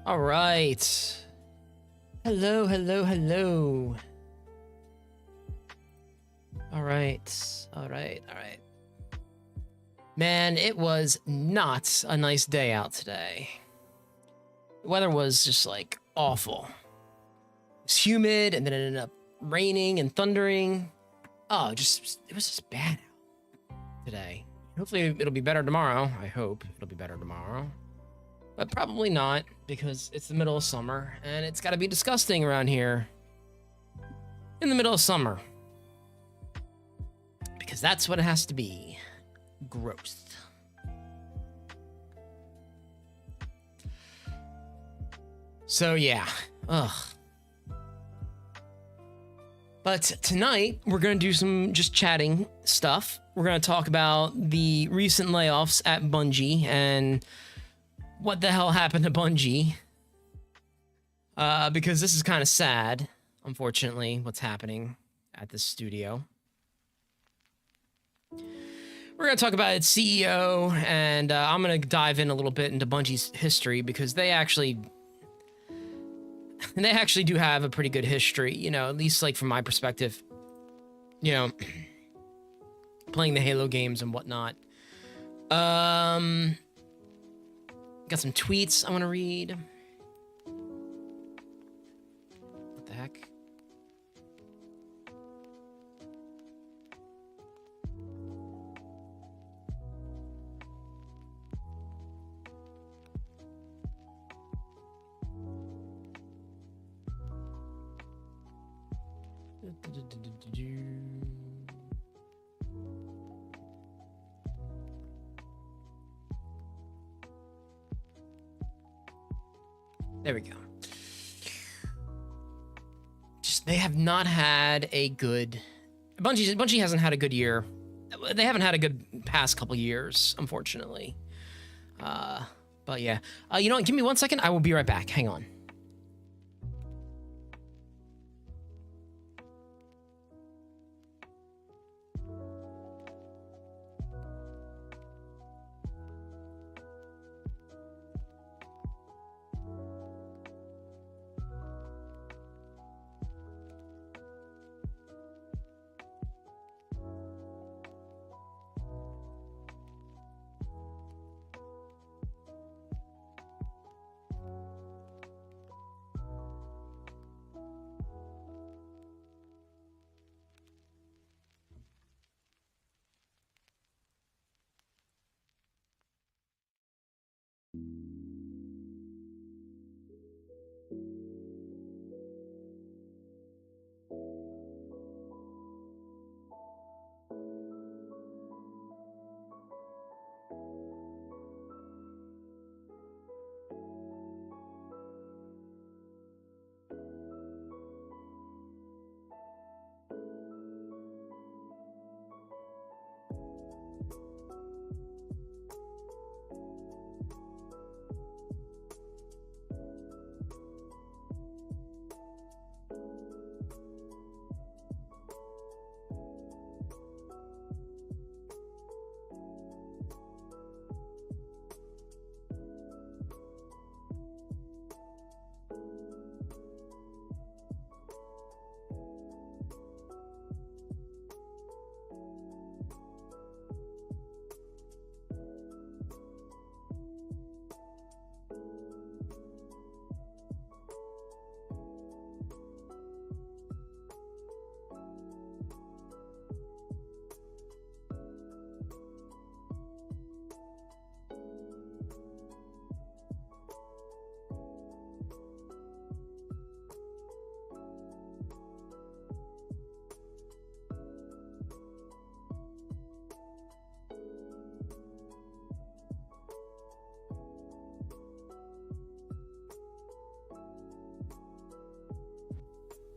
All right. Hello, hello, hello. All right. All right. All right. Man, it was not a nice day out today. The weather was just like awful. It was humid and then it ended up raining and thundering. Oh, it was just bad out today. Hopefully it'll be better tomorrow. I hope it'll be better tomorrow. But probably not, because it's the middle of summer and it's got to be disgusting around here in the middle of summer. Because that's what it has to be. Gross. So yeah, ugh. But tonight we're gonna do some just chatting stuff. We're gonna talk about the recent layoffs at Bungie and what the hell happened to Bungie. Because this is kind of sad, unfortunately, what's happening at this studio. We're going to talk about its CEO, and I'm going to dive in a little bit into Bungie's history, because they actually do have a pretty good history, you know, at least like from my perspective, you know, playing the Halo games and whatnot. Got some tweets I want to read. What the heck? There we go. Just, they have not had a good... Bungie hasn't had a good year. They haven't had a good past couple years, unfortunately. But yeah. You know what? Give me 1 second. I will be right back. Hang on.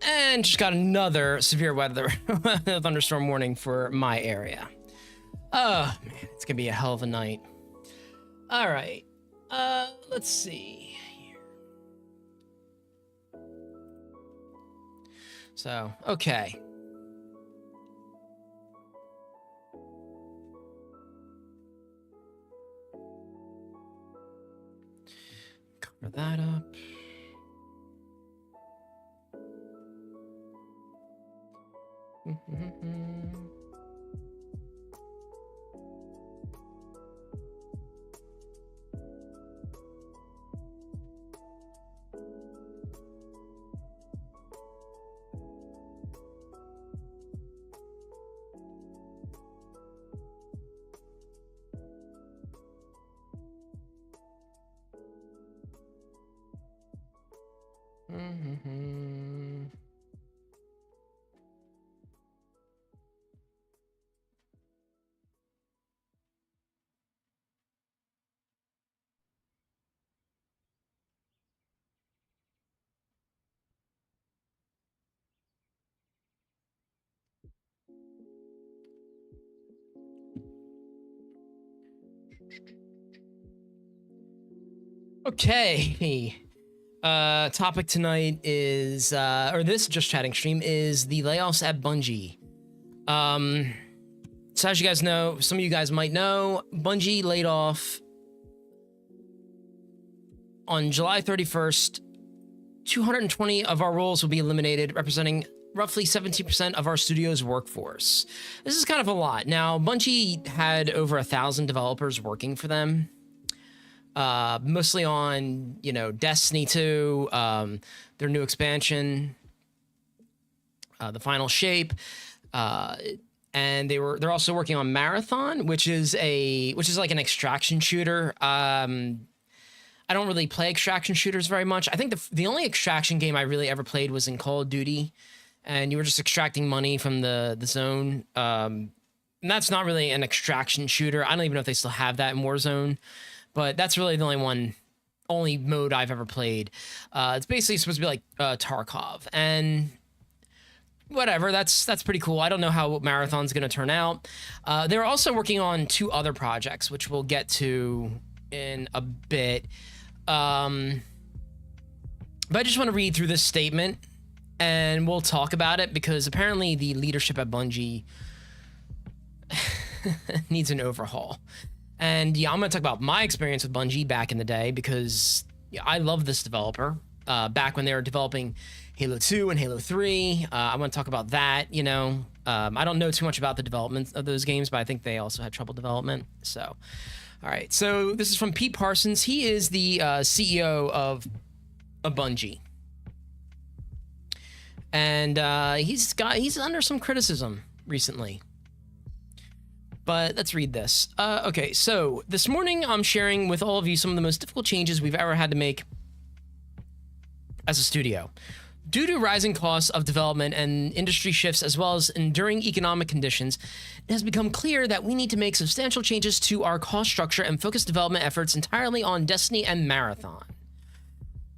And just got another severe weather thunderstorm warning for my area. Oh, man, it's gonna be a hell of a night. All right, let's see here. So, okay. Cover that up. Okay. Topic tonight is, or this just chatting stream is the layoffs at Bungie. So as you guys know, some of you guys might know, Bungie laid off on July 31st. 220 of our roles will be eliminated, representing roughly 17% of our studio's workforce. This is kind of a lot. Now, Bungie had over 1,000 developers working for them. Mostly on, you know, Destiny 2, their new expansion, the Final Shape, and they're also working on Marathon, which is like an extraction shooter. I don't really play extraction shooters very much. I think the only extraction game I really ever played was in Call of Duty, and you were just extracting money from the zone. And that's not really an extraction shooter. I don't even know if they still have that in Warzone. But that's really the only mode I've ever played. It's basically supposed to be like Tarkov, and whatever. That's pretty cool. I don't know how Marathon's going to turn out. They're also working on 2 other projects, which we'll get to in a bit. But I just want to read through this statement, and we'll talk about it because apparently the leadership at Bungie needs an overhaul. And yeah, I'm going to talk about my experience with Bungie back in the day because I love this developer. Back when they were developing Halo 2 and Halo 3. I want to talk about that, you know. I don't know too much about the development of those games, but I think they also had trouble development. So, all right. So this is from Pete Parsons. He is the CEO of Bungie. And he's under some criticism recently. But let's read this. Okay, so this morning I'm sharing with all of you some of the most difficult changes we've ever had to make as a studio. Due to rising costs of development and industry shifts, as well as enduring economic conditions, it has become clear that we need to make substantial changes to our cost structure and focus development efforts entirely on Destiny and Marathon.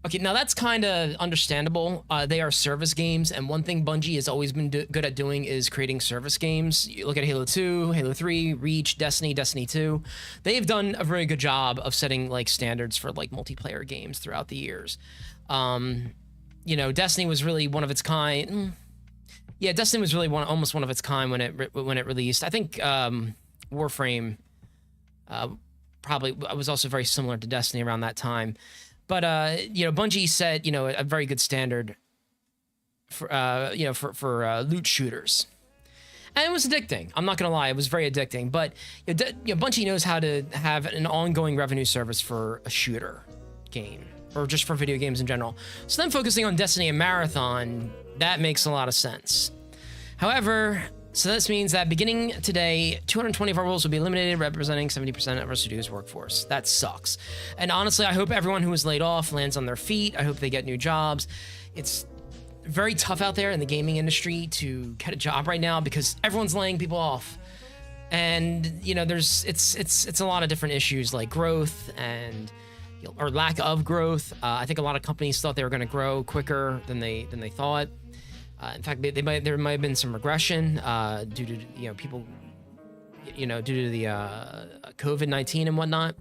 Okay, now that's kind of understandable. They are service games, and one thing Bungie has always been good at doing is creating service games. You look at Halo 2, Halo 3, Reach, Destiny, Destiny 2. They've done a very good job of setting like standards for like multiplayer games throughout the years. You know, Destiny was really one of its kind. Yeah, Destiny was really almost one of its kind when it released. I think Warframe probably was also very similar to Destiny around that time. But, you know, Bungie set, you know, a very good standard for, you know, for loot shooters. And it was addicting. I'm not going to lie. It was very addicting. But, you know, Bungie knows how to have an ongoing revenue service for a shooter game or just for video games in general. So them focusing on Destiny and Marathon, that makes a lot of sense. However, so this means that beginning today, 220 of our roles will be eliminated, representing 70% of our studio's workforce. That sucks. And honestly, I hope everyone who was laid off lands on their feet. I hope they get new jobs. It's very tough out there in the gaming industry to get a job right now because everyone's laying people off. And, you know, it's a lot of different issues like growth and or lack of growth. I think a lot of companies thought they were going to grow quicker than they thought. In fact, there might have been some regression due to people, due to the COVID-19 and whatnot.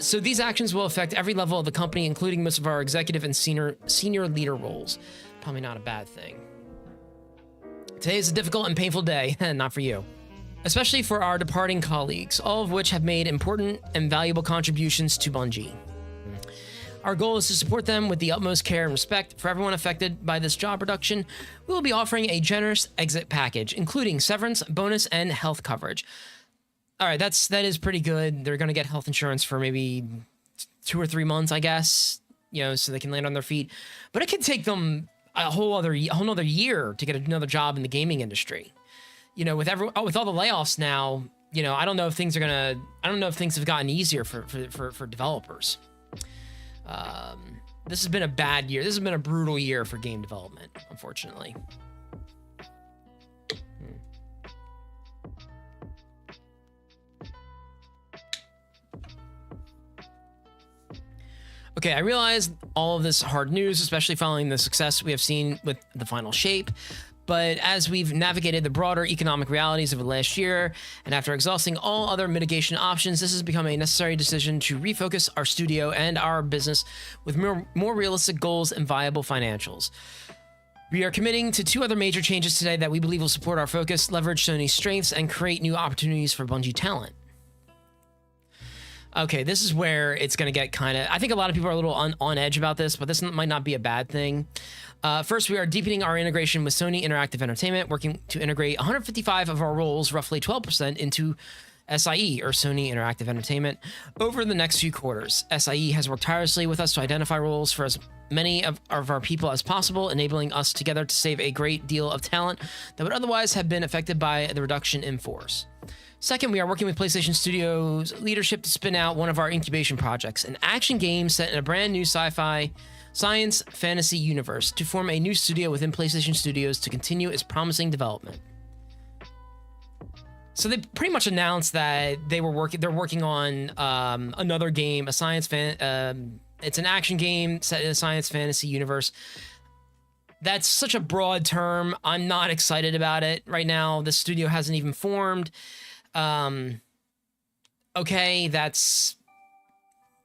So these actions will affect every level of the company, including most of our executive and senior leader roles. Probably not a bad thing. Today is a difficult and painful day, not for you. Especially for our departing colleagues, all of which have made important and valuable contributions to Bungie. Our goal is to support them with the utmost care and respect. For everyone affected by this job reduction, we will be offering a generous exit package, including severance, bonus, and health coverage. All right, that is pretty good. They're going to get health insurance for maybe 2 or 3 months, I guess, you know, so they can land on their feet. But it could take them a whole nother year to get another job in the gaming industry. You know, with all the layoffs now, you know, I don't know if things have gotten easier for developers. This has been a bad year. This has been a brutal year for game development, unfortunately. Okay, I realize all of this hard news, especially following the success we have seen with the final shape. But as we've navigated the broader economic realities of the last year, and after exhausting all other mitigation options, this has become a necessary decision to refocus our studio and our business with more realistic goals and viable financials. We are committing to 2 other major changes today that we believe will support our focus, leverage Sony's strengths, and create new opportunities for Bungie talent. Okay, this is where it's going to get kind of... I think a lot of people are a little on edge about this, but this might not be a bad thing. First, we are deepening our integration with Sony Interactive Entertainment, working to integrate 155 of our roles, roughly 12%, into SIE, or Sony Interactive Entertainment, over the next few quarters. SIE has worked tirelessly with us to identify roles for as many of our people as possible, enabling us together to save a great deal of talent that would otherwise have been affected by the reduction in force. Second, we are working with PlayStation Studios leadership to spin out one of our incubation projects, an action game set in a brand new sci-fi science fantasy universe, to form a new studio within PlayStation Studios to continue its promising development. So they pretty much announced that they're working on another game, it's an action game set in a science fantasy universe. That's such a broad term. I'm not excited about it right now. The studio hasn't even formed. Okay, that's,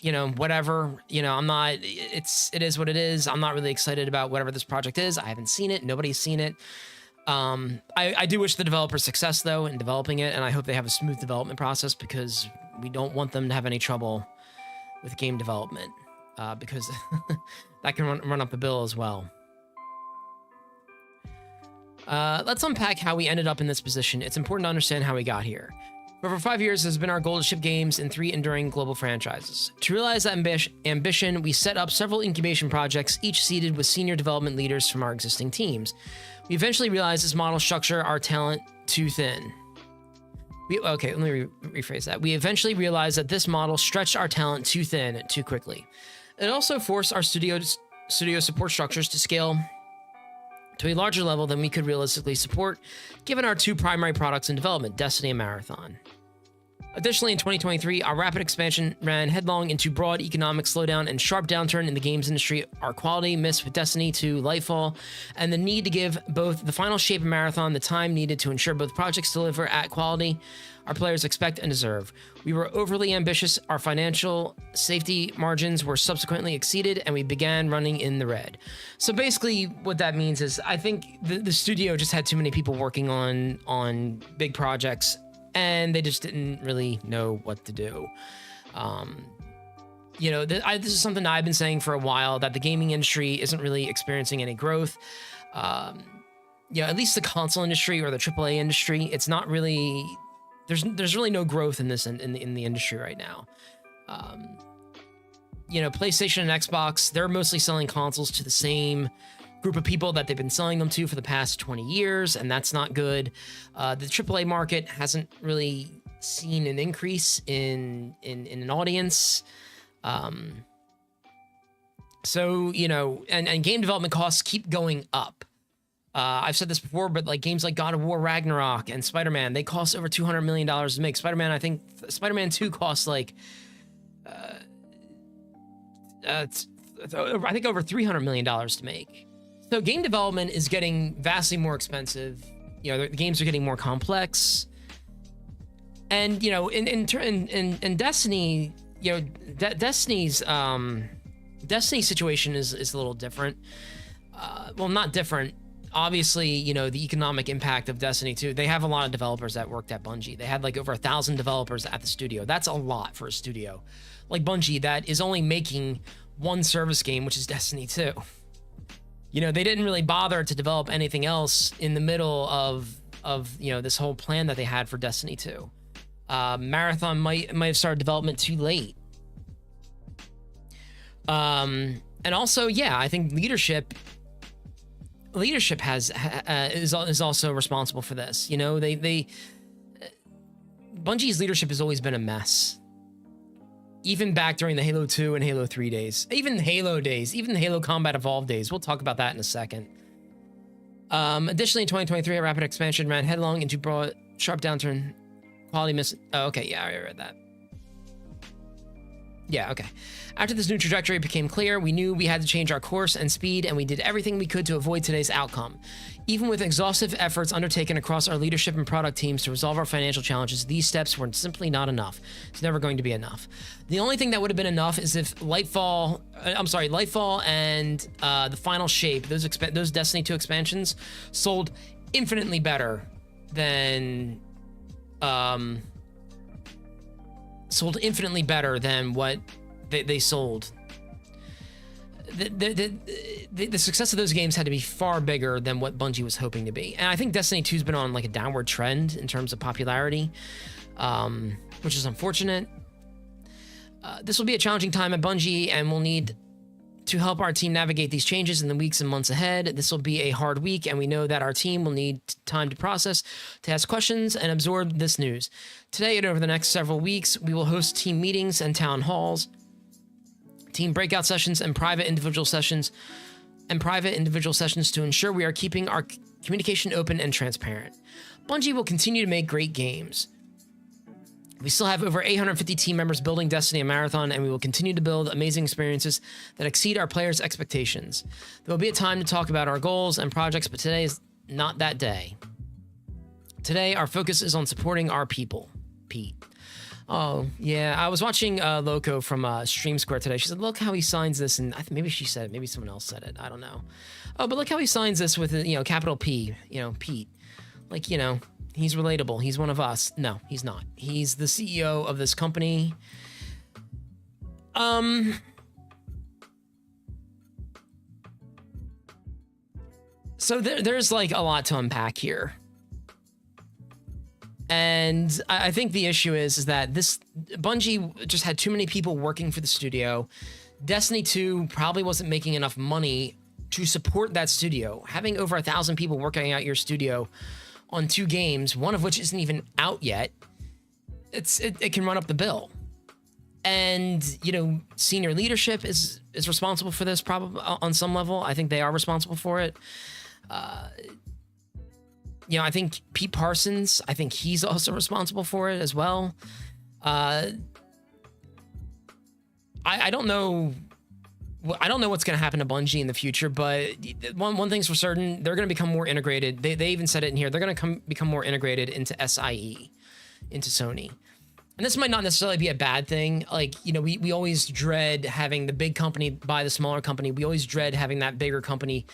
you know, whatever, you know, it is what it is. I'm not really excited about whatever this project is. I haven't seen it. Nobody's seen it. I do wish the developer success though in developing it, and I hope they have a smooth development process, because we don't want them to have any trouble with game development, because that can run up the bill as well. Let's unpack how we ended up in this position. It's important to understand how we got here. For over 5 years, it has been our goal to ship games in 3 enduring global franchises. To realize that ambition, we set up several incubation projects, each seeded with senior development leaders from our existing teams. We eventually realized this model structured our talent too thin. Okay, let me rephrase that. We eventually realized that this model stretched our talent too thin too quickly. It also forced our studio support structures to scale to a larger level than we could realistically support, given our 2 primary products in development, Destiny and Marathon. Additionally, in 2023, our rapid expansion ran headlong into broad economic slowdown and sharp downturn in the games industry. Our quality missed with Destiny 2 Lightfall, and the need to give both the final shape and Marathon the time needed to ensure both projects deliver at quality our players expect and deserve. We were overly ambitious, our financial safety margins were subsequently exceeded, and we began running in the red. So basically what that means is, I think the studio just had too many people working on big projects, and they just didn't really know what to do. You know, this is something I've been saying for a while, that the gaming industry isn't really experiencing any growth. Yeah, at least the console industry or the AAA industry, it's not really... There's really no growth in this in the industry right now. You know, PlayStation and Xbox, they're mostly selling consoles to the same group of people that they've been selling them to for the past 20 years, and that's not good. The AAA market hasn't really seen an increase in an audience. So, you know, and game development costs keep going up. I've said this before, but like games like God of War Ragnarok and Spider-Man, they cost over $200 million to make. Spider-Man, I think Spider-Man 2 costs like, I think over $300 million to make. So game development is getting vastly more expensive. You know, the games are getting more complex. And, you know, in Destiny, you know, Destiny's situation is a little different. Well, not different. Obviously, you know, the economic impact of Destiny 2, they have a lot of developers that worked at Bungie. They had like over 1,000 developers at the studio. That's a lot for a studio like Bungie that is only making one service game, which is Destiny 2. You know, they didn't really bother to develop anything else in the middle of you know, this whole plan that they had for Destiny 2. Marathon might have started development too late. And also, yeah, I think leadership is also responsible for this. You know, Bungie's leadership has always been a mess. Even back during the Halo 2 and Halo 3 days, even the Halo days, even the Halo Combat Evolved days. We'll talk about that in a second. Additionally, in 2023, a rapid expansion ran headlong into broad, sharp downturn. Quality miss. Oh, okay, yeah, I already read that. Yeah, okay. After this new trajectory became clear, we knew we had to change our course and speed, and we did everything we could to avoid today's outcome. Even with exhaustive efforts undertaken across our leadership and product teams to resolve our financial challenges, these steps were simply not enough. It's never going to be enough. The only thing that would have been enough is if Lightfall and the Final Shape, those Destiny 2 expansions, sold infinitely better than what they sold. The success of those games had to be far bigger than what Bungie was hoping to be. And I think Destiny 2's been on like a downward trend in terms of popularity, which is unfortunate. This will be a challenging time at Bungie, and we'll need to help our team navigate these changes in the weeks and months ahead. This will be a hard week, and we know that our team will need time to process, to ask questions, and absorb this news. Today and over the next several weeks, we will host team meetings and town halls, team breakout sessions, and private individual sessions to ensure we are keeping our communication open and transparent. Bungie will continue to make great games. We still have over 850 team members building Destiny and Marathon, and we will continue to build amazing experiences that exceed our players' expectations. There will be a time to talk about our goals and projects, but today is not that day. Today, our focus is on supporting our people. Pete. Oh, yeah. I was watching Loco from Stream Square today. She said, look how he signs this, and maybe she said it. Maybe someone else said it. I don't know. Oh, but look how he signs this with, you know, capital P, you know, Pete. Like, you know, he's relatable. He's one of us. No, he's not. He's the CEO of this company. So there's like a lot to unpack here. And I think the issue is that this Bungie just had too many people working for the studio. Destiny 2 probably wasn't making enough money to support that studio. Having over 1,000 people working out your studio on 2 games, one of which isn't even out yet, it can run up the bill. And, you know, senior leadership is responsible for this probably on some level. I think they are responsible for it. You know, I think Pete Parsons, I think he's also responsible for it as well. I don't know. I don't know what's going to happen to Bungie in the future, but one thing's for certain, they're going to become more integrated. They even said it in here. They're going to become more integrated into SIE, into Sony. And this might not necessarily be a bad thing. Like, you know, we always dread having the big company buy the smaller company. We always dread having that bigger company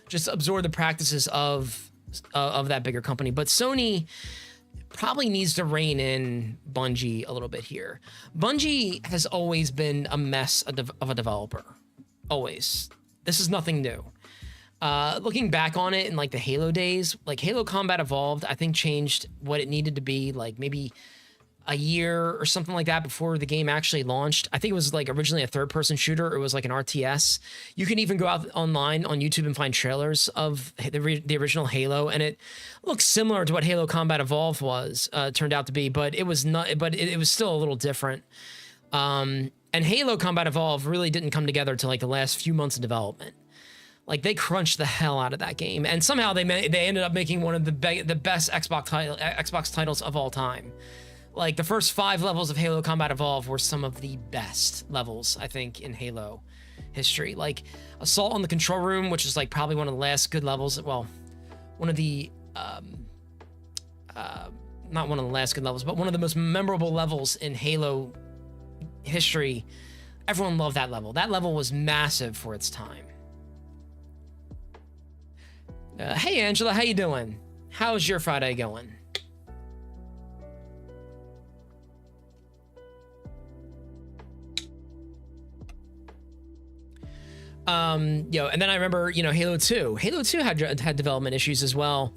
just absorb the practices of that bigger company. But Sony probably needs to rein in Bungie a little bit here. Bungie has always been a mess of a developer. Always. This is nothing new. Looking back on it in like the Halo days, like Halo Combat Evolved, I think changed what it needed to be, like maybe a year or something like that before the game actually launched. I think it was like originally a third-person shooter. It was like an RTS. You can even go out online on YouTube and find trailers of the original Halo, and it looks similar to what Halo Combat Evolved was turned out to be, but it was not. But it was still a little different. And Halo Combat Evolved really didn't come together till like the last few months of development. Like they crunched the hell out of that game, and somehow they ended up making one of the best Xbox titles of all time. Like, the first 5 levels of Halo Combat Evolved were some of the best levels, I think, in Halo history. Like, Assault on the Control Room, which is, like, probably one of the last good levels. Well, one of the, not one of the last good levels, but one of the most memorable levels in Halo history. Everyone loved that level. That level was massive for its time. Hey, Angela, how you doing? How's your Friday going? And then I remember, Halo 2. Halo 2 had development issues as well.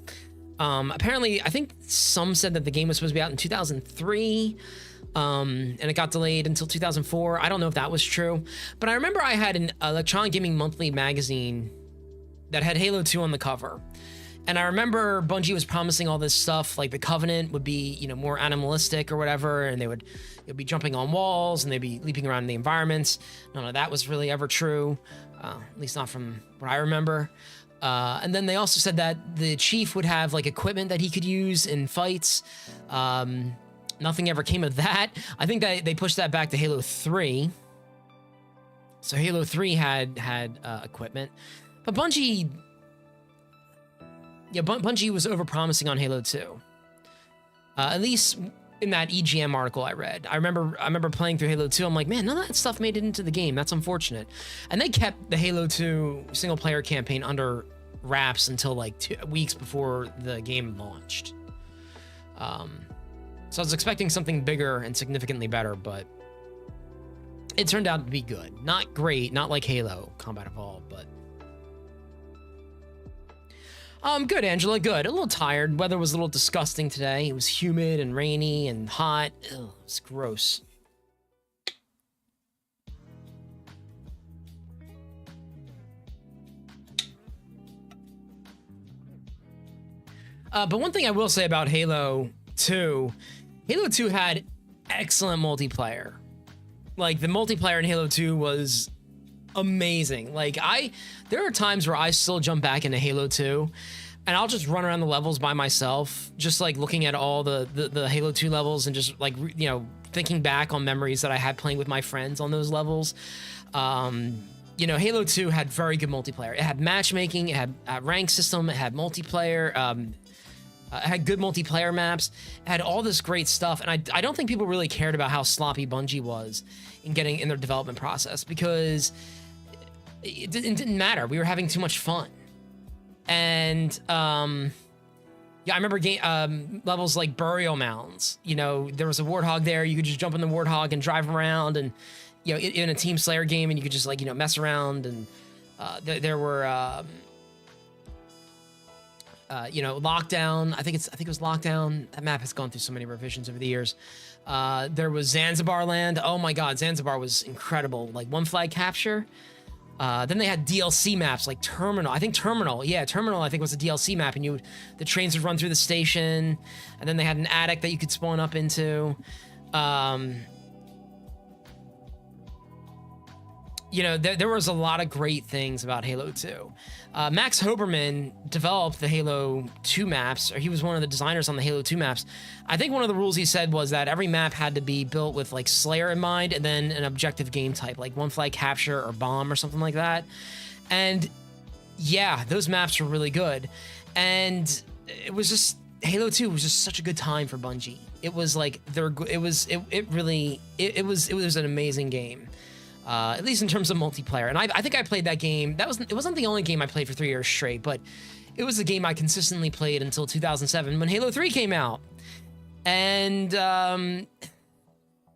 Apparently, I think some said that the game was supposed to be out in 2003, and it got delayed until 2004. I don't know if that was true, but I remember I had an Electronic Gaming Monthly magazine that had Halo 2 on the cover. And I remember Bungie was promising all this stuff, like the Covenant would be, more animalistic or whatever, and they'd be jumping on walls and they'd be leaping around in the environments. None of that was really ever true, at least not from what I remember. And then they also said that the Chief would have like equipment that he could use in fights. Nothing ever came of that. I think that they pushed that back to Halo 3. So Halo 3 had equipment, but Bungie was overpromising on Halo 2. At least in that EGM article I read. I remember playing through Halo 2. I'm like, man, none of that stuff made it into the game. That's unfortunate. And they kept the Halo 2 single player campaign under wraps until like 2 weeks before the game launched. So I was expecting something bigger and significantly better, but it turned out to be good. Not great, not like Halo Combat Evolved, but good, Angela, good. A little tired. Weather was a little disgusting today. It was humid and rainy and hot. Ugh, it's gross. But one thing I will say about Halo 2 had excellent multiplayer. Like, the multiplayer in Halo 2 was amazing. Like, there are times where I still jump back into Halo 2 and I'll just run around the levels by myself, just like looking at all the Halo 2 levels and just like, thinking back on memories that I had playing with my friends on those levels. Halo 2 had very good multiplayer. It had matchmaking, it had a rank system, it had multiplayer, it had good multiplayer maps, it had all this great stuff, and I don't think people really cared about how sloppy Bungie was in getting in their development process, because it didn't matter. We were having too much fun. And I remember levels like Burial Mounds. There was a Warthog there. You could just jump in the Warthog and drive around, and in a Team Slayer game, and you could just mess around. And there were Lockdown. I think it was Lockdown. That map has gone through so many revisions over the years. There was Zanzibar Land. Oh my God, Zanzibar was incredible. Like one flag capture. Then they had DLC maps like Terminal. I think Terminal was a DLC map, and the trains would run through the station, and then they had an attic that you could spawn up into. There was a lot of great things about Halo 2. Max Hoberman developed the Halo 2 maps, or he was one of the designers on the Halo 2 maps. I think one of the rules he said was that every map had to be built with like Slayer in mind, and then an objective game type, like one flag capture or bomb or something like that. And yeah, those maps were really good. And it was just, Halo 2 was just such a good time for Bungie. It was like, it was an amazing game. At least in terms of multiplayer. And I think I played that game. It wasn't the only game I played for 3 years straight, but it was a game I consistently played until 2007 when Halo 3 came out. And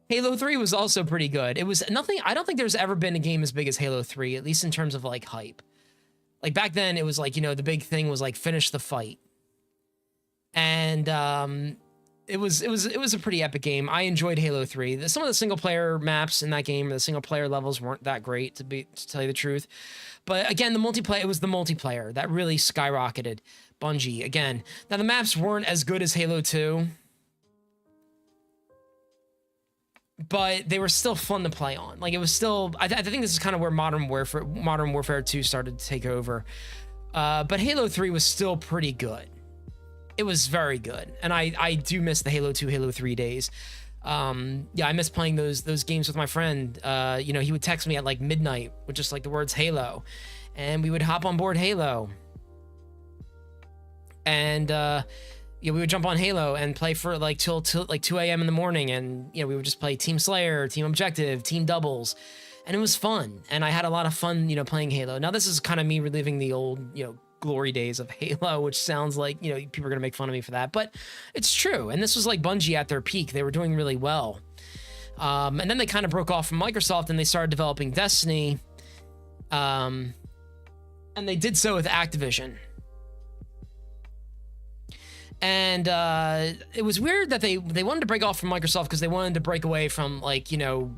Halo 3 was also pretty good. It was nothing. I don't think there's ever been a game as big as Halo 3, at least in terms of like hype. Like back then, it was like, the big thing was like finish the fight. And it was a pretty epic game. I enjoyed Halo 3. Some of the single player maps in that game, or the single player levels, weren't that great, to tell you the truth. But again, it was the multiplayer that really skyrocketed Bungie again. Now the maps weren't as good as Halo 2, but they were still fun to play on. Like, it was still, I think this is kind of where Modern Warfare 2 started to take over. But Halo 3 was still pretty good. It was very good, and I do miss the Halo 2, Halo 3 days. I miss playing those games with my friend. He would text me at like midnight with just like the words Halo, and we would hop on board Halo. And we would jump on Halo and play for like till like 2 a.m. in the morning, and we would just play Team Slayer, Team Objective, Team Doubles, and it was fun. And I had a lot of fun, playing Halo. Now this is kind of me reliving the old, glory days of Halo, which sounds like, people are gonna make fun of me for that, but it's true. And this was like Bungie at their peak. They were doing really well. And then they kind of broke off from Microsoft and they started developing Destiny. And they did so with Activision. And it was weird that they wanted to break off from Microsoft because they wanted to break away from, like, you know,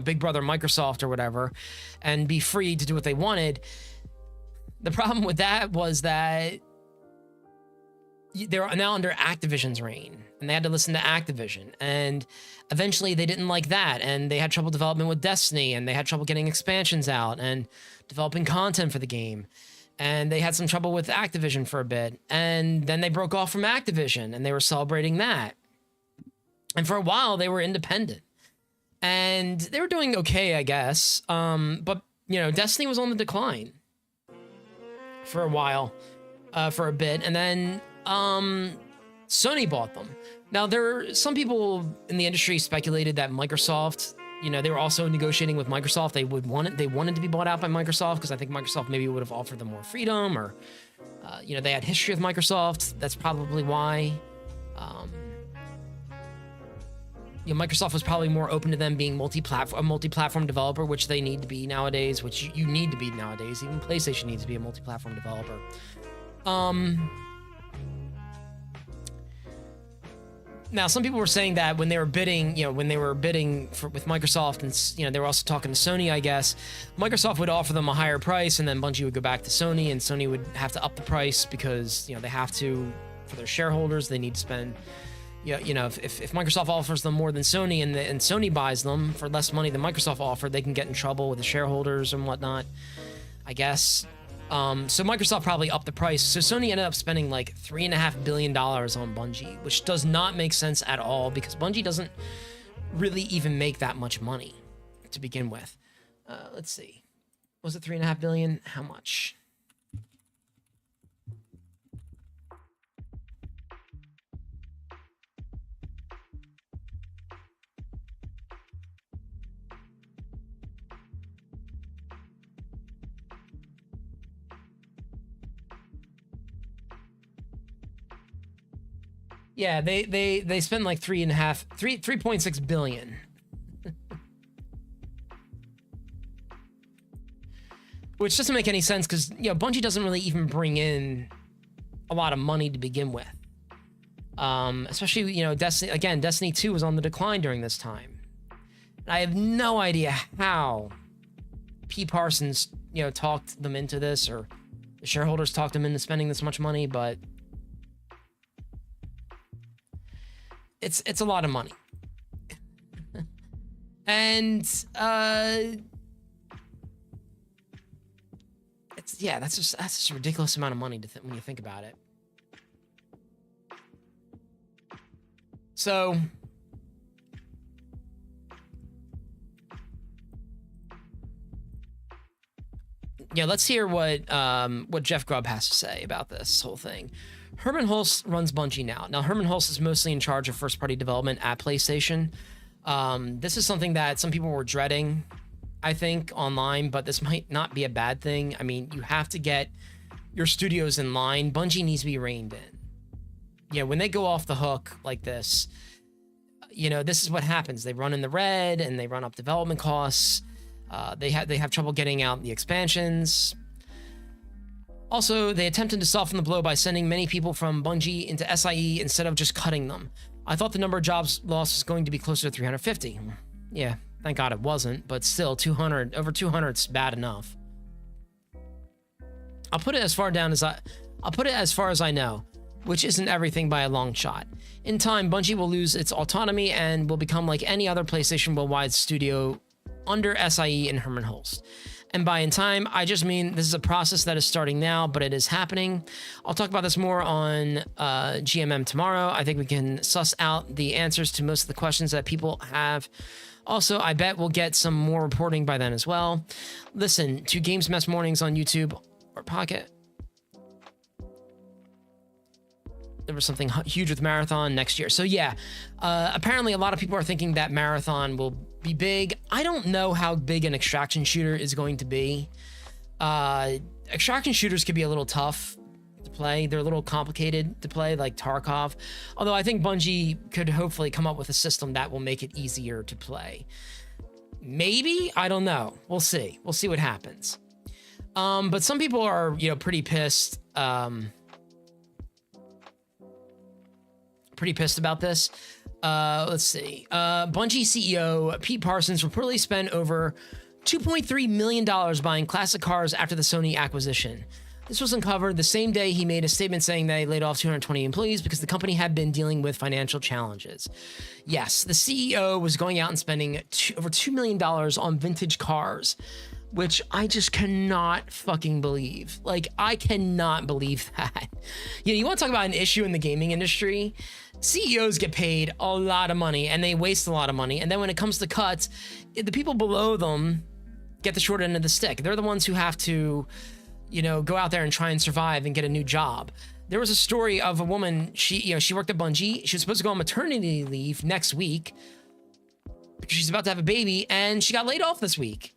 Big Brother Microsoft or whatever, and be free to do what they wanted. The problem with that was that they're now under Activision's reign, and they had to listen to Activision, and eventually they didn't like that, and they had trouble development with Destiny, and they had trouble getting expansions out and developing content for the game, and they had some trouble with Activision for a bit, and then they broke off from Activision, and they were celebrating that, and for a while they were independent, and they were doing okay, I guess, but, you know, Destiny was on the decline for a while, for a bit, and then Sony bought them. Now, some people in the industry speculated that Microsoft, you know, they were also negotiating with Microsoft. They wanted to be bought out by Microsoft because I think Microsoft maybe would have offered them more freedom, or, you know, they had history with Microsoft. That's probably why. You know, Microsoft was probably more open to them being a multi-platform developer, which they need to be nowadays, which you need to be nowadays. Even PlayStation needs to be a multi-platform developer. Now, some people were saying that when they were bidding, with Microsoft, and, you know, they were also talking to Sony, I guess, Microsoft would offer them a higher price, and then Bungie would go back to Sony, and Sony would have to up the price because, you know, they have to, for their shareholders, they need to spend, you know, if Microsoft offers them more than Sony, and Sony buys them for less money than Microsoft offered, they can get in trouble with the shareholders and whatnot, I guess. So Microsoft probably upped the price. So Sony ended up spending like $3.5 billion on Bungie, which does not make sense at all because Bungie doesn't really even make that much money to begin with. Let's see. Was it $3.5 billion? How much? Yeah, they spent like 3.6 billion. Which doesn't make any sense because, you know, Bungie doesn't really even bring in a lot of money to begin with. Especially, you know, Destiny 2 was on the decline during this time. And I have no idea how P. Parsons, you know, talked them into this, or the shareholders talked them into spending this much money, but it's a lot of money. And that's just a ridiculous amount of money when you think about it. So yeah, let's hear what Jeff Grubb has to say about this whole thing. Herman Hulst runs Bungie now. Now, Herman Hulst is mostly in charge of first-party development at PlayStation. This is something that some people were dreading, I think, online, but this might not be a bad thing. I mean, you have to get your studios in line. Bungie needs to be reined in. You know, when they go off the hook like this, you know, this is what happens. They run in the red, and they run up development costs. They have trouble getting out the expansions. Also, they attempted to soften the blow by sending many people from Bungie into SIE instead of just cutting them. I thought the number of jobs lost was going to be closer to 350. Yeah, thank God it wasn't, but still, over 200 is bad enough. I'll put it as far as I know, which isn't everything by a long shot. In time, Bungie will lose its autonomy and will become like any other PlayStation Worldwide studio under SIE and Herman Hulst. And by in time, I just mean this is a process that is starting now, but it is happening. I'll talk about this more on GMM tomorrow. I think we can suss out the answers to most of the questions that people have. Also, I bet we'll get some more reporting by then as well. Listen to Games Mess Mornings on YouTube or Pocket. There was something huge with Marathon next year. So yeah, apparently a lot of people are thinking that Marathon will be big. I don't know how big an extraction shooter is going to be. Extraction shooters could be a little tough to play. They're a little complicated to play, like Tarkov. Although I think Bungie could hopefully come up with a system that will make it easier to play. Maybe, I don't know. We'll see. We'll see what happens. But some people are, pretty pissed. Pretty pissed about this. Let's see. Bungie CEO Pete Parsons reportedly spent over $2.3 million buying classic cars after the Sony acquisition. This was uncovered the same day he made a statement saying that he laid off 220 employees because the company had been dealing with financial challenges. Yes, the CEO was going out and spending over $2 million on vintage cars, which I just cannot fucking believe. Like, I cannot believe that. You want to talk about an issue in the gaming industry? CEOs get paid a lot of money and they waste a lot of money. And then when it comes to cuts, the people below them get the short end of the stick. They're the ones who have to, go out there and try and survive and get a new job. There was a story of a woman, she worked at Bungie. She was supposed to go on maternity leave next week because she's about to have a baby, and she got laid off this week.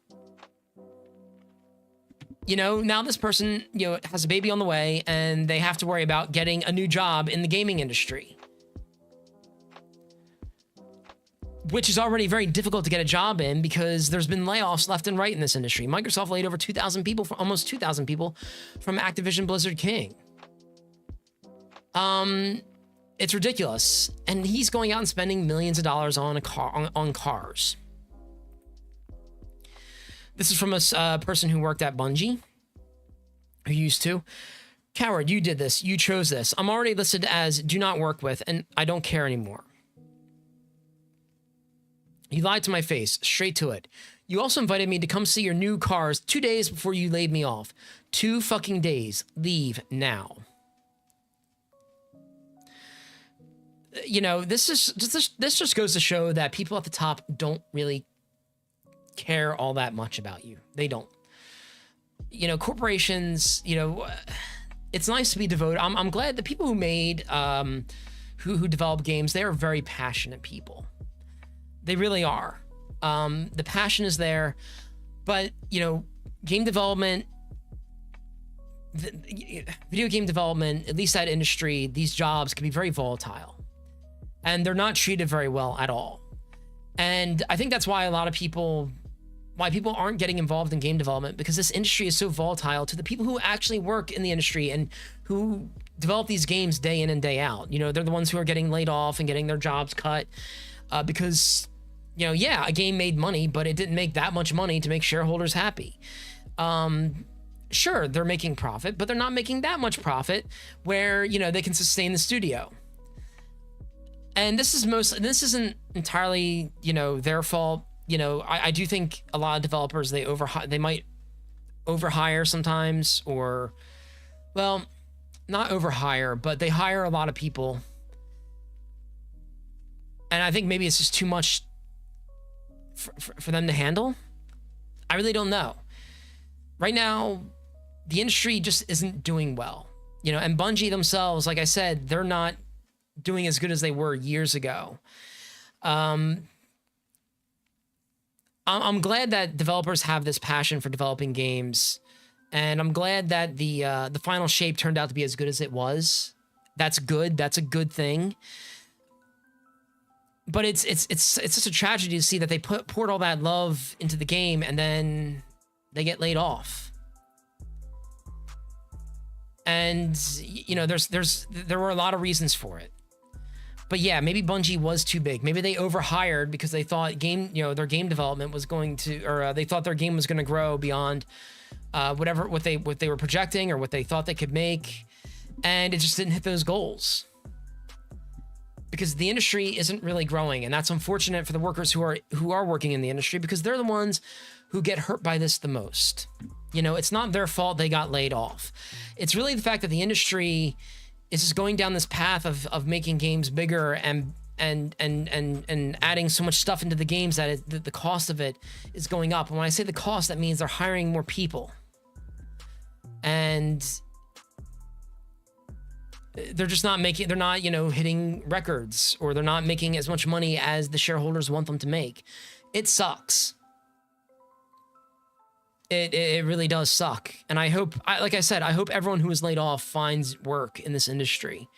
Now this person, has a baby on the way, and they have to worry about getting a new job in the gaming industry, which is already very difficult to get a job in because there's been layoffs left and right in this industry. Microsoft laid over 2,000 people, almost 2,000 people from Activision Blizzard King. It's ridiculous. And he's going out and spending millions of dollars on on cars. This is from a person who worked at Bungie, who used to. Coward, you did this. You chose this. I'm already listed as do not work with, and I don't care anymore. You lied to my face, straight to it. You also invited me to come see your new cars 2 days before you laid me off. 2 fucking days. Leave now. This just goes to show that people at the top don't really care all that much about you. They don't. Corporations, it's nice to be devoted. I'm glad the people who made, who develop games, they are very passionate people. They really are. The passion is there, but game development, video game development, at least that industry, these jobs can be very volatile, and they're not treated very well at all. And I think that's why people aren't getting involved in game development, because this industry is so volatile to the people who actually work in the industry and who develop these games day in and day out. They're the ones who are getting laid off and getting their jobs cut because, a game made money, but it didn't make that much money to make shareholders happy. Sure, they're making profit, but they're not making that much profit where, they can sustain the studio. And this isn't entirely, their fault. I do think a lot of developers, they might overhire sometimes, or, well, not overhire, but they hire a lot of people. And I think maybe it's just too much for them to handle. I really don't know. Right now, the industry just isn't doing well. And Bungie themselves, like I said, they're not doing as good as they were years ago. I'm glad that developers have this passion for developing games, and I'm glad that the final shape turned out to be as good as it was. That's good. That's a good thing. But it's just a tragedy to see that they poured all that love into the game and then they get laid off. And there were a lot of reasons for it. But yeah, maybe Bungie was too big. Maybe they overhired because they thought their game development was going to, or they thought their game was going to grow beyond what they were projecting or what they thought they could make, and it just didn't hit those goals. Because the industry isn't really growing, and that's unfortunate for the workers who are working in the industry, because they're the ones who get hurt by this the most. It's not their fault they got laid off. It's really the fact that the industry is just going down this path of making games bigger and adding so much stuff into the games that the cost of it is going up. And when I say the cost, that means they're hiring more people. And they're just not hitting records, or they're not making as much money as the shareholders want them to make. It sucks. It really does suck. And I hope, like I said, I hope everyone who is laid off finds work in this industry.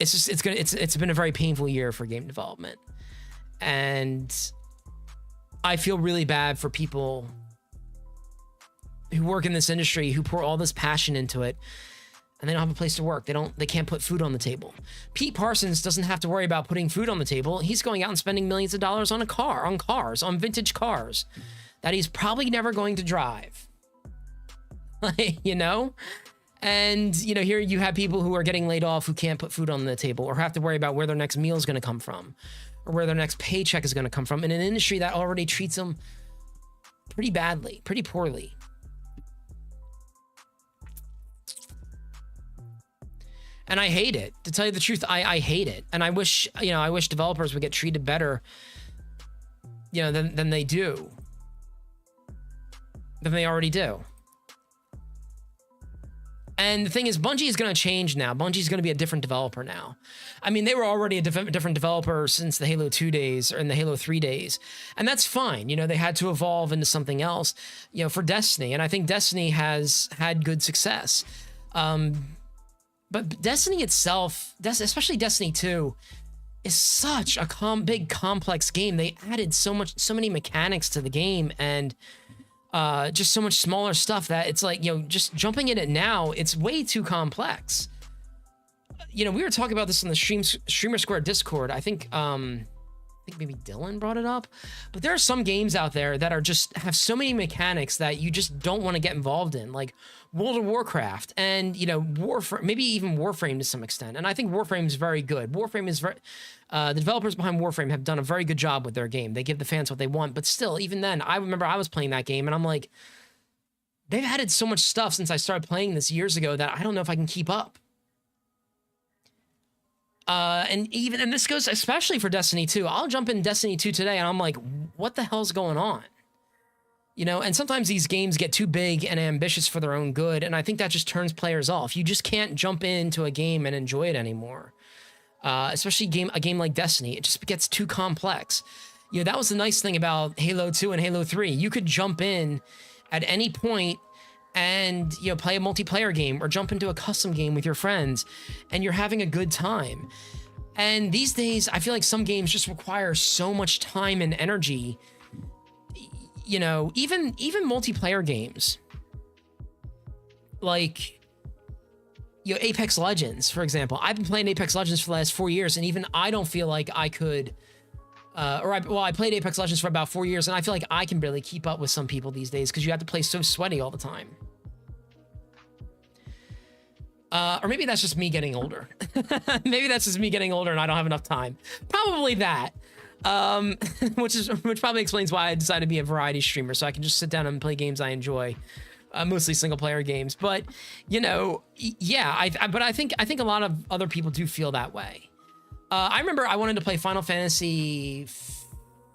It's been a very painful year for game development. And I feel really bad for people who work in this industry, who pour all this passion into it, and they don't have a place to work. They can't put food on the table. Pete Parsons doesn't have to worry about putting food on the table. He's going out and spending millions of dollars on on vintage cars that he's probably never going to drive. You know? And, you know, here you have people who are getting laid off who can't put food on the table or have to worry about where their next meal is going to come from or where their next paycheck is going to come from in an industry that already treats them pretty badly, pretty poorly. And I hate it. To tell you the truth, I hate it. And I wish, you know, I wish developers would get treated better, you know, than they do. Than they already do. And the thing is, Bungie is going to change now. Bungie's going to be a different developer now. I mean, they were already a different developer since the Halo 2 days or in the Halo 3 days. And that's fine. You know, they had to evolve into something else, you know, for Destiny. And I think Destiny has had good success. But Destiny itself, especially Destiny 2, is such a big, complex game. They added so many mechanics to the game and just so much smaller stuff that it's like, you know, just jumping in it now, it's way too complex. You know, we were talking about this in the Streamer Square Discord. I think maybe Dylan brought it up, but there are some games out there that are just have so many mechanics that you just don't want to get involved in, like World of Warcraft and, you know, maybe even Warframe to some extent. And I think Warframe is very good. Warframe is the developers behind Warframe have done a very good job with their game. They give the fans what they want, but still, even then, I remember I was playing that game and I'm like, they've added so much stuff since I started playing this years ago that I don't know if I can keep up. And this goes especially for Destiny 2. I'll jump in Destiny 2 today and I'm like, what the hell's going on? You know, and sometimes these games get too big and ambitious for their own good, and I think that just turns players off. You just can't jump into a game and enjoy it anymore. Especially a game like Destiny. It just gets too complex. You know, that was the nice thing about Halo 2 and Halo 3. You could jump in at any point and, you know, play a multiplayer game or jump into a custom game with your friends and you're having a good time. And these days, I feel like some games just require so much time and energy. You know, even multiplayer games like, you know, Apex Legends, for example. I've been playing Apex Legends for the last 4 years, and even I don't feel like I could, I played Apex Legends for about 4 years, and I feel like I can barely keep up with some people these days because you have to play so sweaty all the time. Or maybe that's just me getting older. Maybe that's just me getting older and I don't have enough time. Probably that. Which probably explains why I decided to be a variety streamer, so I can just sit down and play games I enjoy. Mostly single player games, but you know, yeah, but I think a lot of other people do feel that way. I remember I wanted to play Final Fantasy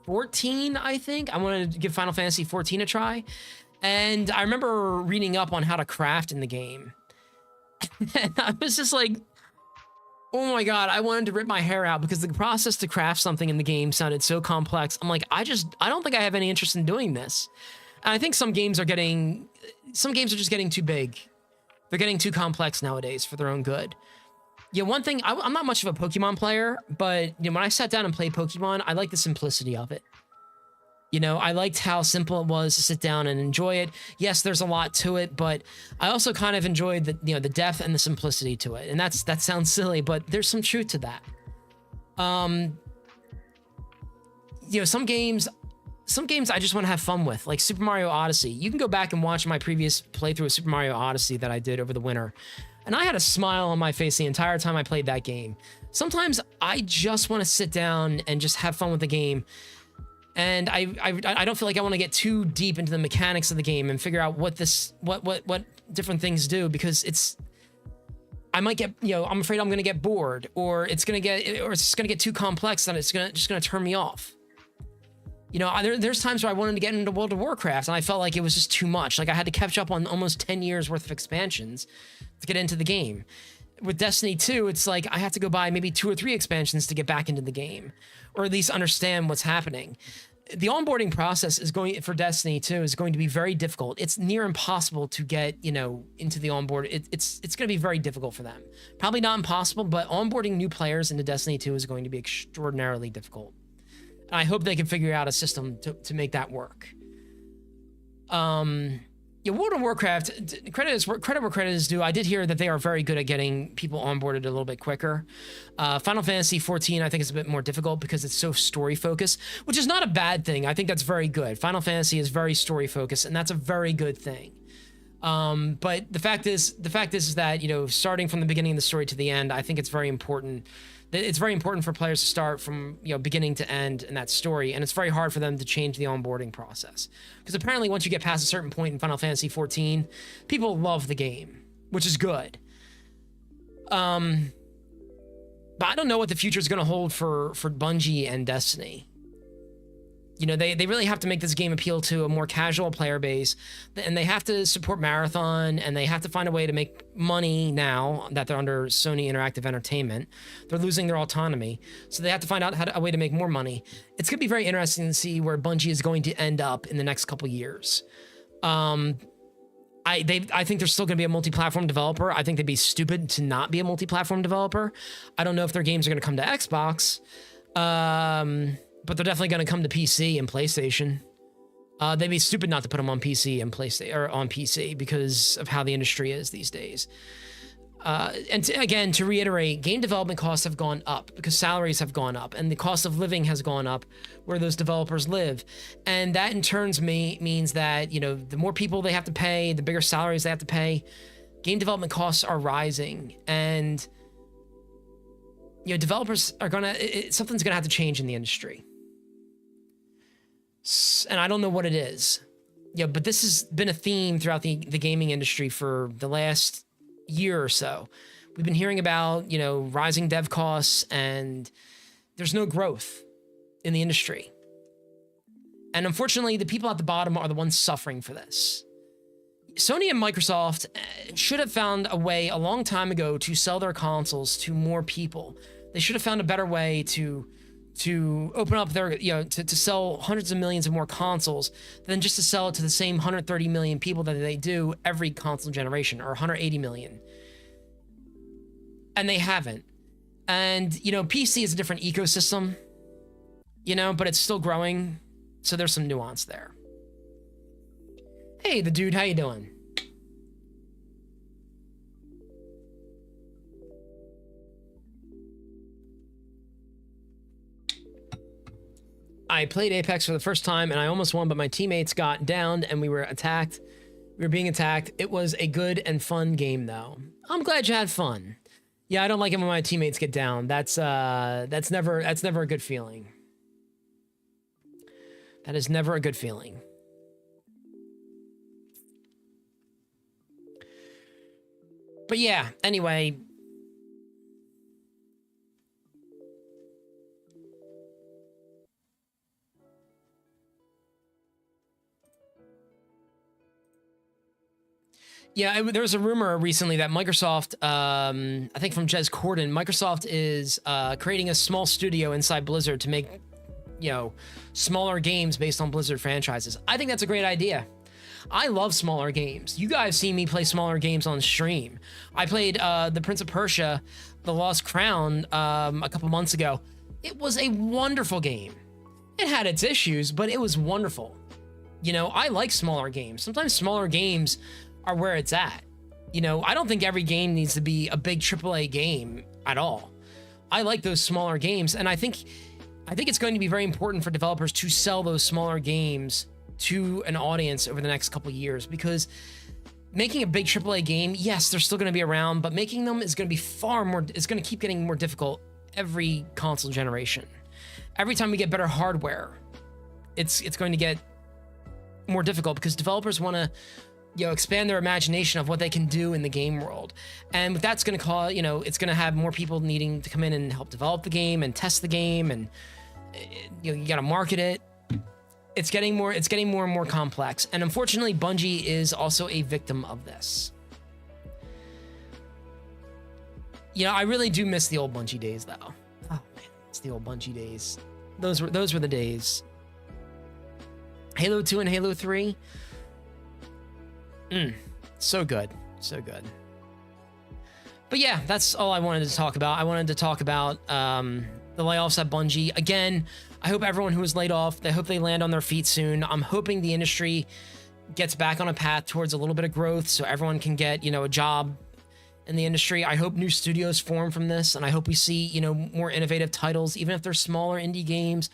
14, I think. I wanted to give Final Fantasy 14 a try. And I remember reading up on how to craft in the game. And I was just like, oh my God, I wanted to rip my hair out because the process to craft something in the game sounded so complex. I'm like, I don't think I have any interest in doing this. And I think some games are just getting too big. They're getting too complex nowadays for their own good. Yeah, one thing, I'm not much of a Pokemon player, but you know, when I sat down and played Pokemon, I liked the simplicity of it. You know, I liked how simple it was to sit down and enjoy it. Yes, there's a lot to it, but I also kind of enjoyed the depth and the simplicity to it. And that sounds silly, but there's some truth to that. You know, some games I just want to have fun with, like Super Mario Odyssey. You can go back and watch my previous playthrough of Super Mario Odyssey that I did over the winter. And I had a smile on my face the entire time I played that game. Sometimes I just want to sit down and just have fun with the game. And I don't feel like I want to get too deep into the mechanics of the game and figure out what different things do, because I might get, you know, I'm afraid I'm going to get bored, or it's going to get too complex and it's just going to turn me off. You know, there's times where I wanted to get into World of Warcraft and I felt like it was just too much. Like I had to catch up on almost 10 years worth of expansions to get into the game. With Destiny 2, it's like I have to go buy maybe 2 or 3 expansions to get back into the game, or at least understand what's happening. The onboarding process for Destiny 2 is going to be very difficult. It's near impossible to get, you know, into the onboard. It's going to be very difficult for them. Probably not impossible, but onboarding new players into Destiny 2 is going to be extraordinarily difficult. I hope they can figure out a system to make that work. Yeah, World of Warcraft, credit where credit is due. I did hear that they are very good at getting people onboarded a little bit quicker. Final Fantasy 14, I think, is a bit more difficult because it's so story focused, which is not a bad thing. I think that's very good. Final Fantasy is very story focused, and that's a very good thing. But the fact is that, you know, starting from the beginning of the story to the end, I think it's very important. It's very important for players to start from, you know, beginning to end in that story, and it's very hard for them to change the onboarding process. Because apparently once you get past a certain point in Final Fantasy 14, people love the game, which is good. But I don't know what the future is going to hold for Bungie and Destiny. You know, they really have to make this game appeal to a more casual player base, and they have to support Marathon, and they have to find a way to make money now that they're under Sony Interactive Entertainment. They're losing their autonomy, so they have to find out a way to make more money. It's going to be very interesting to see where Bungie is going to end up in the next couple years. I think they're still going to be a multi-platform developer. I think they'd be stupid to not be a multi-platform developer. I don't know if their games are going to come to Xbox. But they're definitely going to come to PC and PlayStation. They'd be stupid not to put them on PC and PlayStation, or on PC, because of how the industry is these days. Again, to reiterate, game development costs have gone up because salaries have gone up, and the cost of living has gone up where those developers live. And that in turn means that, you know, the more people they have to pay, the bigger salaries they have to pay, game development costs are rising. And, you know, developers are something's gonna have to change in the industry. And I don't know what it is. Yeah, but this has been a theme throughout the gaming industry for the last year or so. We've been hearing about, you know, rising dev costs, and there's no growth in the industry. And unfortunately, the people at the bottom are the ones suffering for this. Sony and Microsoft should have found a way a long time ago to sell their consoles to more people. They should have found a better way to open up their, you know, to sell hundreds of millions of more consoles than just to sell it to the same 130 million people that they do every console generation, or 180 million. And they haven't. And, you know, PC is a different ecosystem, you know, but it's still growing. So there's some nuance there. Hey, the dude, how you doing? I played Apex for the first time and I almost won, but my teammates got downed and we were attacked. We were being attacked. It was a good and fun game, though. I'm glad you had fun. Yeah, I don't like it when my teammates get down. That's never a good feeling. That is never a good feeling. But yeah, anyway. Yeah, there was a rumor recently that Microsoft, I think from Jez Corden, Microsoft is creating a small studio inside Blizzard to make, you know, smaller games based on Blizzard franchises. I think that's a great idea. I love smaller games. You guys see me play smaller games on stream. I played The Prince of Persia, The Lost Crown a couple months ago. It was a wonderful game. It had its issues, but it was wonderful. You know, I like smaller games. Sometimes smaller games are where it's at. You know, I don't think every game needs to be a big AAA game at all. I like those smaller games, and I think it's going to be very important for developers to sell those smaller games to an audience over the next couple years, because making a big AAA game, yes, they're still going to be around, but making them is going to be it's going to keep getting more difficult every console generation. Every time we get better hardware, it's going to get more difficult because developers want to, you know, expand their imagination of what they can do in the game world. And what that's going to cause, you know, it's going to have more people needing to come in and help develop the game and test the game, and you know, you got to market it. It's getting more and more complex. And unfortunately, Bungie is also a victim of this. You know, I really do miss the old Bungie days, though. Oh man, it's the old Bungie days. Those were the days. Halo 2 and Halo 3. So good. So good. But yeah, that's all I wanted to talk about. I wanted to talk about the the layoffs at Bungie. Again, I hope everyone who was laid off, I hope they land on their feet soon. I'm hoping the industry gets back on a path towards a little bit of growth so everyone can get, you know, a job in the industry. I hope new studios form from this, and I hope we see, you know, more innovative titles, even if they're smaller indie games,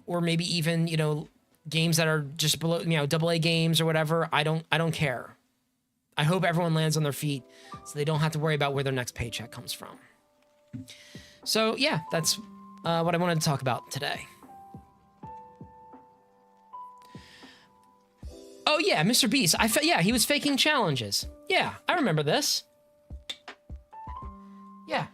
or maybe even, you know, games that are just below, you know, AA games or whatever. I don't care. I hope everyone lands on their feet so they don't have to worry about where their next paycheck comes from. So yeah, that's what I wanted to talk about today. Oh yeah, Mr. Beast. Yeah, he was faking challenges. Yeah, I remember this. Yeah.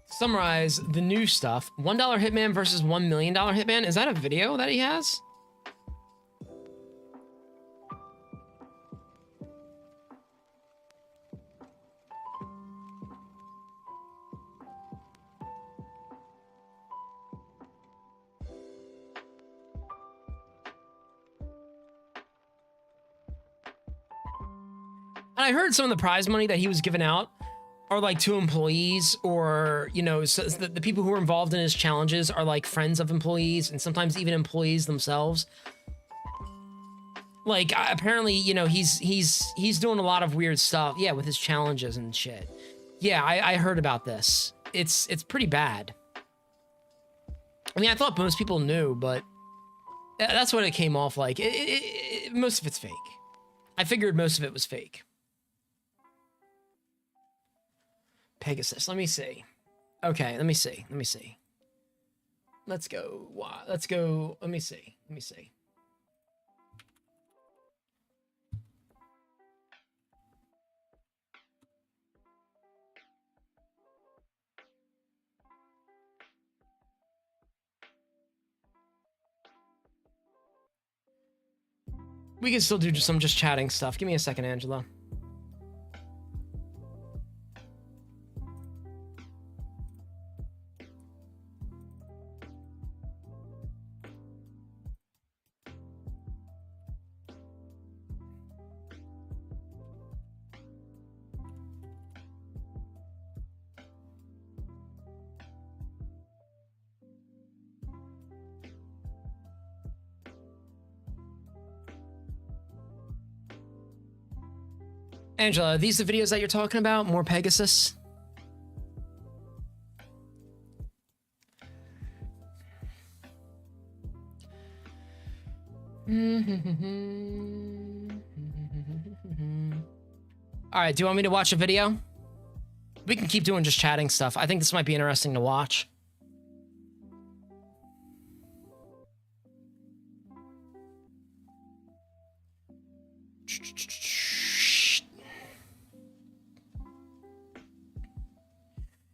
Summarize the new stuff. $1 Hitman versus $1 million Hitman. Is that a video that he has? And I heard some of the prize money that he was giving out are like to employees, or, you know, so the people who are involved in his challenges are like friends of employees, and sometimes even employees themselves. Like, apparently, you know, he's doing a lot of weird stuff, yeah, with his challenges and shit. Yeah, I heard about this. It's pretty bad. I mean, I thought most people knew, but that's what it came off like. Most of it's fake. I figured most of it was fake. Pegasus, let me see. Okay, let me see. Let's go. Let me see. We can still do some just chatting stuff. Give me a second, Angela. Angela, are these the videos that you're talking about? More Pegasus? All right, do you want me to watch a video? We can keep doing just chatting stuff. I think this might be interesting to watch.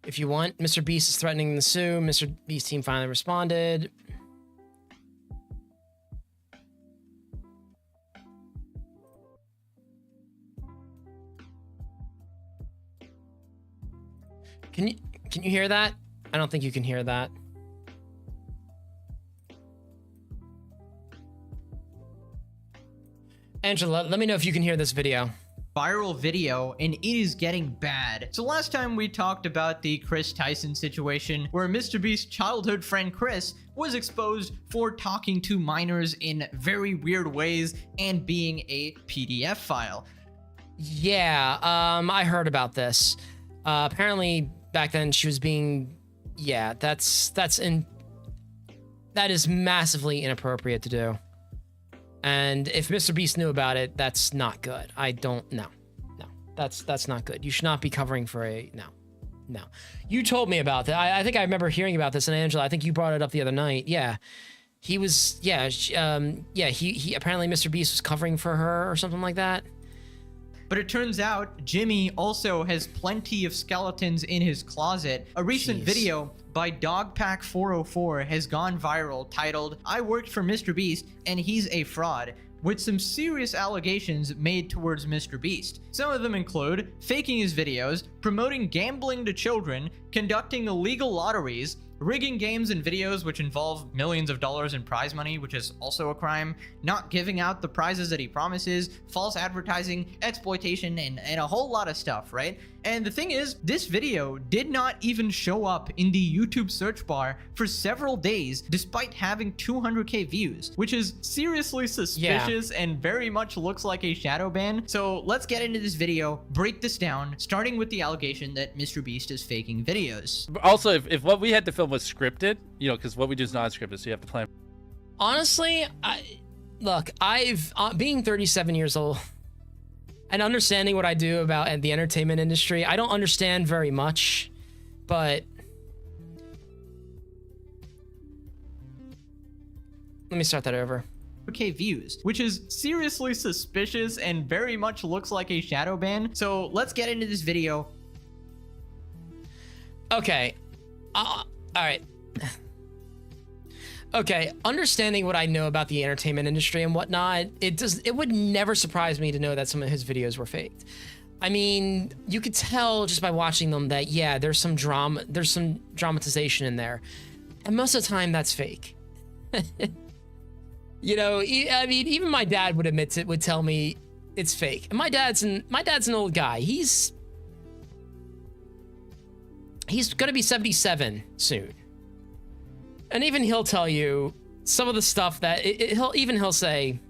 If you want, Mr. Beast is threatening to sue. Mr. Beast team finally responded. Can you hear that? I don't think you can hear that. Angela, let me know if you can hear this video. Viral video, and it is getting bad. So last time we talked about the Chris Tyson situation where Mr. Beast's childhood friend Chris was exposed for talking to minors in very weird ways and being a PDF file. Yeah, I heard about this. Apparently back then she was being, yeah, that is massively inappropriate to do. And if Mr. Beast knew about it, that's not good. No, that's not good. You should not be covering for no. You told me about that. I think I remember hearing about this, and Angela, I think you brought it up the other night. Yeah, he was, he apparently Mr. Beast was covering for her or something like that. But it turns out Jimmy also has plenty of skeletons in his closet. A recent video by Dogpack404 has gone viral titled, "I worked for Mr. Beast and he's a fraud," with some serious allegations made towards Mr. Beast. Some of them include faking his videos, promoting gambling to children, conducting illegal lotteries, rigging games and videos which involve millions of dollars in prize money, which is also a crime, not giving out the prizes that he promises, false advertising, exploitation, and a whole lot of stuff, right? And the thing is, this video did not even show up in the YouTube search bar for several days, despite having 200k views, which is seriously suspicious and very much looks like a shadow ban. So let's get into this video, break this down, starting with the allegation that Mr. Beast is faking videos. Also, if what we had to film was scripted, you know, because what we do is not scripted, so you have to plan. Honestly, look, being 37 years old and understanding what I do about the entertainment industry, I don't understand very much, but let me start that over. Okay, views, which is seriously suspicious and very much looks like a shadow ban. So let's get into this video. Okay, all right. Okay, understanding what I know about the entertainment industry and whatnot, it would never surprise me to know that some of his videos were faked. I mean, you could tell just by watching them that, yeah, there's some drama, there's some dramatization in there. And most of the time that's fake. You know, I mean, even my dad would admit it, would tell me it's fake. And my dad's an old guy. He's gonna be 77 soon. And even he'll tell you some of the stuff that he'll say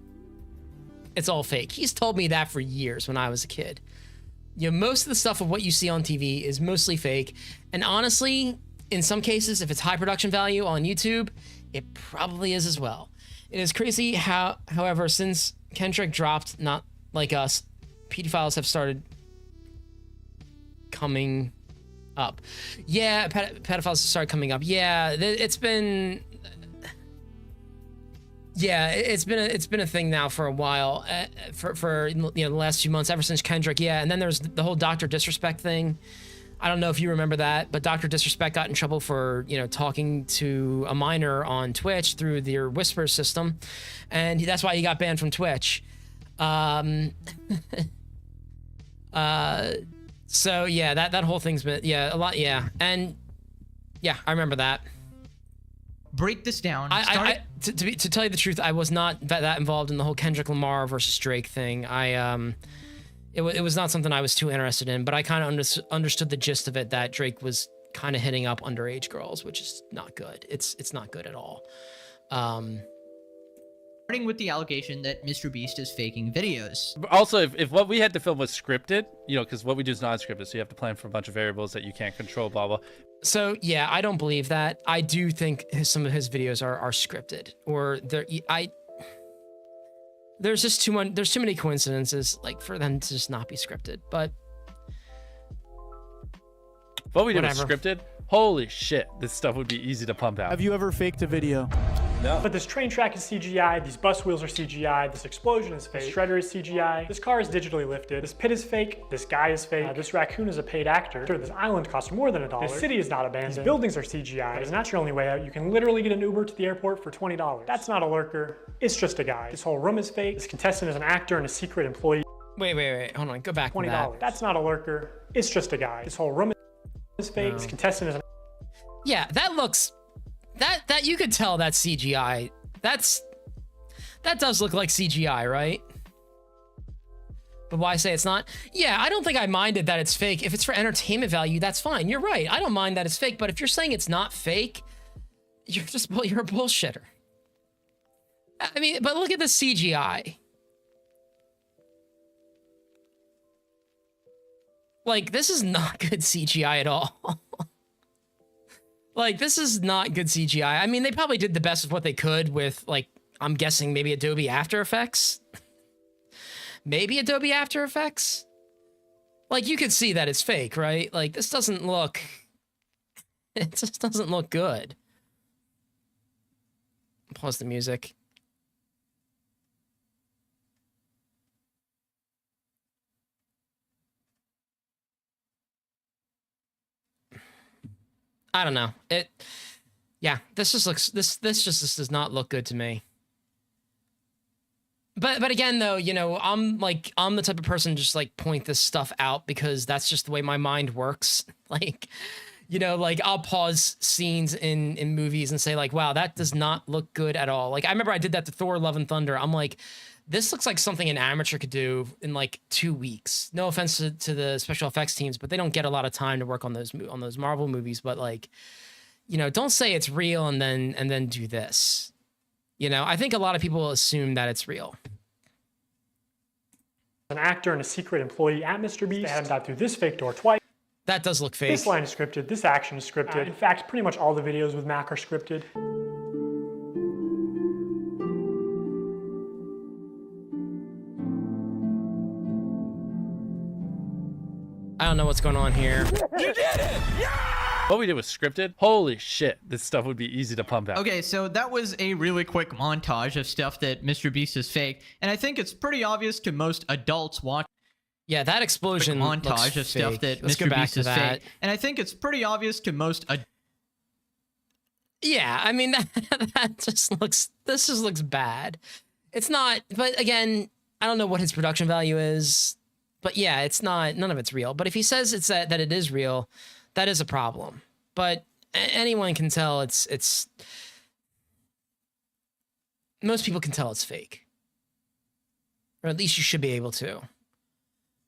it's all fake. He's told me that for years when I was a kid. You know, most of the stuff of what you see on TV is mostly fake. And honestly, in some cases, if it's high production value on YouTube, it probably is as well. It is crazy how, however, since Kendrick dropped Not Like Us, pedophiles have started coming up. Yeah, pedophiles started coming up. Yeah, it's been a thing now for a while, for you know, the last few months, ever since Kendrick. Yeah, and then there's the whole Dr. Disrespect thing. I don't know if you remember that, but Dr. Disrespect got in trouble for, you know, talking to a minor on Twitch through their Whisper system, and that's why he got banned from Twitch. So yeah, that whole thing's been, yeah, a lot, yeah. And yeah, I remember that. Break this down. To tell you the truth, I was not that involved in the whole Kendrick Lamar versus Drake thing. It was not something I was too interested in, but I kind of understood the gist of it, that Drake was kind of hitting up underage girls, which is not good. It's not good at all. Starting with the allegation that Mr. Beast is faking videos. Also, if what we had to film was scripted, you know, because what we do is not scripted, so you have to plan for a bunch of variables that you can't control, blah, blah. So yeah, I don't believe that. I do think some of his videos are scripted, or there's just there's too many coincidences, like, for them to just not be scripted. But if what we did was whatever. scripted, holy shit, this stuff would be easy to pump out. Have you ever faked a video? No. But this train track is CGI, these bus wheels are CGI, this explosion is fake, this shredder is CGI, this car is digitally lifted, this pit is fake, this guy is fake, this raccoon is a paid actor, this island costs more than $1, this city is not abandoned, these buildings are CGI, but it's not your only way out. You can literally get an Uber to the airport for $20. That's not a lurker, it's just a guy. This whole room is fake, this contestant is an actor and a secret employee. Wait, hold on, go back to $20. that. That's not a lurker, it's just a guy. This whole room is fake, this contestant is an Yeah, that looks, that you could tell that's CGI. That does look like CGI, right? But why say it's not? Yeah, I don't think I minded that it's fake. If it's for entertainment value, that's fine. You're right. I don't mind that it's fake. But if you're saying it's not fake, you're a bullshitter. I mean, but look at the CGI. Like, this is not good CGI at all. Like, this is not good CGI. I mean, they probably did the best of what they could with, like, I'm guessing maybe Adobe After Effects. Maybe Adobe After Effects. Like, you could see that it's fake, right? Like, this doesn't look... It just doesn't look good. Pause the music. I don't know. Yeah, this just looks, this just does not look good to me. But again, though, you know, I'm the type of person to just, like, point this stuff out because that's just the way my mind works. Like, You know, like I'll pause scenes in movies and say like, wow, that does not look good at all. Like I remember I did that to Thor: Love and Thunder. I'm like, this looks like something an amateur could do in like 2 weeks. No offense to the special effects teams, but they don't get a lot of time to work on those Marvel movies. But like, you know, don't say it's real and then do this. You know, I think a lot of people assume that it's real. An actor and a secret employee at Mr. Beast. They had him dive through this fake door twice. That does look fake. This line is scripted. This action is scripted. In fact, pretty much all the videos with Mac are scripted. I don't know what's going on here. You did it! Yeah! What we did was scripted. Holy shit, this stuff would be easy to pump out. Okay, so that was a really quick montage of stuff that Mr. Beast is fake, and I think it's pretty obvious to most adults watching. Yeah, that explosion Montage of stuff fake. that Let's go Mr. back Beast to is that. fake, and I think it's pretty obvious to most. Yeah, I mean that just looks. This just looks bad. It's not. But again, I don't know what his production value is. But yeah, it's not. None of it's real. But if he says it's that it is real, that is a problem. But anyone can tell it's. Most people can tell it's fake. Or at least you should be able to.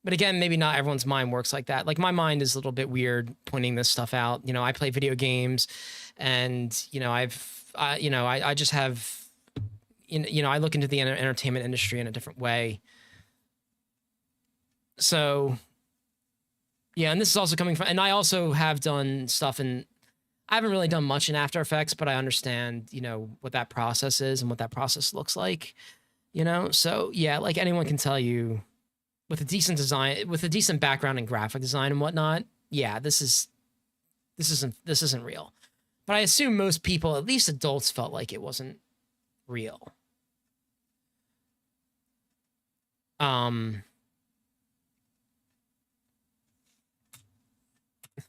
But again, maybe not everyone's mind works like that. Like my mind is a little bit weird pointing this stuff out. You know, I play video games, and you know, I just have, you know, I look into the entertainment industry in a different way. So, yeah, and this is also coming from, and I also have done stuff in. I haven't really done much in After Effects, but I understand, you know, what that process is and what that process looks like. You know, so yeah, like anyone can tell you. With a decent design, with a decent background in graphic design and whatnot, yeah, this isn't real. But I assume most people, at least adults, felt like it wasn't real.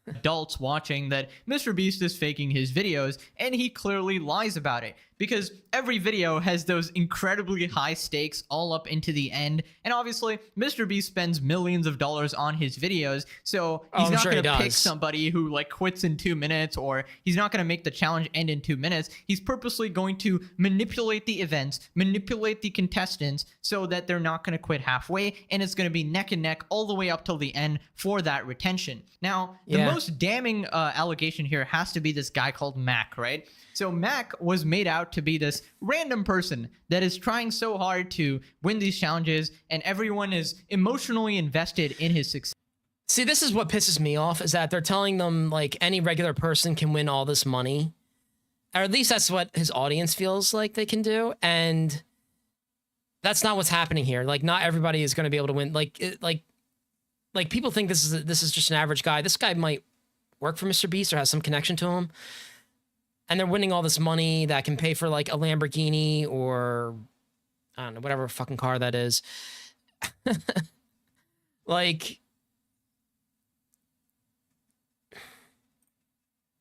Adults watching that Mr. Beast is faking his videos, and he clearly lies about it because every video has those incredibly high stakes all up into the end, and obviously Mr. Beast spends millions of dollars on his videos, so he's not going to pick somebody who like quits in 2 minutes, or he's not going to make the challenge end in 2 minutes. He's purposely going to manipulate the events, manipulate the contestants so that they're not going to quit halfway, and it's going to be neck and neck all the way up till the end for that retention. Now, the most damning allegation here has to be this guy called Mac, right? So Mac was made out to be this random person that is trying so hard to win these challenges, and everyone is emotionally invested in his success. See, this is what pisses me off, is that they're telling them like any regular person can win all this money. Or at least that's what his audience feels like they can do. And that's not what's happening here. Like, not everybody is going to be able to win. Like people think this is just an average guy. This guy might work for Mr. Beast or has some connection to him. And they're winning all this money that can pay for like a Lamborghini or I don't know, whatever fucking car that is. Like,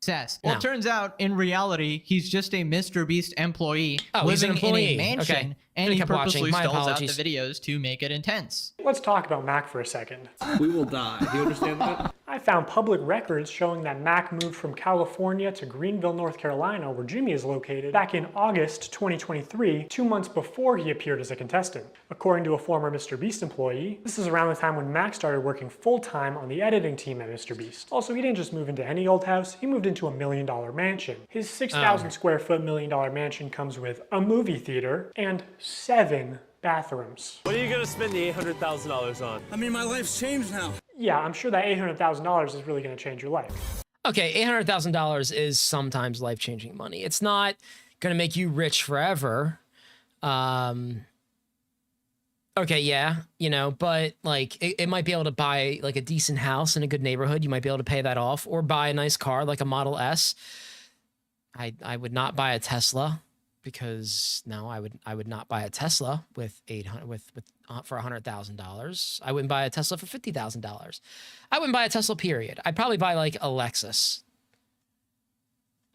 Well, it turns out in reality, he's just a Mr. Beast employee living in a mansion, and he purposely stalls out the videos to make it intense. Let's talk about Mac for a second. We will die. Do you understand that? I found public records showing that Mac moved from California to Greenville, North Carolina, where Jimmy is located, back in August 2023, 2 months before he appeared as a contestant. According to a former Mr. Beast employee, this is around the time when Mac started working full-time on the editing team at Mr. Beast. Also, he didn't just move into any old house, he moved into a $1 million mansion. His 6,000 square foot $1 million mansion comes with a movie theater and 7 bathrooms. What are you gonna spend the $800,000 on? I mean, my life's changed now. Yeah, I'm sure that $800,000 is really gonna change your life. Okay, $800,000 is sometimes life-changing money. It's not gonna make you rich forever. Okay, yeah, you know, but like it might be able to buy like a decent house in a good neighborhood. You might be able to pay that off, or buy a nice car like a Model S. I would not buy a Tesla, because no, I would not buy a Tesla for $100,000. I wouldn't buy a Tesla for $50,000. I wouldn't buy a Tesla, period. I'd probably buy like a Lexus.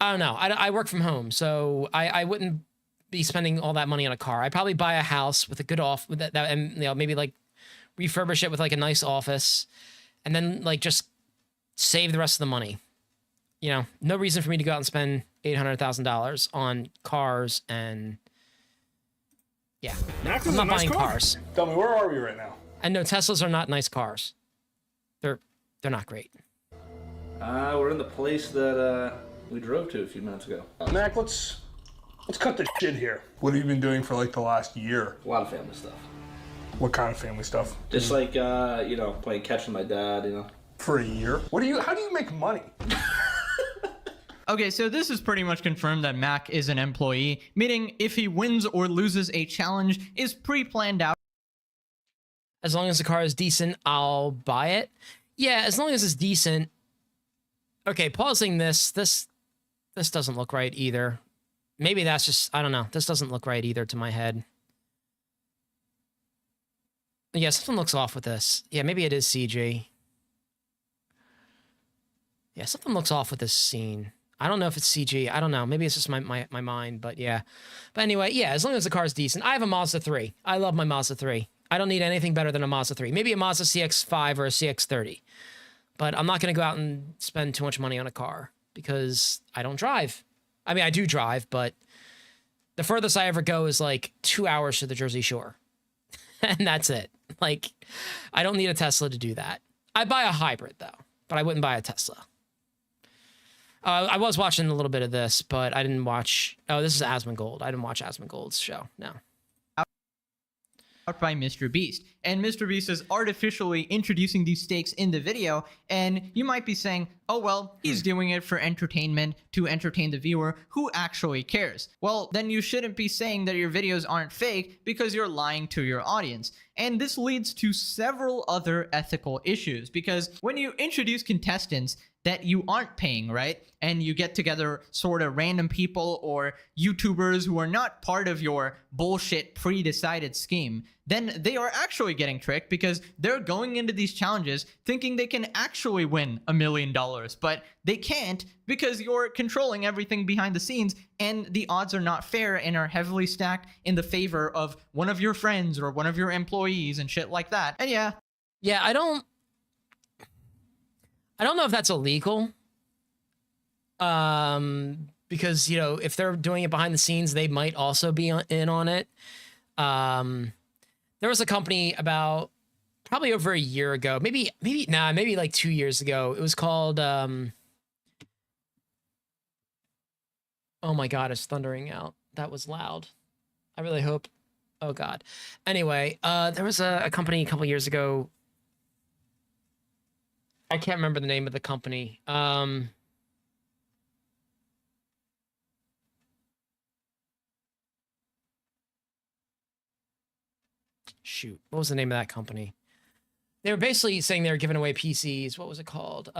I don't know. I work from home, so I wouldn't be spending all that money on a car. I'd probably buy a house with a good and you know, maybe like refurbish it with like a nice office, and then like just save the rest of the money. you know, no reason for me to go out and spend $800,000 on cars and yeah, Mac I'm is a not nice buying car. cars. Tell me, where are we right now? And no, Teslas are not nice cars. They're not great. We're in the place that we drove to a few minutes ago. Mac, let's cut the shit here. What have you been doing for like the last year? A lot of family stuff. What kind of family stuff? Just like you know, playing catch with my dad. You know. For a year? How do you make money? Okay, so this is pretty much confirmed that Mac is an employee, meaning if he wins or loses a challenge is pre-planned out. As long as the car is decent, I'll buy it. Yeah, as long as it's decent. Okay, pausing this doesn't look right either. Maybe that's just, I don't know. This doesn't look right either to my head. Yeah, something looks off with this. Yeah, maybe it is CG. Yeah, something looks off with this scene. I don't know if it's CG. I don't know. Maybe it's just my mind, but yeah. But anyway, yeah, as long as the car is decent. I have a Mazda 3. I love my Mazda 3. I don't need anything better than a Mazda 3. Maybe a Mazda CX-5 or a CX-30. But I'm not going to go out and spend too much money on a car because I don't drive. I mean, I do drive, but the furthest I ever go is like 2 hours to the Jersey Shore. And that's it. Like, I don't need a Tesla to do that. I'd buy a hybrid, though, but I wouldn't buy a Tesla. I was watching a little bit of this, but I didn't watch... Oh, this is Asmongold. I didn't watch Asmongold's show. No. By Mr. Beast. And Mr. Beast is artificially introducing these stakes in the video, and you might be saying, oh well, he's doing it for entertainment, to entertain the viewer. Who actually cares? Well, then you shouldn't be saying that your videos aren't fake because you're lying to your audience. And this leads to several other ethical issues, because when you introduce contestants that you aren't paying, right? And you get together sort of random people or YouTubers who are not part of your bullshit pre-decided scheme, then they are actually getting tricked because they're going into these challenges thinking they can actually win $1 million, but they can't because you're controlling everything behind the scenes and the odds are not fair and are heavily stacked in the favor of one of your friends or one of your employees and shit like that. And yeah. Yeah, I don't know if that's illegal. Because, you know, if they're doing it behind the scenes, they might also be in on it. There was a company about probably over a year ago, maybe like 2 years ago. It was called, oh my God, it's thundering out. That was loud. I really hope. Oh God. Anyway, there was a company a couple years ago. I can't remember the name of the company. Shoot, what was the name of that company? They were basically saying they were giving away PCs. What was it called?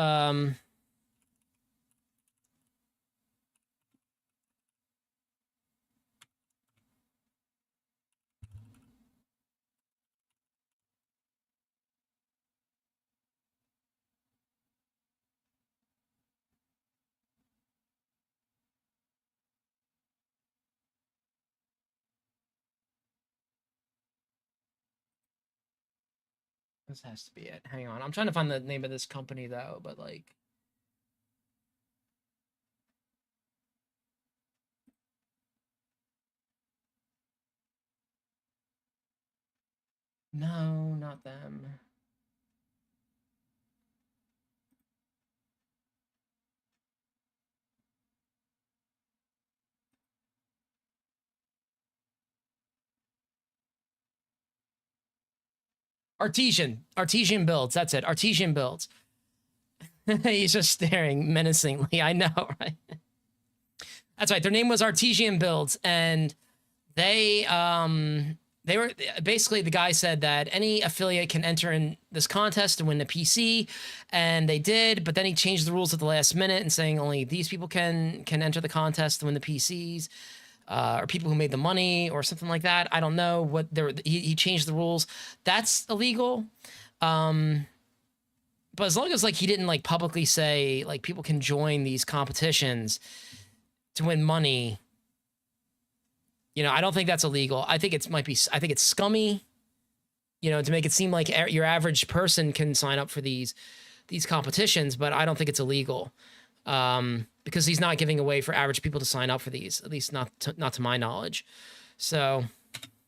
This has to be it. Hang on. I'm trying to find the name of this company, though, but like... No, not them. Artesian builds. That's it. Artesian builds. He's just staring menacingly. I know, right? That's right. Their name was Artesian Builds, and they were basically, the guy said that any affiliate can enter in this contest to win the PC, and they did. But then he changed the rules at the last minute and saying only these people can enter the contest to win the PCs. Or people who made the money or something like that. I don't know what he changed the rules. That's illegal. But as long as like he didn't like publicly say like people can join these competitions to win money, you know, I don't think that's illegal. I think I think it's scummy, you know, to make it seem like your average person can sign up for these competitions, but I don't think it's illegal. because he's not giving away for average people to sign up for these, at least not to my knowledge. So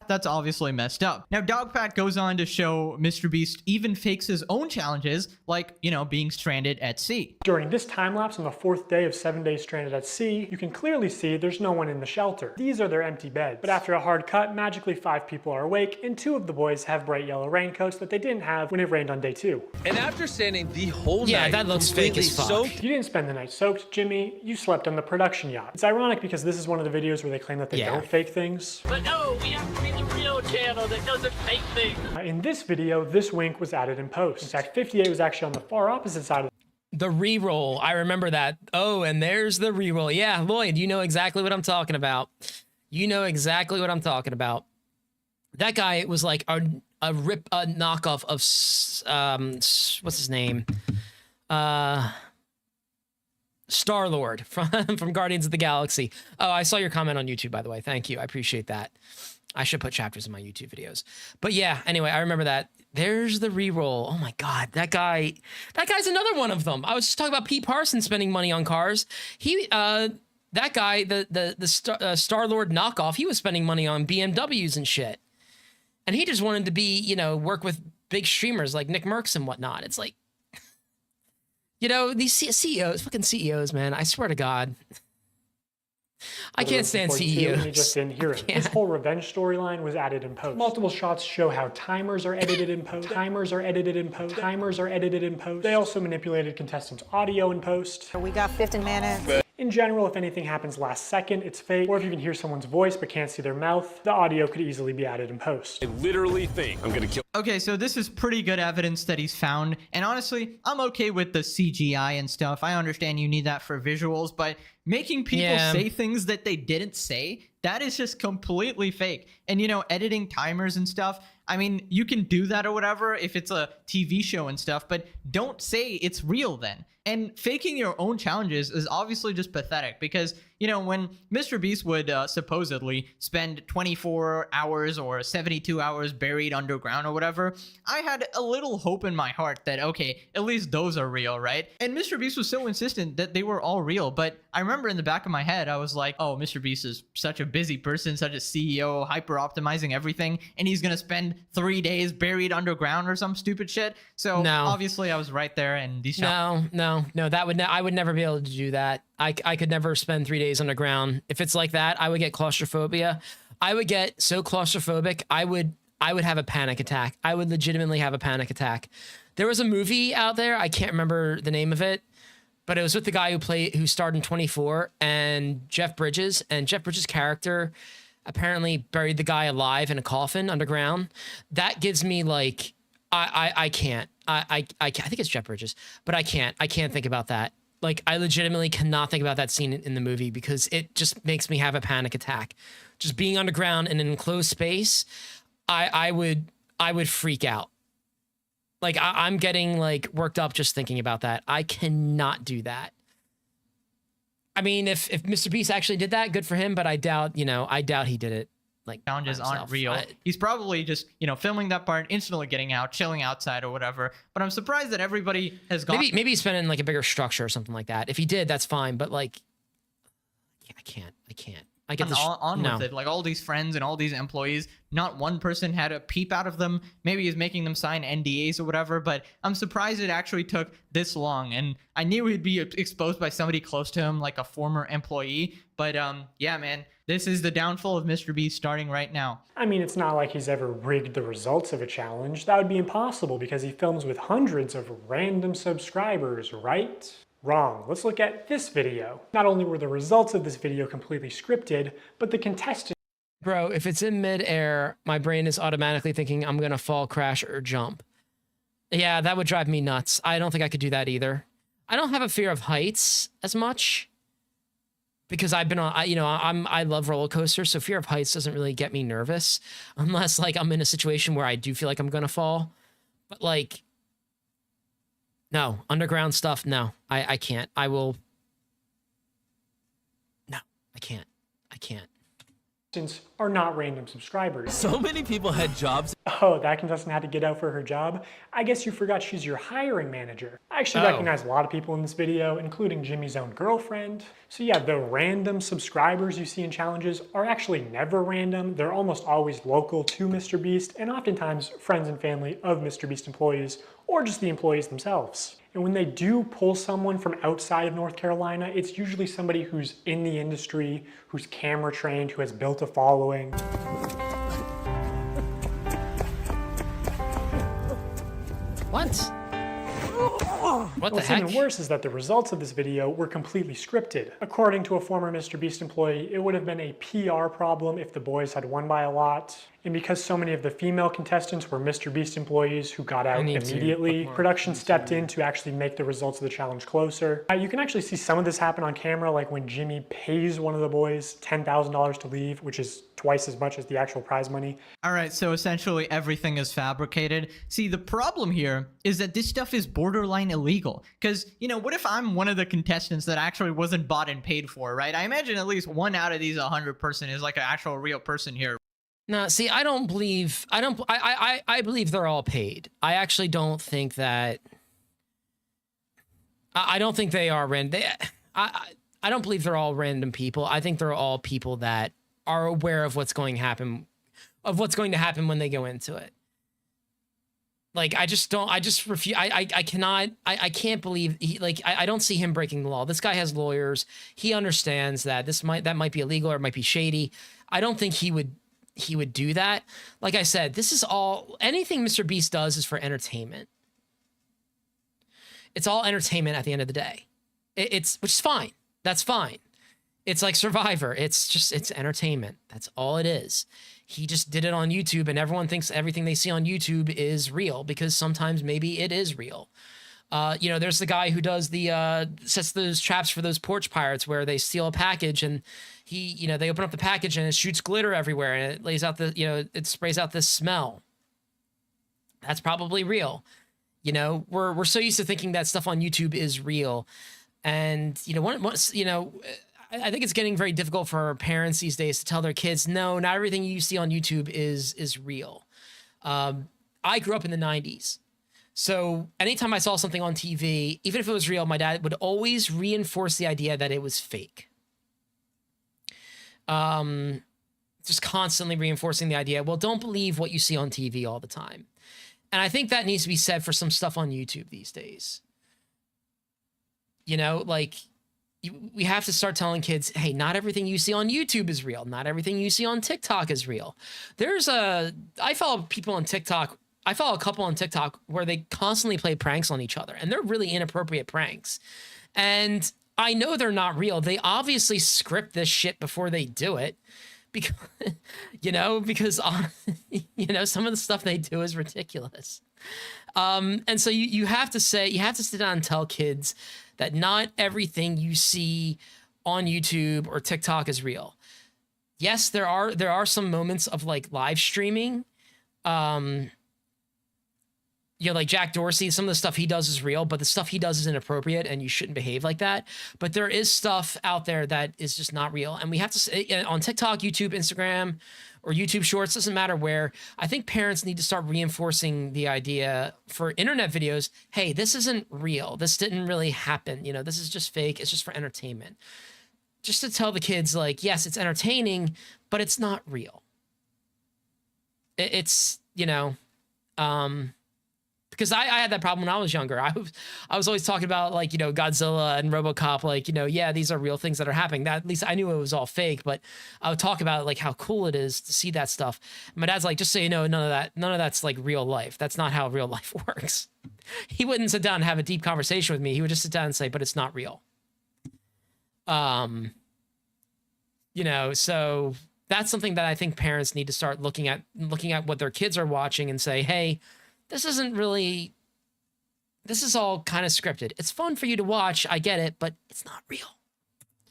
that's obviously messed up. Now, Dogpack goes on to show MrBeast even fakes his own challenges, like, you know, being stranded at sea. During this time lapse on the 4th day of 7 days stranded at sea, you can clearly see there's no one in the shelter. These are their empty beds. But after a hard cut, magically 5 people are awake, and 2 of the boys have bright yellow raincoats that they didn't have when it rained on day 2. And after standing the whole night, yeah, that looks fake as fuck. You didn't spend the night soaked, Jimmy. You slept on the production yacht. It's ironic because this is one of the videos where they claim that they don't fake things. But no, we have to be the real channel that doesn't fake things. In this video, this wink was added in post. In fact, 58 was actually on the far opposite side of the re-roll. I remember that. Oh, and there's the re-roll. Yeah, Lloyd, you know exactly what I'm talking about. You know exactly what I'm talking about. That guy was like a knockoff of what's his name? Star-Lord from Guardians of the Galaxy. Oh, I saw your comment on YouTube, by the way. Thank you. I appreciate that. I should put chapters in my YouTube videos. But yeah, anyway, I remember that. There's the re-roll. Oh my God, that guy's another one of them. I was just talking about Pete Parsons spending money on cars. That guy, the Star-Lord knockoff, he was spending money on BMWs and shit. And he just wanted to be, you know, work with big streamers like Nick Merckx and whatnot. It's like, you know, these CEOs, fucking CEOs, man, I swear to God. I can't stand CEOs. And you just didn't hear it. This whole revenge storyline was added in post. Multiple shots show how timers are edited in post. Timers are edited in post. Timers are edited in post. They also manipulated contestants' audio in post. We got 15 minutes. In general, if anything happens last second, it's fake. Or if you can hear someone's voice but can't see their mouth, the audio could easily be added in post. I literally think I'm gonna kill. Okay, so this is pretty good evidence that he's found. And honestly, I'm okay with the CGI and stuff. I understand you need that for visuals, but making people say things that they didn't say, that is just completely fake. And, you know, editing timers and stuff, I mean, you can do that or whatever if it's a TV show and stuff, but don't say it's real then. And faking your own challenges is obviously just pathetic because, you know, when MrBeast would supposedly spend 24 hours or 72 hours buried underground or whatever, I had a little hope in my heart that, okay, at least those are real, right? And MrBeast was so insistent that they were all real, but I remember in the back of my head, I was like, oh, MrBeast is such a busy person, such a CEO, hyper optimizing everything, and he's gonna spend 3 days buried underground or some stupid shit. So obviously I was right there, and these No, I would never be able to do that. I could never spend 3 days underground. If it's like that, I would get claustrophobia. I would get so claustrophobic, I would have a panic attack. I would legitimately have a panic attack. There was a movie out there, I can't remember the name of it, but it was with the guy who starred in 24 and Jeff Bridges, and Jeff Bridges' character apparently buried the guy alive in a coffin underground. That gives me like, I can't. I think it's Jeff Bridges, but I can't think about that. Like, I legitimately cannot think about that scene in the movie because it just makes me have a panic attack. Just being underground in an enclosed space, I would freak out. Like, I'm getting like worked up just thinking about that. I cannot do that. I mean, if MrBeast actually did that, good for him, but I doubt he did it. Like, challenges aren't real. He's probably just, you know, filming that part, instantly getting out, chilling outside or whatever. But I'm surprised that everybody has gone. Maybe he's been in like a bigger structure or something like that. If he did, that's fine. But like, I can't. I get on with it. Like, all these friends and all these employees, not one person had a peep out of them. Maybe he's making them sign NDAs or whatever, but I'm surprised it actually took this long. And I knew he'd be exposed by somebody close to him, like a former employee. But yeah, man, this is the downfall of MrBeast starting right now. I mean, it's not like he's ever rigged the results of a challenge. That would be impossible because he films with hundreds of random subscribers, right? Wrong. Let's look at this video. Not only were the results of this video completely scripted, but the contestants. Bro, if it's in midair, my brain is automatically thinking I'm gonna fall, crash, or jump. Yeah, that would drive me nuts. I don't think I could do that either. I don't have a fear of heights as much because I've been on, I love roller coasters, so fear of heights doesn't really get me nervous unless like I'm in a situation where I do feel like I'm gonna fall. But like, no, underground stuff, no, I can't. No, I can't. are not random subscribers. So many people had jobs. Oh, that contestant had to get out for her job? I guess you forgot she's your hiring manager. I actually recognize a lot of people in this video, including Jimmy's own girlfriend. So yeah, the random subscribers you see in challenges are actually never random. They're almost always local to Mr. Beast, and oftentimes friends and family of Mr. Beast employees, or just the employees themselves. And when they do pull someone from outside of North Carolina, it's usually somebody who's in the industry, who's camera trained, who has built a following. What? What the What's heck? even worse is that the results of this video were completely scripted. According to a former Mr. Beast employee, it would have been a PR problem if the boys had won by a lot. And because so many of the female contestants were Mr. Beast employees who got out immediately, production stepped in to actually make the results of the challenge closer. You can actually see some of this happen on camera, like when Jimmy pays one of the boys $10,000 to leave, which is twice as much as the actual prize money. All right, so essentially everything is fabricated. See, the problem here is that this stuff is borderline illegal. Because, you know, what if I'm one of the contestants that actually wasn't bought and paid for, right? I imagine at least one out of these 100 person is like an actual real person here. No, see, I believe they're all paid. I actually don't think that, I don't think they are random. I don't believe they're all random people. I think they're all people that are aware of what's going to happen, when they go into it. Like, I can't believe, I don't see him breaking the law. This guy has lawyers. He understands that that might be illegal or it might be shady. I don't think he would do that. Like I said, this is all, anything Mr. Beast does is for entertainment. It's all entertainment at the end of the day. Which is fine. That's fine. It's like Survivor. It's entertainment. That's all it is. He just did it on YouTube, and everyone thinks everything they see on YouTube is real, because sometimes maybe it is real. You know, there's the guy who does sets those traps for those porch pirates where they steal a package, and they open up the package and it shoots glitter everywhere, and it lays out it sprays out this smell. That's probably real. You know, we're so used to thinking that stuff on YouTube is real. And, I think it's getting very difficult for parents these days to tell their kids, no, not everything you see on YouTube is real. I grew up in the 90s. So anytime I saw something on TV, even if it was real, my dad would always reinforce the idea that it was fake. Just constantly reinforcing the idea, well, don't believe what you see on TV all the time. And I think that needs to be said for some stuff on YouTube these days. You know, like, we have to start telling kids, hey, not everything you see on YouTube is real. Not everything you see on TikTok is real. I follow people on TikTok. I follow a couple on TikTok where they constantly play pranks on each other, and they're really inappropriate pranks. And I know they're not real. They obviously script this shit before they do it, because, some of the stuff they do is ridiculous. And so you have to sit down and tell kids that not everything you see on YouTube or TikTok is real. Yes, there are some moments of like live streaming. Like Jack Dorsey, some of the stuff he does is real, but the stuff he does is inappropriate and you shouldn't behave like that. But there is stuff out there that is just not real. And we have to say on TikTok, YouTube, Instagram, or YouTube Shorts, doesn't matter where. I think parents need to start reinforcing the idea for internet videos. Hey, this isn't real. This didn't really happen. This is just fake. It's just for entertainment. Just to tell the kids, like, yes, it's entertaining, but it's not real. Because I had that problem when I was younger. I was always talking about, like, Godzilla and RoboCop, like, yeah, these are real things that are happening. That, at least I knew it was all fake, but I would talk about, like, how cool it is to see that stuff. And my dad's like, just so you know, none of that's like real life. That's not how real life works. He wouldn't sit down and have a deep conversation with me. He would just sit down and say, but it's not real. So that's something that I think parents need to start looking at what their kids are watching and say, hey, this is all kind of scripted. It's fun for you to watch. I get it, but it's not real.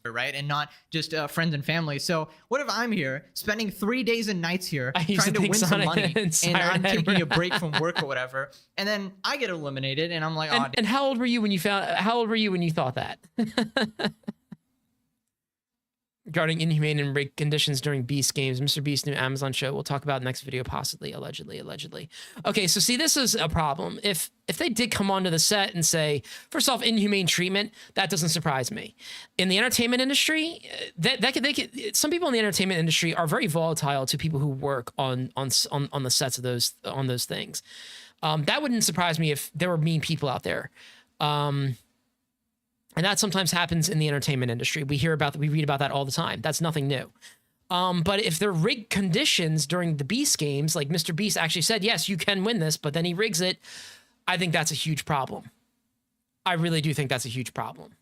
Right? And not just friends and family. So what if I'm here spending 3 days and nights here trying to win some money and I'm taking a break from work or whatever, and then I get eliminated and I'm like, oh, and how old were you when you thought that? regarding inhumane and rigged conditions during Beast games. Mr. Beast's new Amazon show. We'll talk about next video, possibly, allegedly. Okay, so see, this is a problem. If they did come onto the set and say, first off, inhumane treatment, that doesn't surprise me. In the entertainment industry, some people in the entertainment industry are very volatile to people who work on the sets of those things. That wouldn't surprise me if there were mean people out there. And that sometimes happens in the entertainment industry. We read about that all the time. That's nothing new. But if they're rigged conditions during the Beast games, like Mr. Beast actually said, yes, you can win this, but then he rigs it, I think that's a huge problem. I really do think that's a huge problem.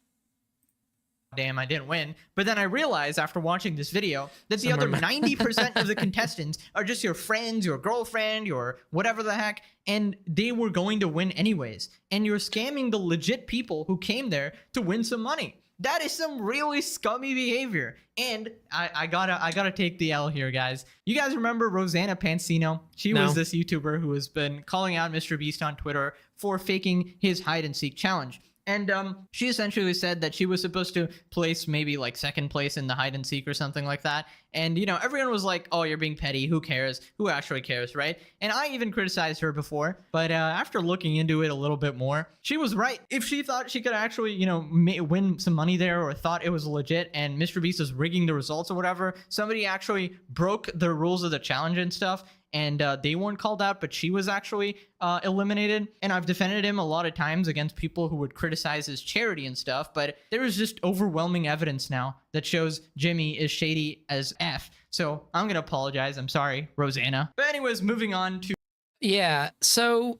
Damn, I didn't win. But then I realized after watching this video that the other 90% of the contestants are just your friends, your girlfriend, your whatever the heck, and they were going to win anyways. And you're scamming the legit people who came there to win some money. That is some really scummy behavior. And I gotta take the L here, guys. You guys remember Rosanna Pansino? She was this YouTuber who has been calling out Mr. Beast on Twitter for faking his hide and seek challenge. And she essentially said that she was supposed to place maybe like second place in the hide and seek or something like that. And, you know, everyone was like, oh, you're being petty. Who cares? Who actually cares, right? And I even criticized her before. But after looking into it a little bit more, she was right. If she thought she could actually, you know, win some money there, or thought it was legit and Mr. Beast was rigging the results or whatever, somebody actually broke the rules of the challenge and stuff, and they weren't called out, but she was actually eliminated. And I've defended him a lot of times against people who would criticize his charity and stuff, but there is just overwhelming evidence now that shows Jimmy is shady as F. So I'm gonna apologize. I'm sorry, Rosanna. But anyways, moving on to... Yeah, so...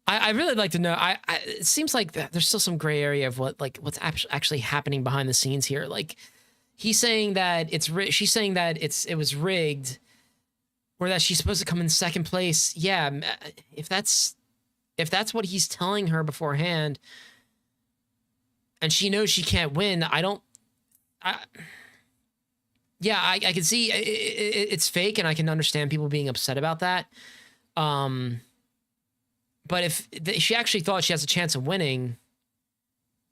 I really like to know. It seems like there's still some gray area of what's actually happening behind the scenes here. Like, he's saying that she's saying that it was rigged, or that she's supposed to come in second place. Yeah, if that's what he's telling her beforehand, and she knows she can't win, I can see it's fake, and I can understand people being upset about that. But if she actually thought she has a chance of winning,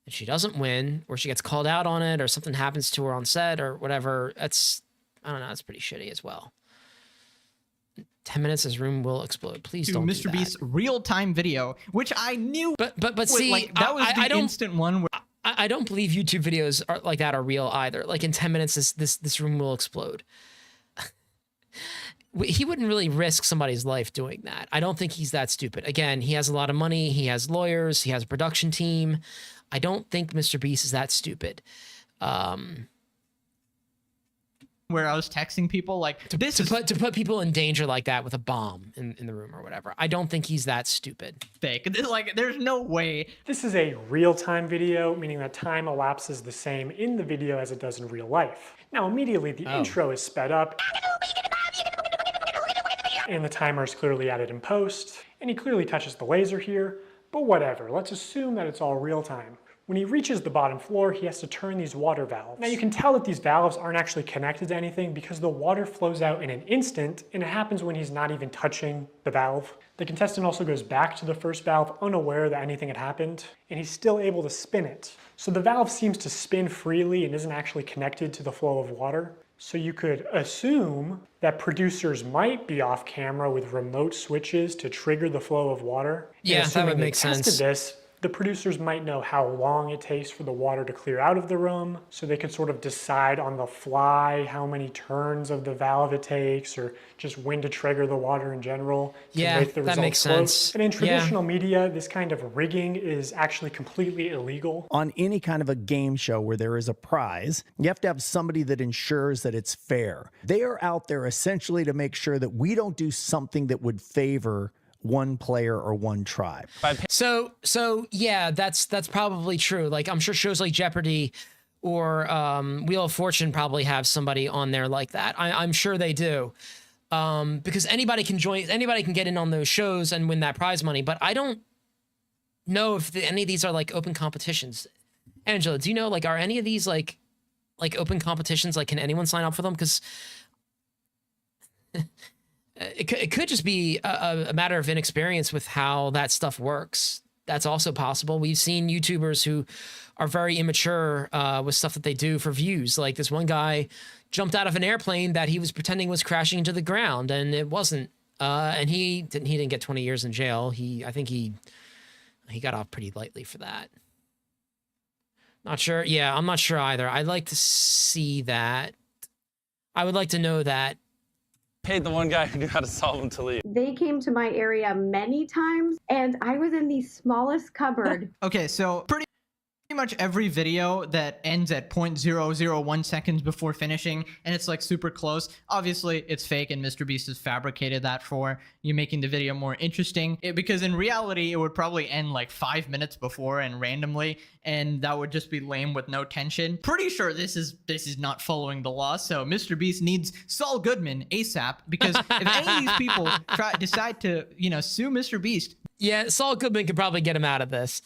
and she doesn't win, or she gets called out on it, or something happens to her on set or whatever, I don't know, that's pretty shitty as well. 10 minutes, his room will explode. Please don't do that. Mr. Beast's real-time video, which I knew. But see, like, that was the instant one where... I don't believe YouTube videos like that are real either. Like, in 10 minutes, this room will explode. He wouldn't really risk somebody's life doing that. I don't think he's that stupid. Again, he has a lot of money. He has lawyers. He has a production team. I don't think Mr. Beast is that stupid. Where I was texting people like, to put people in danger like that with a bomb in the room or whatever. I don't think he's that stupid. Fake. Like, there's no way. This is a real-time video, meaning that time elapses the same in the video as it does in real life. Now, immediately, the intro is sped up, and the timer is clearly added in post, and he clearly touches the laser here, but whatever, let's assume that it's all real time. When he reaches the bottom floor, he has to turn these water valves. Now you can tell that these valves aren't actually connected to anything because the water flows out in an instant, and it happens when he's not even touching the valve. The contestant also goes back to the first valve unaware that anything had happened, and he's still able to spin it. So the valve seems to spin freely and isn't actually connected to the flow of water. So you could assume that producers might be off camera with remote switches to trigger the flow of water. Yeah, that would make sense. This, the producers might know how long it takes for the water to clear out of the room, so they could sort of decide on the fly how many turns of the valve it takes, or just when to trigger the water in general to make the results that makes sense. But in traditional media, this kind of rigging is actually completely illegal. On any kind of a game show where there is a prize, you have to have somebody that ensures that it's fair. They are out there essentially to make sure that we don't do something that would favor one player or one tribe. So yeah, that's probably true. Like, I'm sure shows like Jeopardy or Wheel of Fortune probably have somebody on there like that. I'm sure they do. Because anybody can get in on those shows and win that prize money. But I don't know if any of these are like open competitions. Angela, do you know, like, are any of these like open competitions? Like, can anyone sign up for them? Because it could just be a matter of inexperience with how that stuff works. That's also possible. We've seen YouTubers who are very immature with stuff that they do for views. Like this one guy jumped out of an airplane that he was pretending was crashing into the ground, and it wasn't. And he didn't get 20 years in jail. I think he got off pretty lightly for that. Not sure. Yeah, I'm not sure either. I'd like to see that. I would like to know that. Paid the one guy who knew how to solve them to leave. They came to my area many times, and I was in the smallest cupboard. Okay, so pretty much every video that ends at 0.001 seconds before finishing, and it's like super close. Obviously, it's fake, and MrBeast has fabricated that for you, making the video more interesting. Because in reality, it would probably end like 5 minutes before and randomly, and that would just be lame with no tension. Pretty sure this is not following the law, so MrBeast needs Saul Goodman ASAP, because if any of these people decide to, sue MrBeast. Yeah, Saul Goodman could probably get him out of this.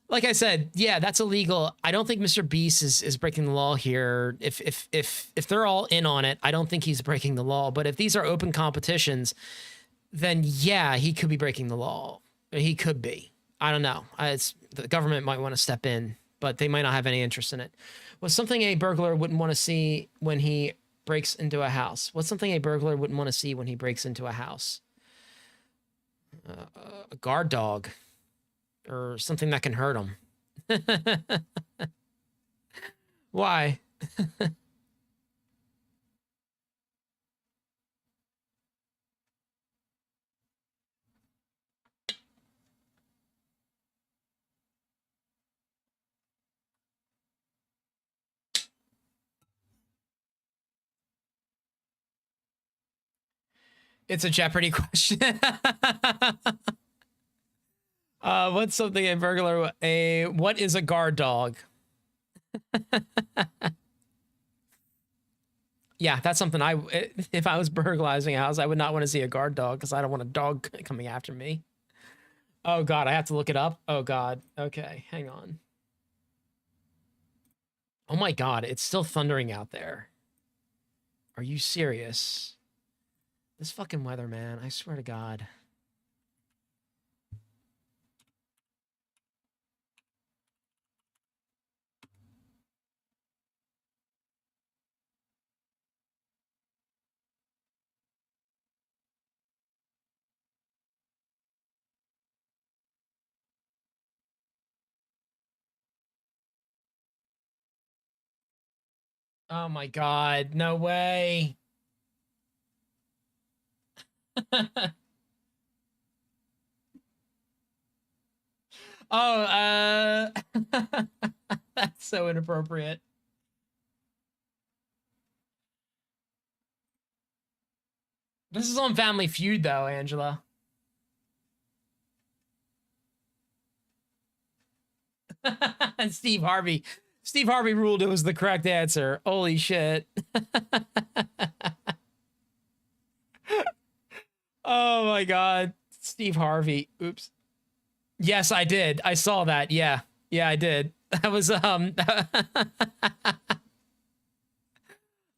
Like I said, yeah, that's illegal. I don't think MrBeast is breaking the law here. If they're all in on it, I don't think he's breaking the law. But if these are open competitions, then yeah, he could be breaking the law. He could be. I don't know. The government might want to step in, but they might not have any interest in it. What's something a burglar wouldn't want to see when he breaks into a house? What's something a burglar wouldn't want to see when he breaks into a house? A guard dog. Or something that can hurt him. Why? It's a Jeopardy question. What's something a burglar? What is a guard dog? Yeah, that's something if I was burglarizing a house, I would not want to see a guard dog because I don't want a dog coming after me. Oh God, I have to look it up. Oh God. Okay, hang on. Oh my God, it's still thundering out there. Are you serious? This fucking weather, man. I swear to God. Oh my God, no way. Oh, that's so inappropriate. This is on Family Feud though, Angela. Steve Harvey ruled it was the correct answer. Holy shit. Oh my God. Steve Harvey. Oops. Yes, I did. I saw that. Yeah. Yeah, I did. That was, oh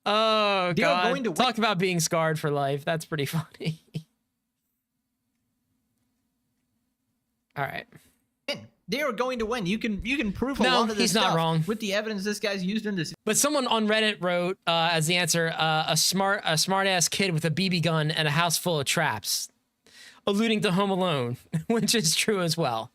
God. Talk about being scarred for life. That's pretty funny. All right. They are going to win. You can prove a No, lot of this he's not stuff wrong. with the evidence this guy's used in this. But someone on Reddit wrote as the answer, a smart ass kid with a BB gun and a house full of traps, alluding to Home Alone, which is true as well.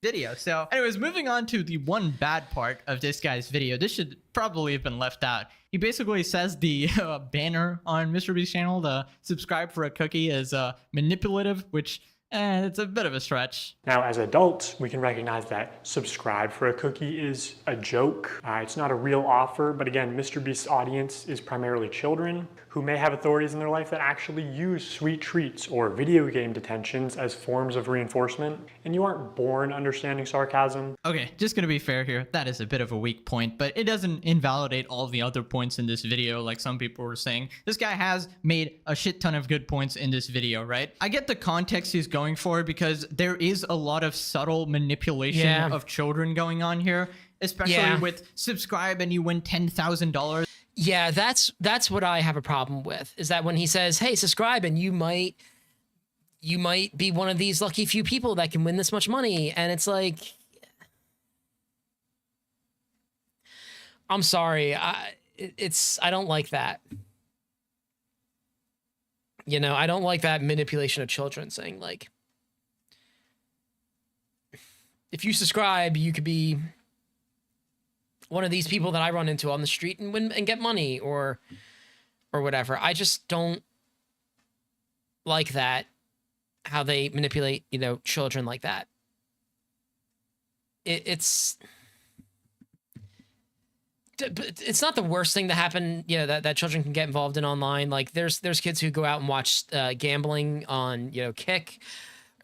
Video. So anyways, moving on to the one bad part of this guy's video. This should probably have been left out. He basically says the banner on MrBeast's channel, the subscribe for a cookie, is manipulative, which it's a bit of a stretch. Now, as adults, we can recognize that subscribe for a cookie is a joke. It's not a real offer, but again, MrBeast's audience is primarily children who may have authorities in their life that actually use sweet treats or video game detentions as forms of reinforcement, and you aren't born understanding sarcasm. Okay, just gonna be fair here, that is a bit of a weak point, but it doesn't invalidate all the other points in this video like some people were saying. This guy has made a shit ton of good points in this video, right? I get the context he's going for because there is a lot of subtle manipulation of children going on here, especially with subscribe and you win $10,000. Yeah, that's what I have a problem with, is that when he says, hey, subscribe and you might you might be one of these lucky few people that can win this much money. And it's like, I'm sorry. I don't like that. You know, I don't like that manipulation of children, saying like, if you subscribe, you could be one of these people that I run into on the street and win and get money or whatever. I just don't like that, how they manipulate, you know, children like that. It's not the worst thing to happen, you know, that children can get involved in online. Like there's kids who go out and watch gambling on, you know, Kick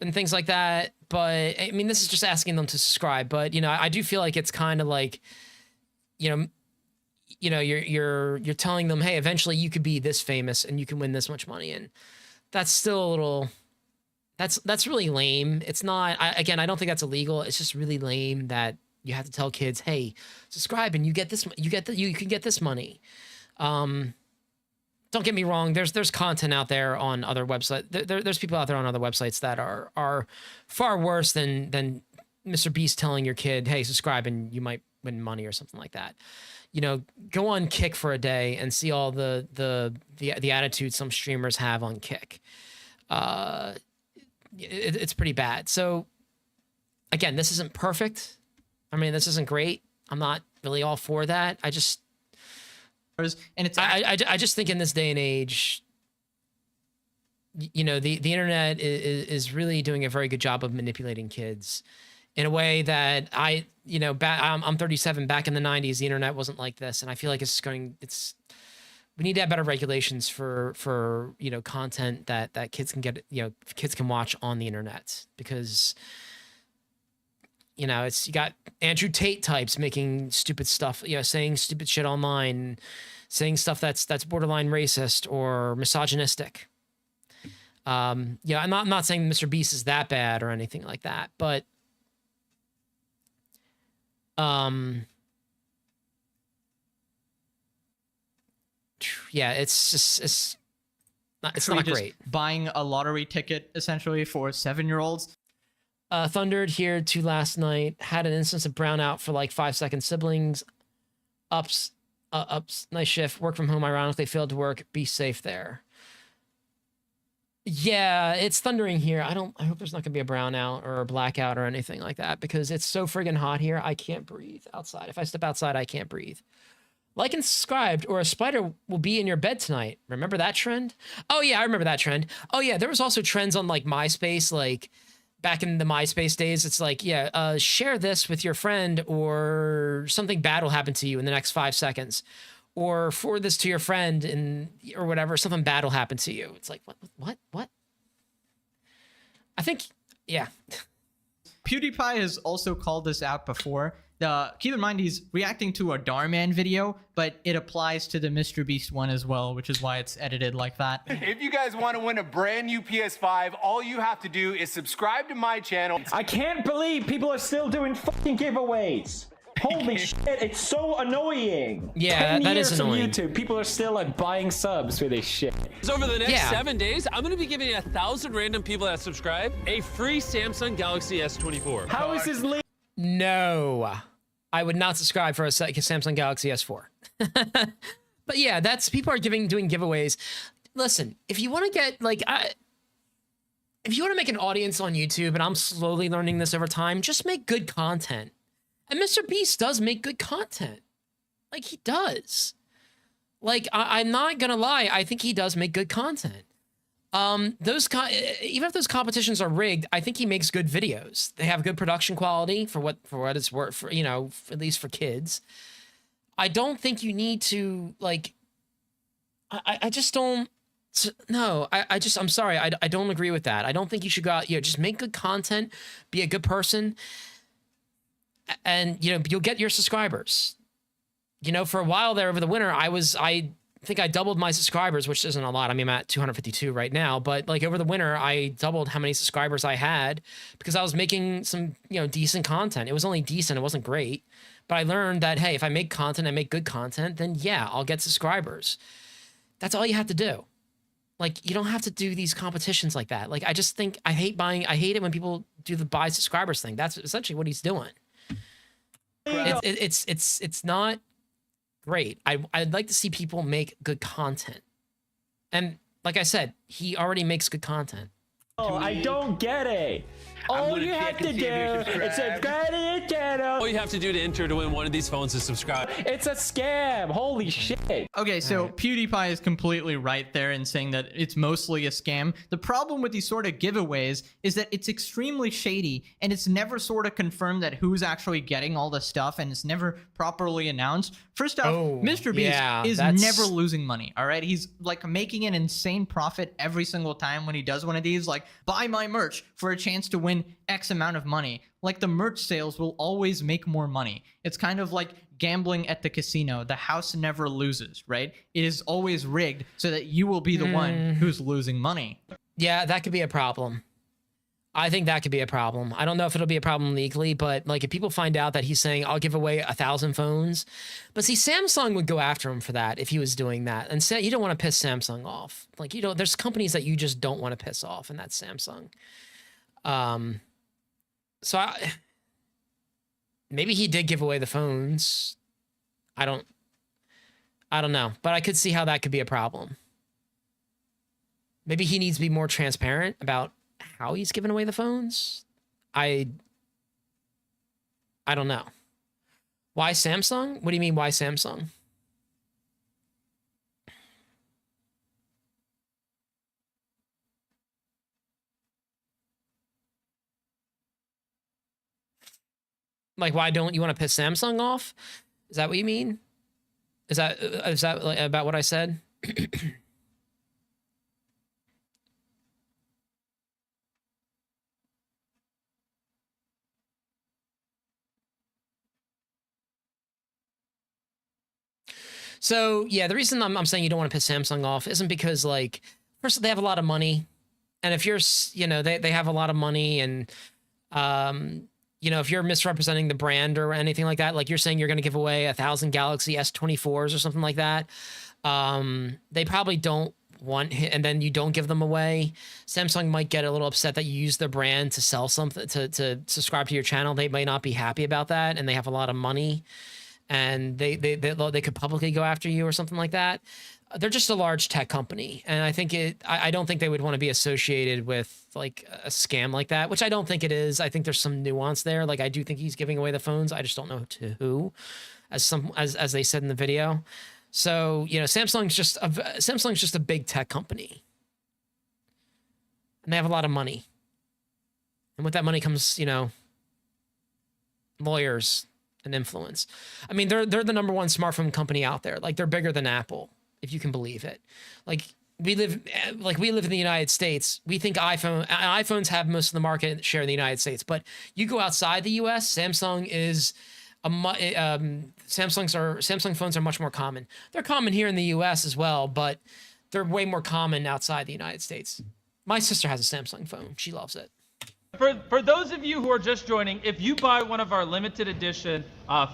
and things like that. But I mean, this is just asking them to subscribe. But, you know, I do feel like it's kind of like, you know, you're telling them, hey, eventually you could be this famous and you can win this much money. And that's still a little, that's really lame. It's not, again, I don't think that's illegal. It's just really lame that you have to tell kids, hey, subscribe and you get this, you can get this money. Don't get me wrong. There's content out there on other websites. There's people out there on other websites that are far worse than Mr. Beast telling your kid, hey, subscribe and you might win money or something like that. You know, go on Kick for a day and see all the attitude some streamers have on Kick. It's pretty bad. So again, this isn't perfect. I mean, this isn't great. I'm not really all for that. I just think in this day and age, you know, the internet is really doing a very good job of manipulating kids in a way that I'm 37. Back in the 90s, the internet wasn't like this, and I feel like we need to have better regulations for you know, content that kids can get, you know, kids can watch on the internet, because you know, you got Andrew Tate types making stupid stuff, you know, saying stupid shit online, saying stuff that's borderline racist or misogynistic. Yeah, I'm not saying Mr. Beast is that bad or anything like that, but yeah, it's not great. Buying a lottery ticket essentially for 7-year-olds. Thundered here to last night. Had an instance of brownout for like 5 seconds. Siblings, ups, nice shift. Work from home. Ironically, failed to work. Be safe there. Yeah, it's thundering here. I hope there's not gonna be a brownout or a blackout or anything like that, because it's so friggin' hot here. I can't breathe outside. If I step outside, I can't breathe. Like and subscribed, or a spider will be in your bed tonight. Remember that trend? Oh yeah, I remember that trend. Oh yeah, there was also trends on like MySpace, like back in the MySpace days. It's like, yeah, share this with your friend or something bad will happen to you in the next 5 seconds. Or forward this to your friend and or whatever, something bad will happen to you. It's like, what? I think, yeah. PewDiePie has also called this out before. Keep in mind, he's reacting to a Darman video, but it applies to the Mr. Beast one as well, which is why it's edited like that. If you guys want to win a brand new PS5, all you have to do is subscribe to my channel. I can't believe people are still doing fucking giveaways. Holy shit, it's so annoying. Yeah, that is annoying. 10 years on YouTube, people are still like buying subs for this shit. So over the next 7 days, I'm gonna be giving 1,000 random people that subscribe a free Samsung Galaxy S24. How is this legal? No, I would not subscribe for a Samsung Galaxy S4. But yeah, people are doing giveaways. Listen, if you want to get like, if you want to make an audience on YouTube, and I'm slowly learning this over time, just make good content. And Mr. Beast does make good content. Like, he does. Like, I'm not gonna lie, I think he does make good content. Even if those competitions are rigged, I think he makes good videos. They have good production quality for what it's worth, for, you know, at least for kids. I don't think you need to, like, I just don't, no, I'm sorry, I don't agree with that. I don't think you should go out, you know, just make good content, be a good person, and, you know, you'll get your subscribers. You know, for a while there over the winter, I think I doubled my subscribers, which isn't a lot. I mean, I'm at 252 right now, but like over the winter, I doubled how many subscribers I had because I was making some, you know, decent content. It was only decent. It wasn't great, but I learned that, hey, if I make content, I make good content, then yeah, I'll get subscribers. That's all you have to do. Like, you don't have to do these competitions like that. Like, I just think I hate it when people do the buy subscribers thing. That's essentially what he's doing. It's not great. I'd like to see people make good content. And like I said, he already makes good content. Oh, I don't get it. All you have to do is subscribe to the channel. All you have to do to enter to win one of these phones is subscribe. It's a scam. Holy shit. Okay, so PewDiePie is completely right there in saying that it's mostly a scam. The problem with these sort of giveaways is that it's extremely shady, and it's never sort of confirmed that who's actually getting all the stuff, and it's never properly announced. First off, Mr. Beast is never losing money, all right? He's like making an insane profit every single time when he does one of these, like buy my merch for a chance to win X amount of money. Like the merch sales will always make more money. It's kind of like gambling at the casino. The house never loses, right? It is always rigged so that you will be the one who's losing money. Yeah, that could be a problem. I think that could be a problem. I don't know if it'll be a problem legally, but like if people find out that he's saying, I'll give away 1,000 phones. But see, Samsung would go after him for that if he was doing that. And you don't want to piss Samsung off. Like, you know, there's companies that you just don't want to piss off, and that's Samsung. So maybe he did give away the phones. I don't know, but I could see how that could be a problem. Maybe he needs to be more transparent about how he's giving away the phones. I don't know. Why Samsung? What do you mean, why Samsung? Like, why don't you want to piss Samsung off? Is that what you mean? Is that like about what I said? So yeah, the reason I'm saying you don't want to piss Samsung off isn't because, like, first they have a lot of money, and if you're, you know, they have a lot of money, and you know, if you're misrepresenting the brand or anything like that, like you're saying you're going to give away 1,000 Galaxy S24s or something like that, they probably don't want, and then you don't give them away. Samsung might get a little upset that you use their brand to sell something, to subscribe to your channel. They might not be happy about that, and they have a lot of money, and they could publicly go after you or something like that. They're just a large tech company, and I don't think they would want to be associated with like a scam like that, which I don't think it is. I think there's some nuance there. Like, I do think he's giving away the phones. I just don't know to who, as they said in the video. So, you know, Samsung's just a big tech company, and they have a lot of money, and with that money comes, you know, lawyers and influence. I mean, they're the #1 smartphone company out there. Like, they're bigger than Apple, if you can believe it. Like, we live in the United States. We think iPhones have most of the market share in the United States, but you go outside the US, Samsung phones are much more common. They're common here in the US as well, but they're way more common outside the United States. My sister has a Samsung phone. She loves it. For those of you who are just joining, if you buy one of our limited edition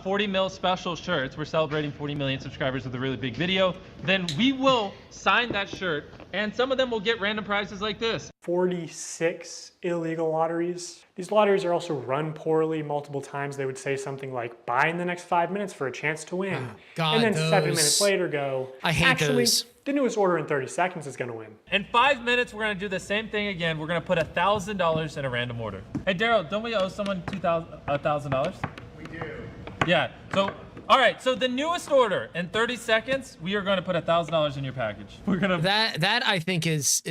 40 mil special shirts, we're celebrating 40 million subscribers with a really big video, then we will sign that shirt, and some of them will get random prizes like this. 46 illegal lotteries. These lotteries are also run poorly. Multiple times they would say something like, buy in the next 5 minutes for a chance to win. Oh, God, and then 7 minutes later go, I hate those. The newest order in 30 seconds is gonna win. In 5 minutes, we're gonna do the same thing again. We're gonna put $1,000 in a random order. Hey, Daryl, don't we owe someone $1,000? We do. Yeah, so, all right, so the newest order, in 30 seconds, we are gonna put $1,000 in your package. We're gonna... That I think is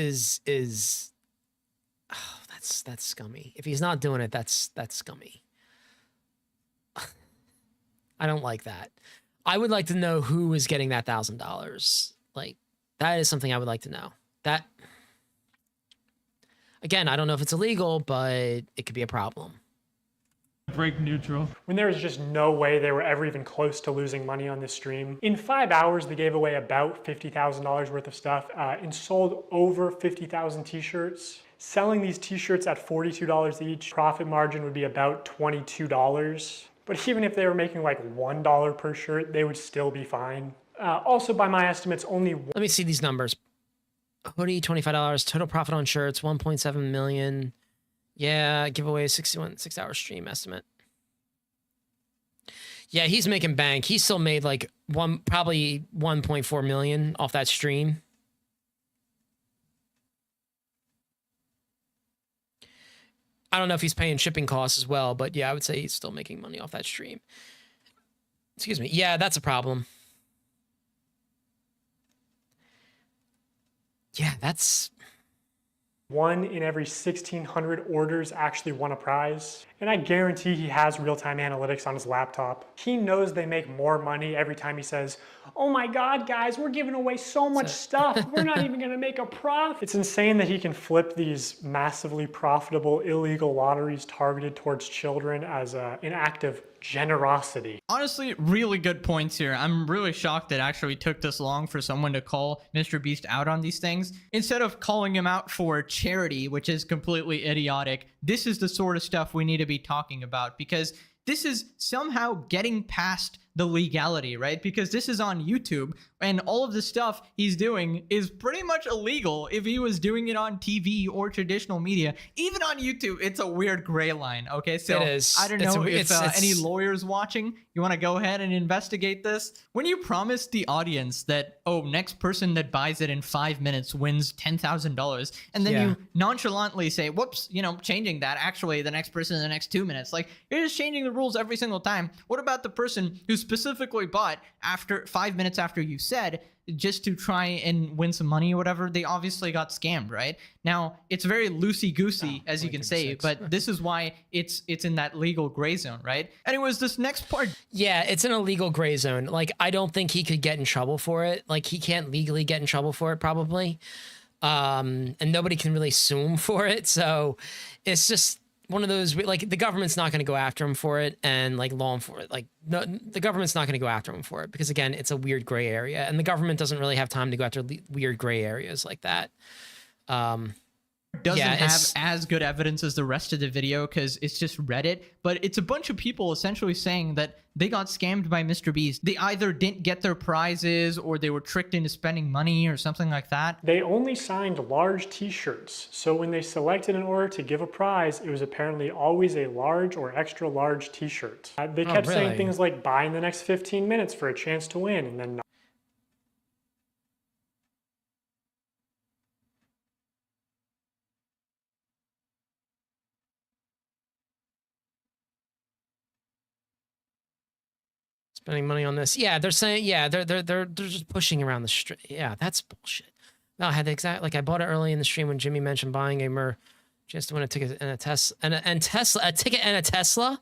oh, that's scummy. If he's not doing it, that's scummy. I don't like that. I would like to know who is getting that $1,000. Like, that is something I would like to know. That, again, I don't know if it's illegal, but it could be a problem. Break neutral. When there was just no way they were ever even close to losing money on this stream. In 5 hours, they gave away about $50,000 worth of stuff and sold over 50,000 t-shirts. Selling these t-shirts at $42 each, profit margin would be about $22. But even if they were making like $1 per shirt, they would still be fine. Also, by my estimates, only... Let me see these numbers. Hoodie, $25. Total profit on shirts, 1.7 million. Yeah, giveaway, 6-hour stream estimate. Yeah, he's making bank. He still made like probably 1.4 million off that stream. I don't know if he's paying shipping costs as well, but yeah, I would say he's still making money off that stream. Excuse me. Yeah, that's a problem. Yeah, that's... 1 in every 1,600 orders actually won a prize. And I guarantee he has real-time analytics on his laptop. He knows they make more money every time he says, oh my God, guys, we're giving away so much stuff. We're not even gonna make a profit. It's insane that he can flip these massively profitable illegal lotteries targeted towards children as an act of generosity. Honestly, really good points here. I'm really shocked that actually took this long for someone to call Mr. Beast out on these things. Instead of calling him out for charity, which is completely idiotic, this is the sort of stuff we need to be talking about, because this is somehow getting past the legality, right? Because this is on YouTube, and all of the stuff he's doing is pretty much illegal if he was doing it on TV or traditional media. Even on YouTube, it's a weird gray line, okay? So it is. I don't know if any lawyers watching, you want to go ahead and investigate this? When you promise the audience that, oh, next person that buys it in 5 minutes wins $10,000, and then you nonchalantly say, whoops, you know, changing that, actually the next person in the next 2 minutes. Like, you're just changing the rules every single time. What about the person who specifically bought after 5 minutes after you said, just to try and win some money or whatever? They obviously got scammed, right? Now, it's very loosey-goosey, as you can say, but this is why it's in that legal gray zone, right? Anyways, this next part... Yeah, it's an illegal gray zone. Like, I don't think he could get in trouble for it. Like, he can't legally get in trouble for it, probably. And nobody can really sue him for it, so it's just... one of those, like, the government's not going to go after him for it, and like law enforcement, like no, the government's not going to go after him for it, because again, it's a weird gray area, and the government doesn't really have time to go after weird gray areas like that. Doesn't have as good evidence as the rest of the video because it's just Reddit, but it's a bunch of people essentially saying that they got scammed by Mr. Beast. They either didn't get their prizes or they were tricked into spending money or something like that. They only signed large t-shirts, so when they selected an order to give a prize, it was apparently always a large or extra large t-shirt. They kept saying things like, buy in the next 15 minutes for a chance to win, and then spending money on this. Yeah, they're saying, yeah, they're just pushing around the street. Yeah, that's bullshit. No, I had the exact, like, I bought it early in the stream when Jimmy mentioned buying a just to win a ticket and a Tesla a ticket and a Tesla.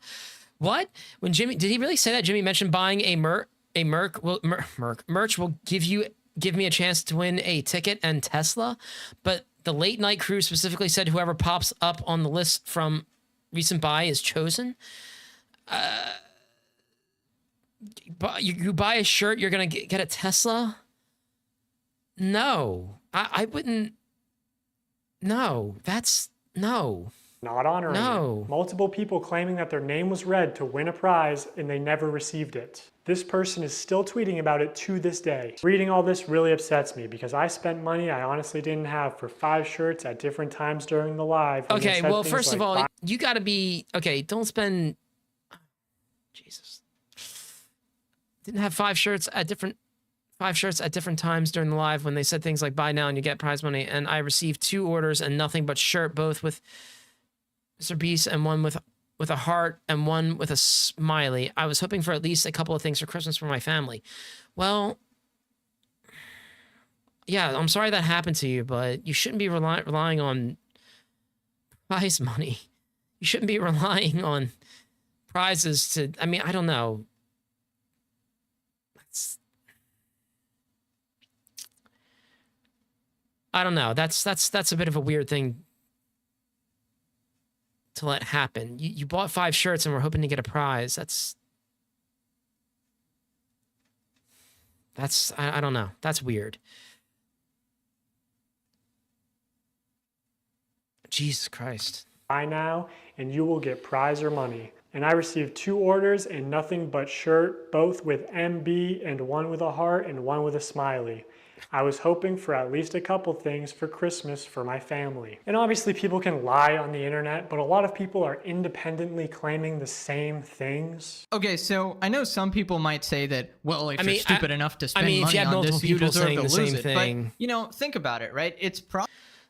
What? When Jimmy, did he really say that? Jimmy mentioned buying a merch will give me a chance to win a ticket and Tesla, but the late night crew specifically said whoever pops up on the list from recent buy is chosen. But you buy a shirt, you're gonna get a Tesla? No, I wouldn't. No, that's no. Not honoring it. Multiple people claiming that their name was read to win a prize and they never received it. This person is still tweeting about it to this day. Reading all this really upsets me because I spent money I honestly didn't have for 5 shirts at different times during the live. Okay, well, first of all, you gotta be, okay, don't spend, Jesus. Didn't have 5 shirts at different times during the live when they said things like buy now and you get prize money, and I received 2 orders and nothing but shirt, both with Mr. Beast and one with a heart and one with a smiley. I was hoping for at least a couple of things for Christmas for my family. Well, yeah, I'm sorry that happened to you, but you shouldn't be relying on prize money. You shouldn't be relying on prizes to, I mean, I don't know. I don't know. That's a bit of a weird thing to let happen. You bought 5 shirts and we're hoping to get a prize. That's I don't know. That's weird. Jesus Christ. Buy now and you will get prize or money. And I received 2 orders and nothing but shirt, both with MB and one with a heart and one with a smiley. I was hoping for at least a couple things for Christmas for my family. And obviously people can lie on the internet, but a lot of people are independently claiming the same things. Okay, so I know some people might say that, well, if you're stupid enough to spend money on this, you people deserve saying to the lose same it. thing. But, you know, think about it, right? It's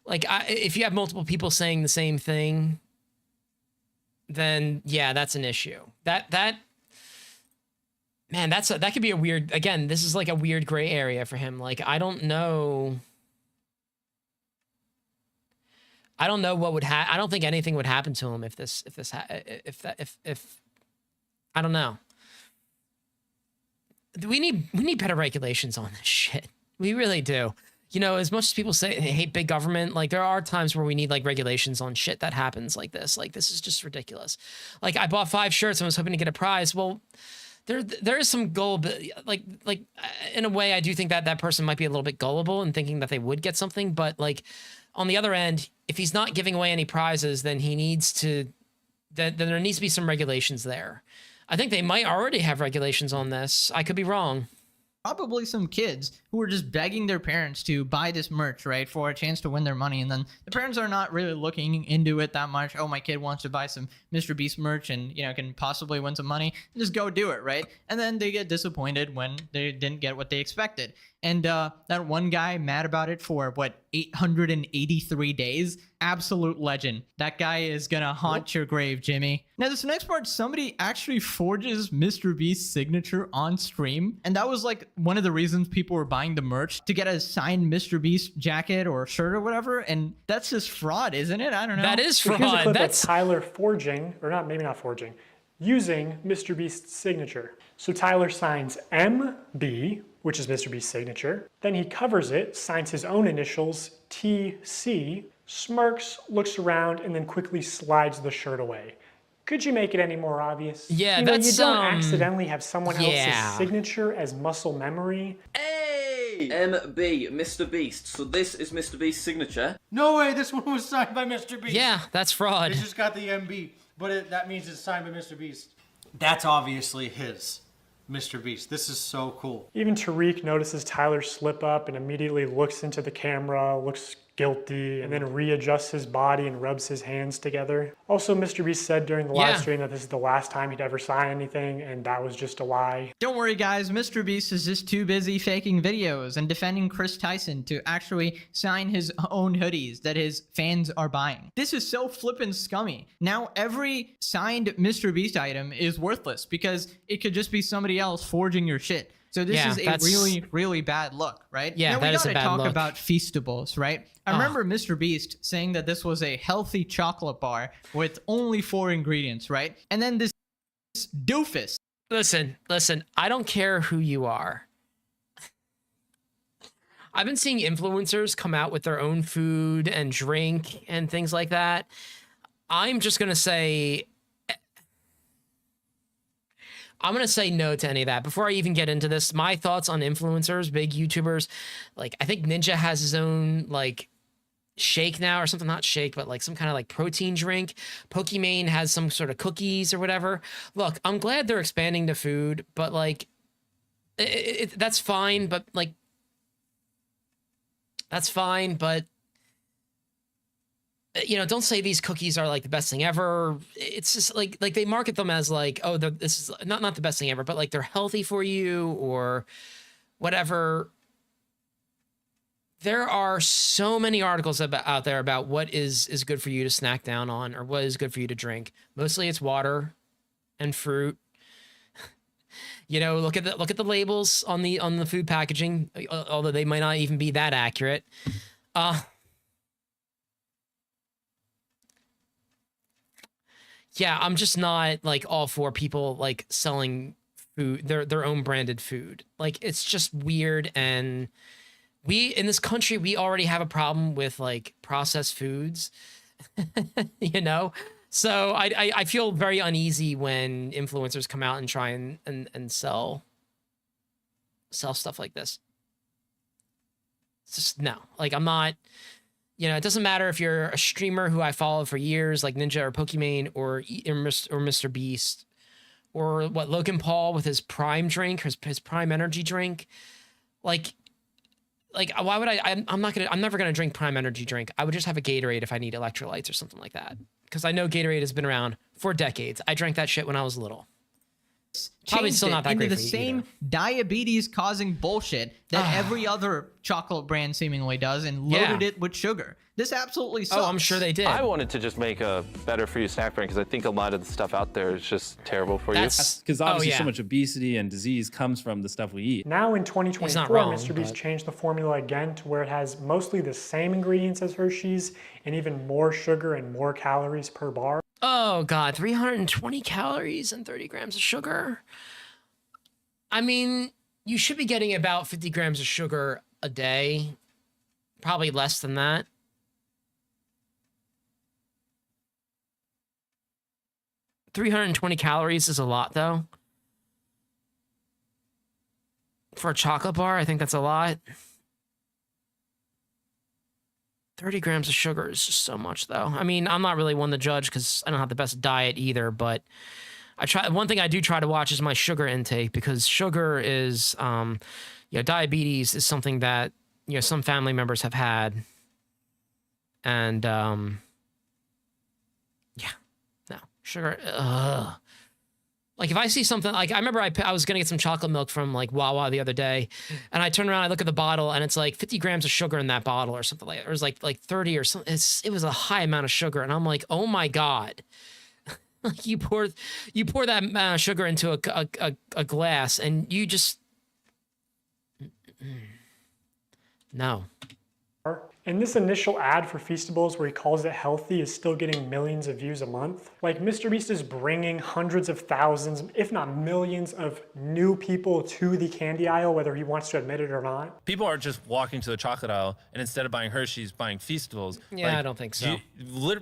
like if you have multiple people saying the same thing, then yeah, that's an issue. Man, that could be a weird, again, this is like a weird gray area for him. Like, I don't know what would I don't think anything would happen to him if I don't know. We need better regulations on this shit. We really do. You know, as much as people say they hate big government, like there are times where we need like regulations on shit that happens like this. Like this is just ridiculous. Like I bought 5 shirts and was hoping to get a prize. Well, there is some gullibility. Like in a way, I do think that that person might be a little bit gullible in thinking that they would get something. But like on the other end, if he's not giving away any prizes, then he needs to. Then there needs to be some regulations there. I think they might already have regulations on this. I could be wrong. Probably some kids who are just begging their parents to buy this merch, right, for a chance to win their money. And then the parents are not really looking into it that much. Oh, my kid wants to buy some Mr. Beast merch and, you know, can possibly win some money. Just go do it, right? And then they get disappointed when they didn't get what they expected. And that one guy mad about it for, what, 883 days? Absolute legend. That guy is gonna haunt your grave, Jimmy. Now, this next part, somebody actually forges Mr. Beast's signature on stream. And that was like one of the reasons people were buying the merch, to get a signed Mr. Beast jacket or shirt or whatever. And that's just fraud, isn't it? I don't know. That is fraud. Here's a clip of Tyler forging, or not, maybe not forging, using Mr. Beast's signature. So Tyler signs MB, which is Mr. Beast's signature. Then he covers it, signs his own initials, TC, smirks, looks around, and then quickly slides the shirt away. Could you make it any more obvious? Yeah, you know, that's you don't accidentally have someone yeah. else's signature as muscle memory. Hey! MB, Mr. Beast. So this is Mr. Beast's signature. No way, this one was signed by Mr. Beast. Yeah, that's fraud. They just got the MB, but that means it's signed by Mr. Beast. That's obviously his. Mr. Beast. This is so cool. Even Tariq notices Tyler slip up and immediately looks into the camera, looks guilty, and then readjusts his body and rubs his hands together. Also, Mr. Beast said during the live stream that this is the last time he'd ever sign anything, and that was just a lie. Don't worry, guys. Mr. Beast is just too busy faking videos and defending Chris Tyson to actually sign his own hoodies that his fans are buying. This is so flippin' scummy. Now, every signed Mr. Beast item is worthless because it could just be somebody else forging your shit. So this is a really, really bad look, right? Yeah, now, that is a bad look. We gotta talk about Feastables, right? I remember Mr. Beast saying that this was a healthy chocolate bar with only 4 ingredients, right? And then this doofus. Listen, I don't care who you are. I've been seeing influencers come out with their own food and drink and things like that. I'm just going to say... I'm going to say no to any of that. Before I even get into this, my thoughts on influencers, big YouTubers, like I think Ninja has his own like shake now or something, not shake, but like some kind of like protein drink. Pokimane has some sort of cookies or whatever. Look, I'm glad they're expanding the food, but like that's fine. But like, that's fine. But you know, don't say these cookies are like the best thing ever. It's just like they market them as like, oh, this is not the best thing ever, but like they're healthy for you or whatever. There are so many articles out there about what is good for you to snack down on or what is good for you to drink. Mostly it's water and fruit. You know, look at the labels on the food packaging, although they might not even be that accurate. Yeah, I'm just not like all for people like selling food, their own branded food. Like it's just weird, and we in this country we already have a problem with like processed foods, you know. So I feel very uneasy when influencers come out and try and sell stuff like this. It's just no, like I'm not. You know, it doesn't matter if you're a streamer who I follow for years, like Ninja or Pokimane or Mr. Beast, or what Logan Paul with his Prime drink, his Prime Energy drink. Like, like, why would I'm never gonna drink Prime Energy drink. I would just have a Gatorade if I need electrolytes or something like that. Because I know Gatorade has been around for decades. I drank that shit when I was little. Probably still not that into great the for you same either. diabetes-causing bullshit that every other chocolate brand seemingly does, and loaded it with sugar. This absolutely sucks. Oh, I'm sure they did. I wanted to just make a better for you snack brand because I think a lot of the stuff out there is just terrible for you. Because obviously so much obesity and disease comes from the stuff we eat. Now in 2024, wrong, Mr. Beast but- changed the formula again to where it has mostly the same ingredients as Hershey's and even more sugar and more calories per bar. Oh God, 320 calories and 30 grams of sugar. I mean, you should be getting about 50 grams of sugar a day. Probably less than that. $320 calories is a lot, though. For a chocolate bar, I think that's a lot. 30 grams of sugar is just so much, though. I mean, I'm not really one to judge because I don't have the best diet either, but I try. One thing I do try to watch is my sugar intake, because sugar is, diabetes is something that, some family members have had. And, sugar, like if I see something, like I remember I was gonna get some chocolate milk from like Wawa the other day, and I turn around, I look at the bottle, and it's like 50 grams of sugar in that bottle or something like that. It was like 30 or something. It was a high amount of sugar, and I'm like, oh my God. Like you pour that sugar into a glass, and you just no. And this initial ad for Feastables where he calls it healthy is still getting millions of views a month. Like, Mr. Beast is bringing hundreds of thousands, if not millions, of new people to the candy aisle, whether he wants to admit it or not. People are just walking to the chocolate aisle, and instead of buying Hershey's, buying Feastables. Yeah, I don't think so.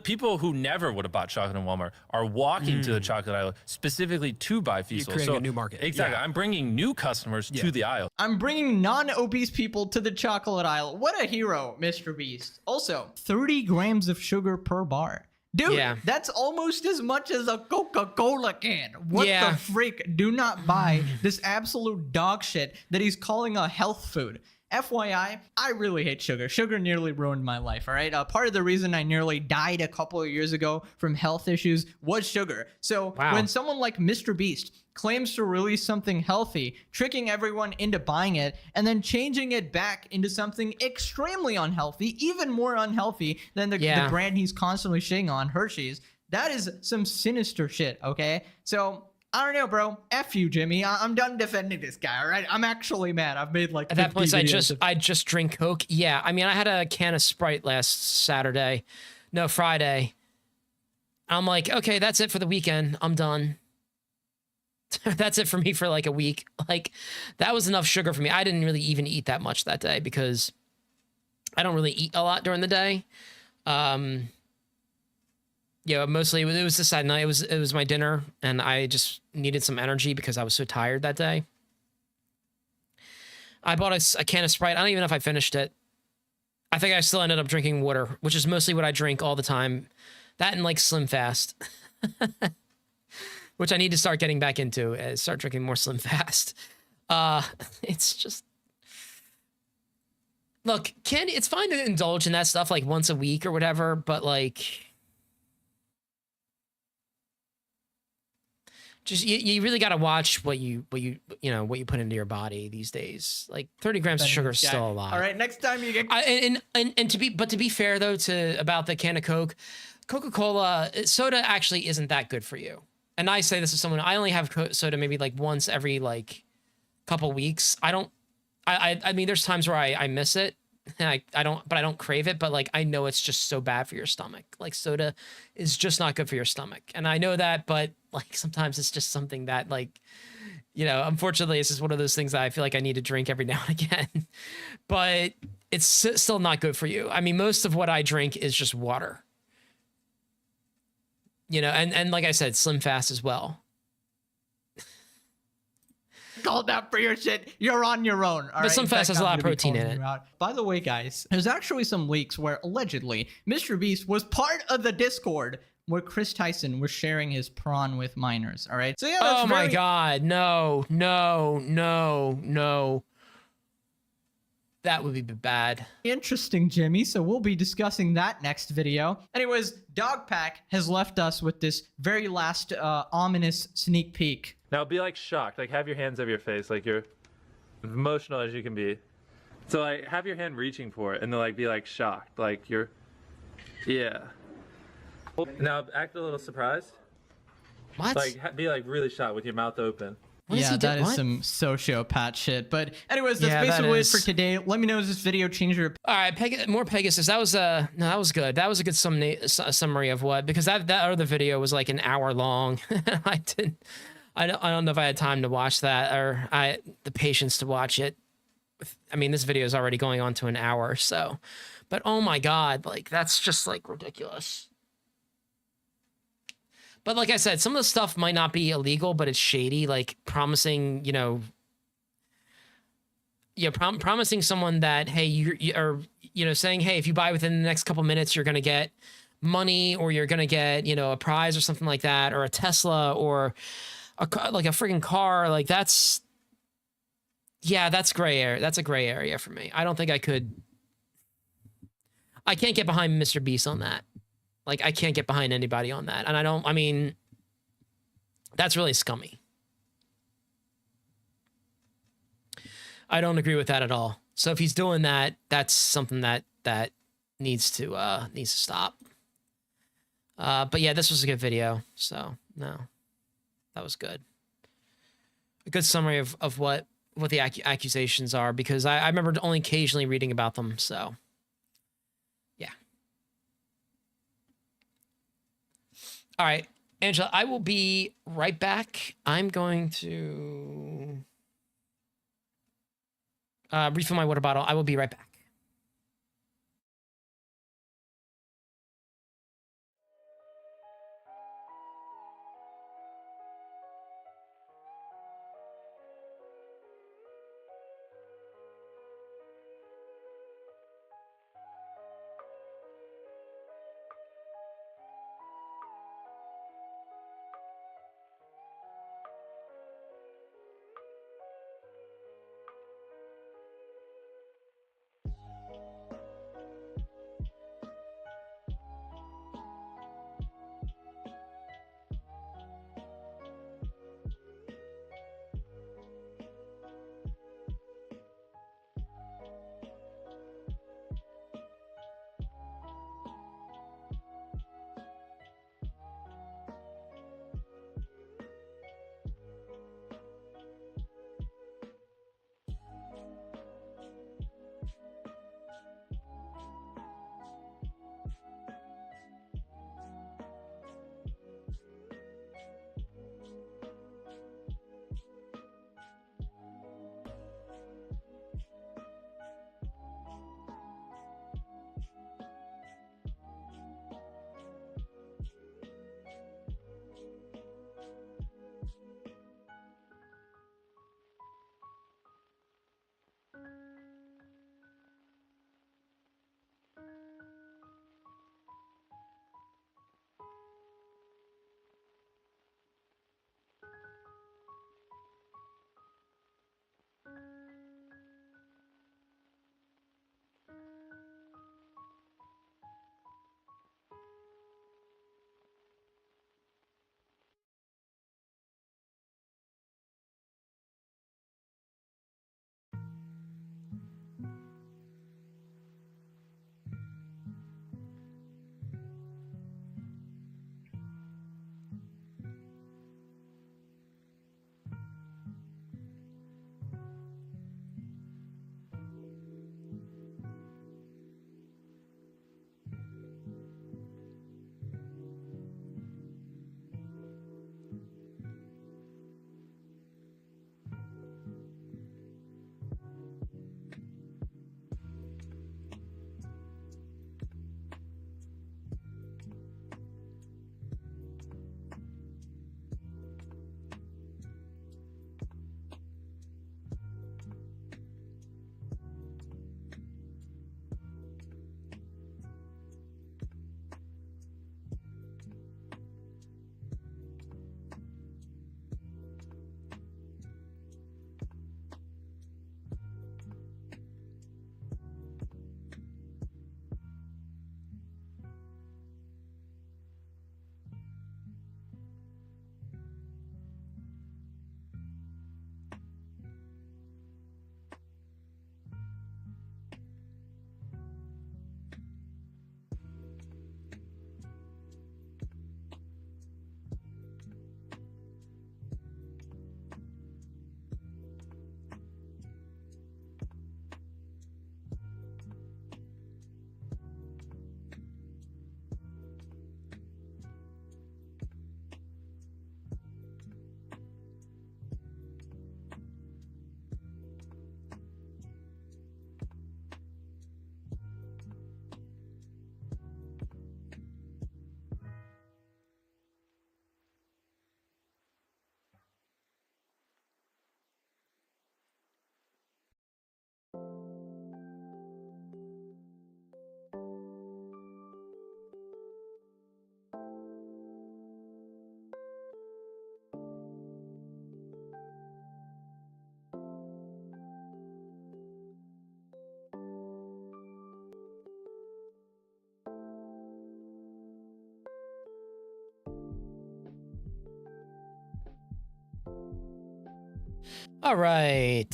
People who never would have bought chocolate in Walmart are walking to the chocolate aisle specifically to buy Feastables. You're creating a new market. Exactly. Yeah. I'm bringing new customers to the aisle. I'm bringing non-obese people to the chocolate aisle. What a hero, Mr. Beast. Also, 30 grams of sugar per bar. Dude, that's almost as much as a Coca-Cola can. What the freak? Do not buy this absolute dog shit that he's calling a health food. FYI, I really hate sugar. Sugar nearly ruined my life, all right? Part of the reason I nearly died a couple of years ago from health issues was sugar. So when someone like Mr. Beast claims to release something healthy, tricking everyone into buying it, and then changing it back into something extremely unhealthy, even more unhealthy than the brand he's constantly shitting on, Hershey's, that is some sinister shit, okay? So I don't know, bro. F you, Jimmy. I'm done defending this guy, all right? I'm actually mad. I've made like 50 at that point, videos I just drink Coke. Yeah, I mean, I had a can of Sprite last Friday. I'm like, okay, that's it for the weekend. I'm done. That's it for me for like a week. Like, that was enough sugar for me. I didn't really even eat that much that day because I don't really eat a lot during the day. Mostly it was this night. It was my dinner, and I just needed some energy because I was so tired that day. I bought a can of Sprite. I don't even know if I finished it. I think I still ended up drinking water, which is mostly what I drink all the time. That and like Slim Fast, which I need to start getting back into. Start drinking more Slim Fast. It's just, look, candy. It's fine to indulge in that stuff like once a week or whatever, but like, just you really got to watch what you put into your body these days. Like 30 grams of sugar is still a lot. All right, next time you get and to be fair though about the can of Coke, Coca-Cola soda actually isn't that good for you. And I say this as someone, I only have soda maybe like once every like couple weeks. I mean, there's times where I miss it and I don't crave it, but like I know it's just so bad for your stomach. Like soda is just not good for your stomach. And I know that, but like sometimes it's just something that like, unfortunately it's just one of those things that I feel like I need to drink every now and again. But it's still not good for you. I mean, most of what I drink is just water. And like I said, Slim Fast as well. Called out for your shit. You're on your own. But Slim Fast has a lot of protein in it. By the way, guys, there's actually some leaks where allegedly Mr. Beast was part of the Discord where Chris Tyson was sharing his prawn with minors. All right. So yeah. That's my God. No. That would be bad. Interesting, Jimmy. So we'll be discussing that next video. Anyways, Dogpack has left us with this very last ominous sneak peek. Now be like shocked, like have your hands over your face, like you're emotional as you can be. So like have your hand reaching for it and then like be like shocked, like you're, yeah. Now act a little surprised. What? Like be like really shocked with your mouth open. Yeah, that is some sociopath shit. But anyways, that's basically it for today. Let me know, does this video change your... All right, more Pegasus. That was no, that was good. That was a good summary of what, because that other video was like an hour long. I don't know if I had time to watch that, or the patience to watch it. I mean, this video is already going on to an hour, so. But oh my god, like that's just like ridiculous. But like I said, some of the stuff might not be illegal, but it's shady. Like promising, promising someone that, hey, you're saying, hey, if you buy within the next couple minutes, you're gonna get money, or you're gonna get, a prize or something like that, or a Tesla, or like a freaking car. Like that's gray area. That's a gray area for me. I don't think I can't get behind Mr. Beast on that. Like, I can't get behind anybody on that. And I mean, that's really scummy. I don't agree with that at all. So if he's doing that, that's something that needs to stop. But yeah, this was a good video. So no, that was good. A good summary of what the accusations are, because I remember only occasionally reading about them. So yeah. All right, Angela, I will be right back. I'm going to refill my water bottle. I will be right back. All right.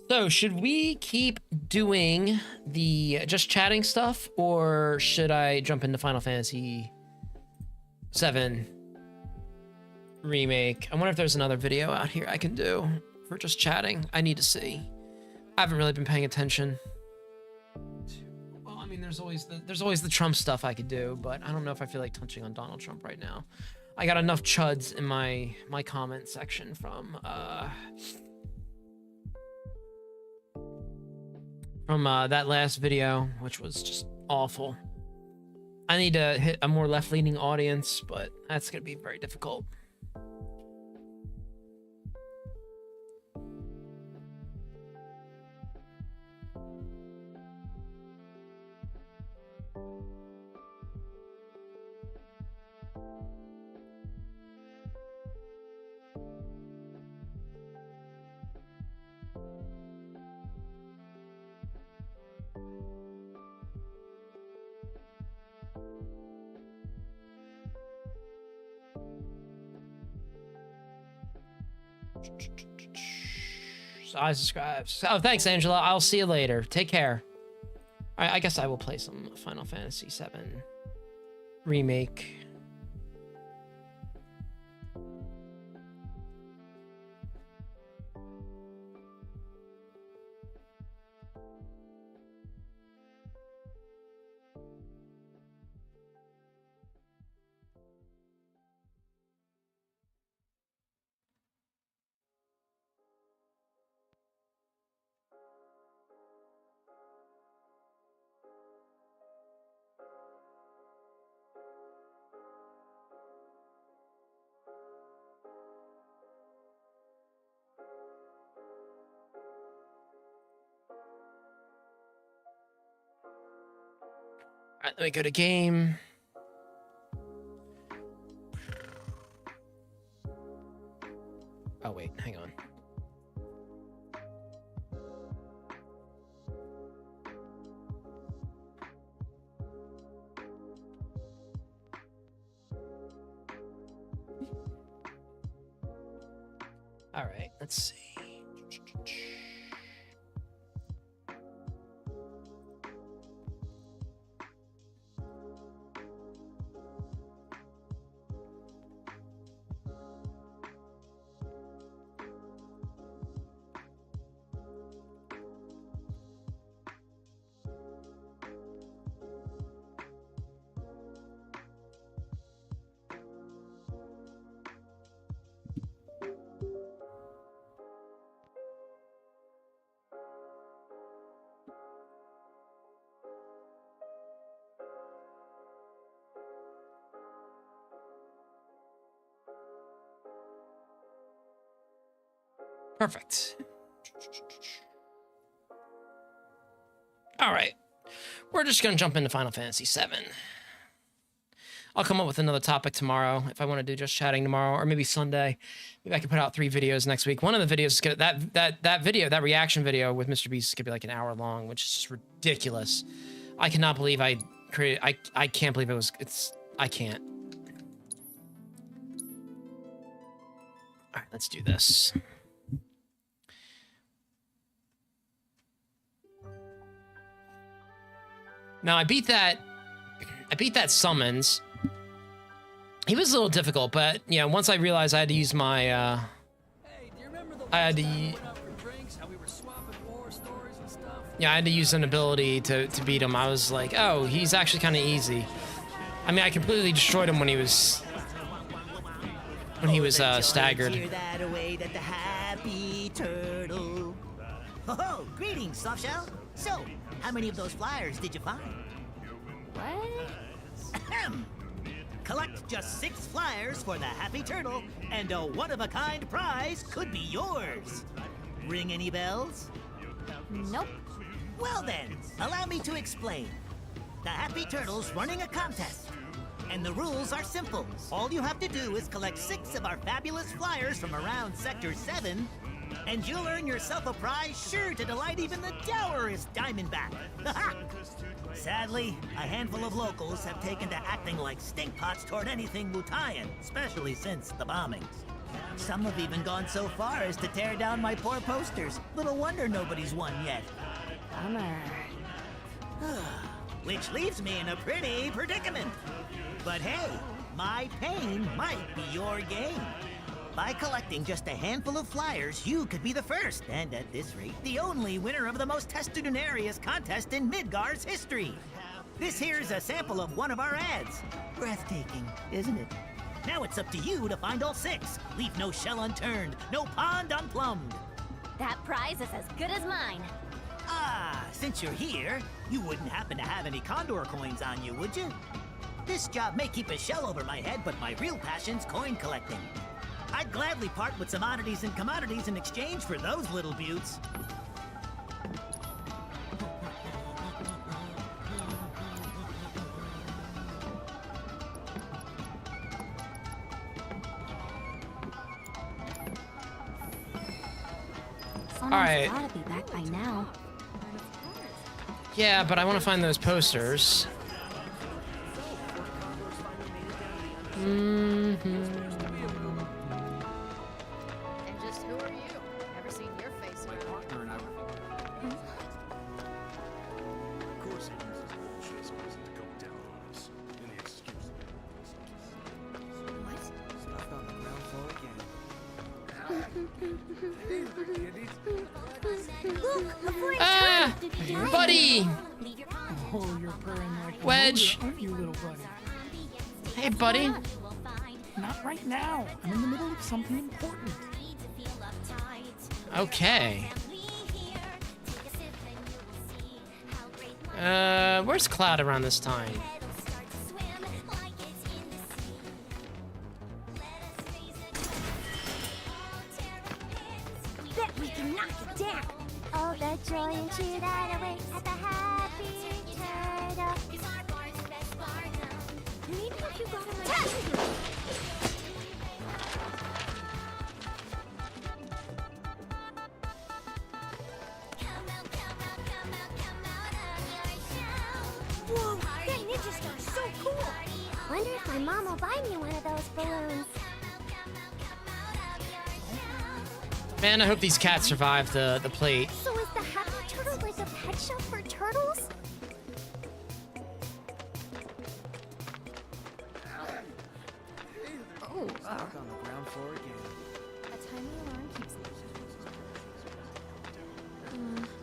So should we keep doing the just chatting stuff, or should I jump into Final Fantasy VII Remake? I wonder if there's another video out here I can do for just chatting. I need to see. I haven't really been paying attention. Well, I mean, there's always the Trump stuff I could do, but I don't know if I feel like touching on Donald Trump right now. I got enough chuds in my comment section from that last video, which was just awful. I need to hit a more left-leaning audience, but that's gonna be very difficult. So I subscribe. Oh, thanks, Angela. I'll see you later. Take care. All right, I guess I will play some Final Fantasy VII Remake. All right, let me go to game. Oh, wait, hang on. All right, let's see. Perfect. All right. We're just going to jump into Final Fantasy VII. I'll come up with another topic tomorrow if I want to do just chatting tomorrow, or maybe Sunday. Maybe I can put out 3 videos next week. One of the videos is gonna, that reaction video with Mr. Beast is gonna be like an hour long, which is just ridiculous. I cannot believe I created. I can't believe I can't. All right, let's do this. Now I beat that summons. He was a little difficult, but you know, once I realized I had to use my I had to use an ability to beat him. I was like, oh, he's actually kind of easy. I mean, I completely destroyed him when he was staggered. That away that the happy turtle. Oh, greetings, Softshell. So, how many of those flyers did you find? What? Ahem. Collect just 6 flyers for the Happy Turtle, and a one-of-a-kind prize could be yours. Ring any bells? Nope. Well then, allow me to explain. The Happy Turtle's running a contest, and the rules are simple. All you have to do is collect 6 of our fabulous flyers from around Sector 7, and you'll earn yourself a prize sure to delight even the dourest Diamondback. Sadly, a handful of locals have taken to acting like stinkpots toward anything Mutayan, especially since the bombings. Some have even gone so far as to tear down my poor posters. Little wonder nobody's won yet. Bummer. Which leaves me in a pretty predicament. But hey, my pain might be your gain. By collecting just a handful of flyers, you could be the first, and at this rate, the only winner of the most testudinarious contest in Midgar's history. This here's a sample of one of our ads. Breathtaking, isn't it? Now it's up to you to find all 6. Leave no shell unturned, no pond unplumbed. That prize is as good as mine. Ah, since you're here, you wouldn't happen to have any Condor coins on you, would you? This job may keep a shell over my head, but my real passion's coin collecting. I'd gladly part with some oddities and commodities in exchange for those little beauts. Someone's gotta be back by now. Yeah, but I want to find those posters. And just who are you? Never seen your face around. Partner and I were... Of course he uses bullshit so he to go down on us. Any excuse. What? Stuff on the ground floor again. Look, before it's Ah, buddy! Oh, you're purring like a Wedge. motor, aren't you, little buddy? Hey, buddy. Not right now. I'm in the middle of something important. Okay. Where's Cloud around this time? Bet we can knock it down. All the joy and cheer that awaits at the Happy Turtle. Maybe if you got on my Whoa, that ninja star's so cool. Wonder if my mom will buy me one of those balloons. Man, I hope these cats survive the plate. So is the Happy Turtle like a pet shop for turtles? Oh, Stuck on the ground floor again. a tiny alarm keeps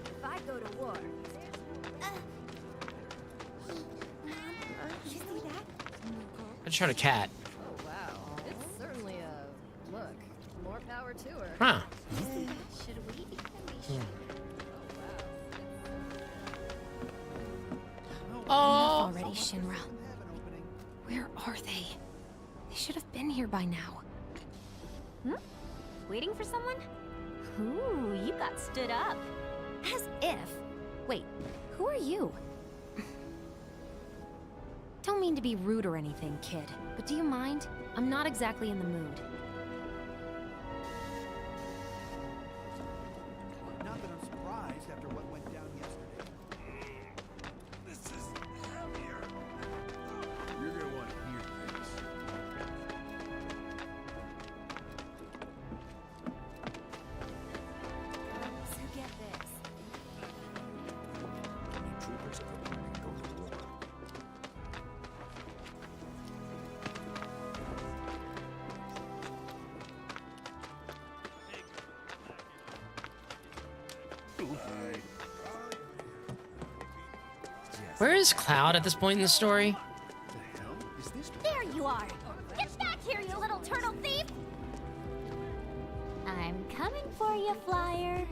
if I go to war. You see that? I just heard a cat. Oh, wow. It's certainly a look. More power to her. Huh. Should we? Oh. Enough already, Shinra. Where are they? They should have been here by now. Waiting for someone? Ooh, you got stood up. As if. Wait, who are you? Don't mean to be rude or anything, kid, but do you mind? I'm not exactly in the mood. Not that I'm surprised after what went down yesterday. This is heavier. You're gonna want to hear this. So get this. Troopers are preparing to go to war. Where is Cloud at this point in the story? There you are! Get back here, you little turtle thief! I'm coming for you, Flyer.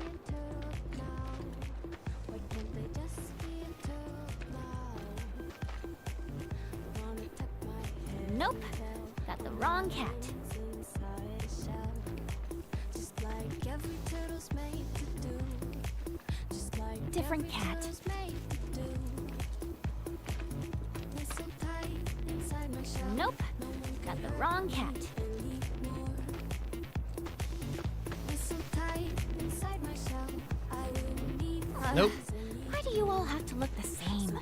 Nope, got the wrong cat. Different cat. Nope, got the wrong cat. Nope. Why do you all have to look the same?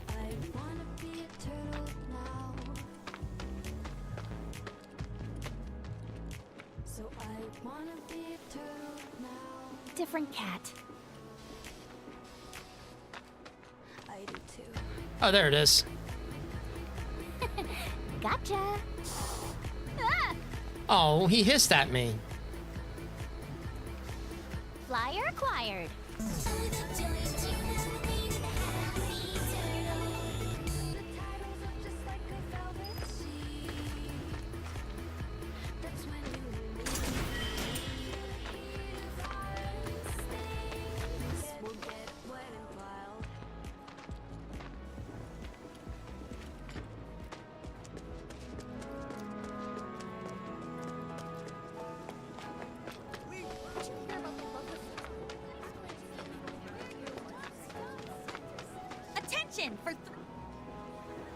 Different cat. I do too. Oh, there it is. Gotcha. Ah! Oh, he hissed at me. Flyer acquired. Attention for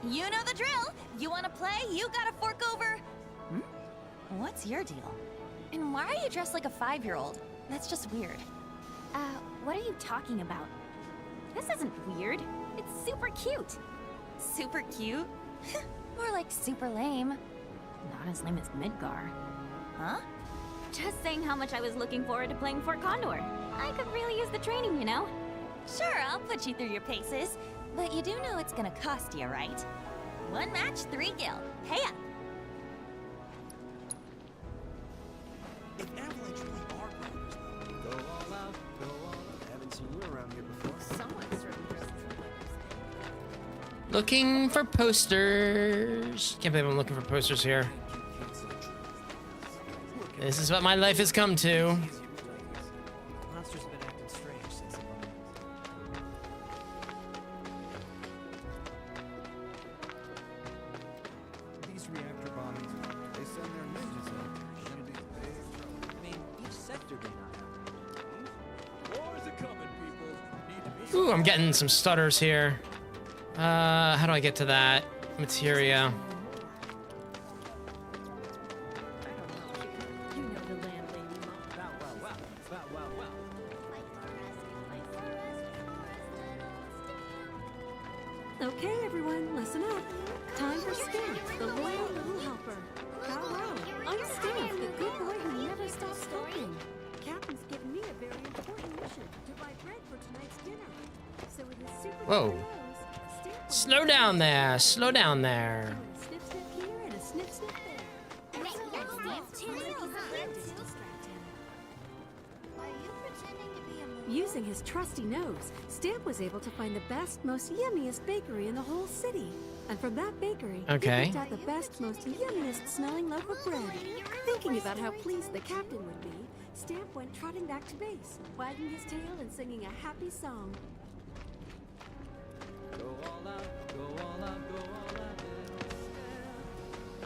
you know the drill. You want to play? You gotta fork over. What's your deal? And why are you dressed like a 5-year-old? That's just weird. What are you talking about? This isn't weird. It's super cute. Super cute? More like super lame. Not as lame as Midgar. Huh? Just saying how much I was looking forward to playing Fort Condor. I could really use the training, you know? Sure, I'll put you through your paces. But you do know it's gonna cost you, right? 1 match, 3 gil. Pay up. If Avalanche really are brothers, though, go all out, go all out. Haven't seen you around here before. Someone certainly dresses like Looking for posters. Can't believe I'm looking for posters here. This is what my life has come to. Monsters have been acting strange since these reactor bombings, they send their ninjas out there. Shouldn't be big trouble. I mean, each sector may not have. Wars are coming, people. Need to be Ooh, I'm getting some stutters here. How do I get to that? Materia. Okay, everyone, listen up. Time for Stamp, the loyal little helper. Farewell. I'm Stamp, the good boy who never stops helping. Captain's given me a very important mission to buy bread for tonight's dinner. So with his super Whoa. Slow down there. Slow down there. snip snip here and a snip snip there. Using his trusty nose, Stamp was able to find the best, most yummiest bakery in the whole city. And from that bakery, Okay. he picked out the best, most yummiest smelling loaf of bread. Thinking about how pleased the captain would be, Stamp went trotting back to base, wagging his tail and singing a happy song. Go all out, go all out, go all out.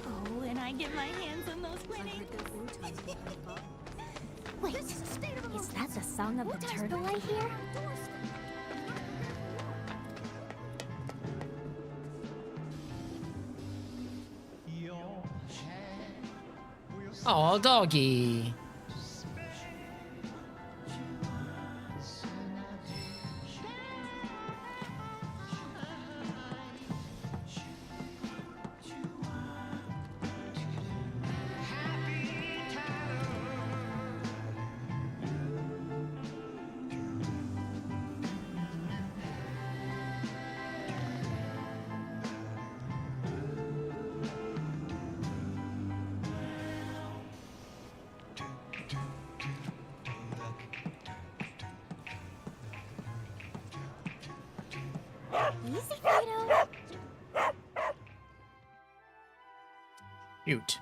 Oh, and I get my hands on those winnings. Wait, is that the song of the turtle I hear? Oh, doggy. Easy, Fido. Cute.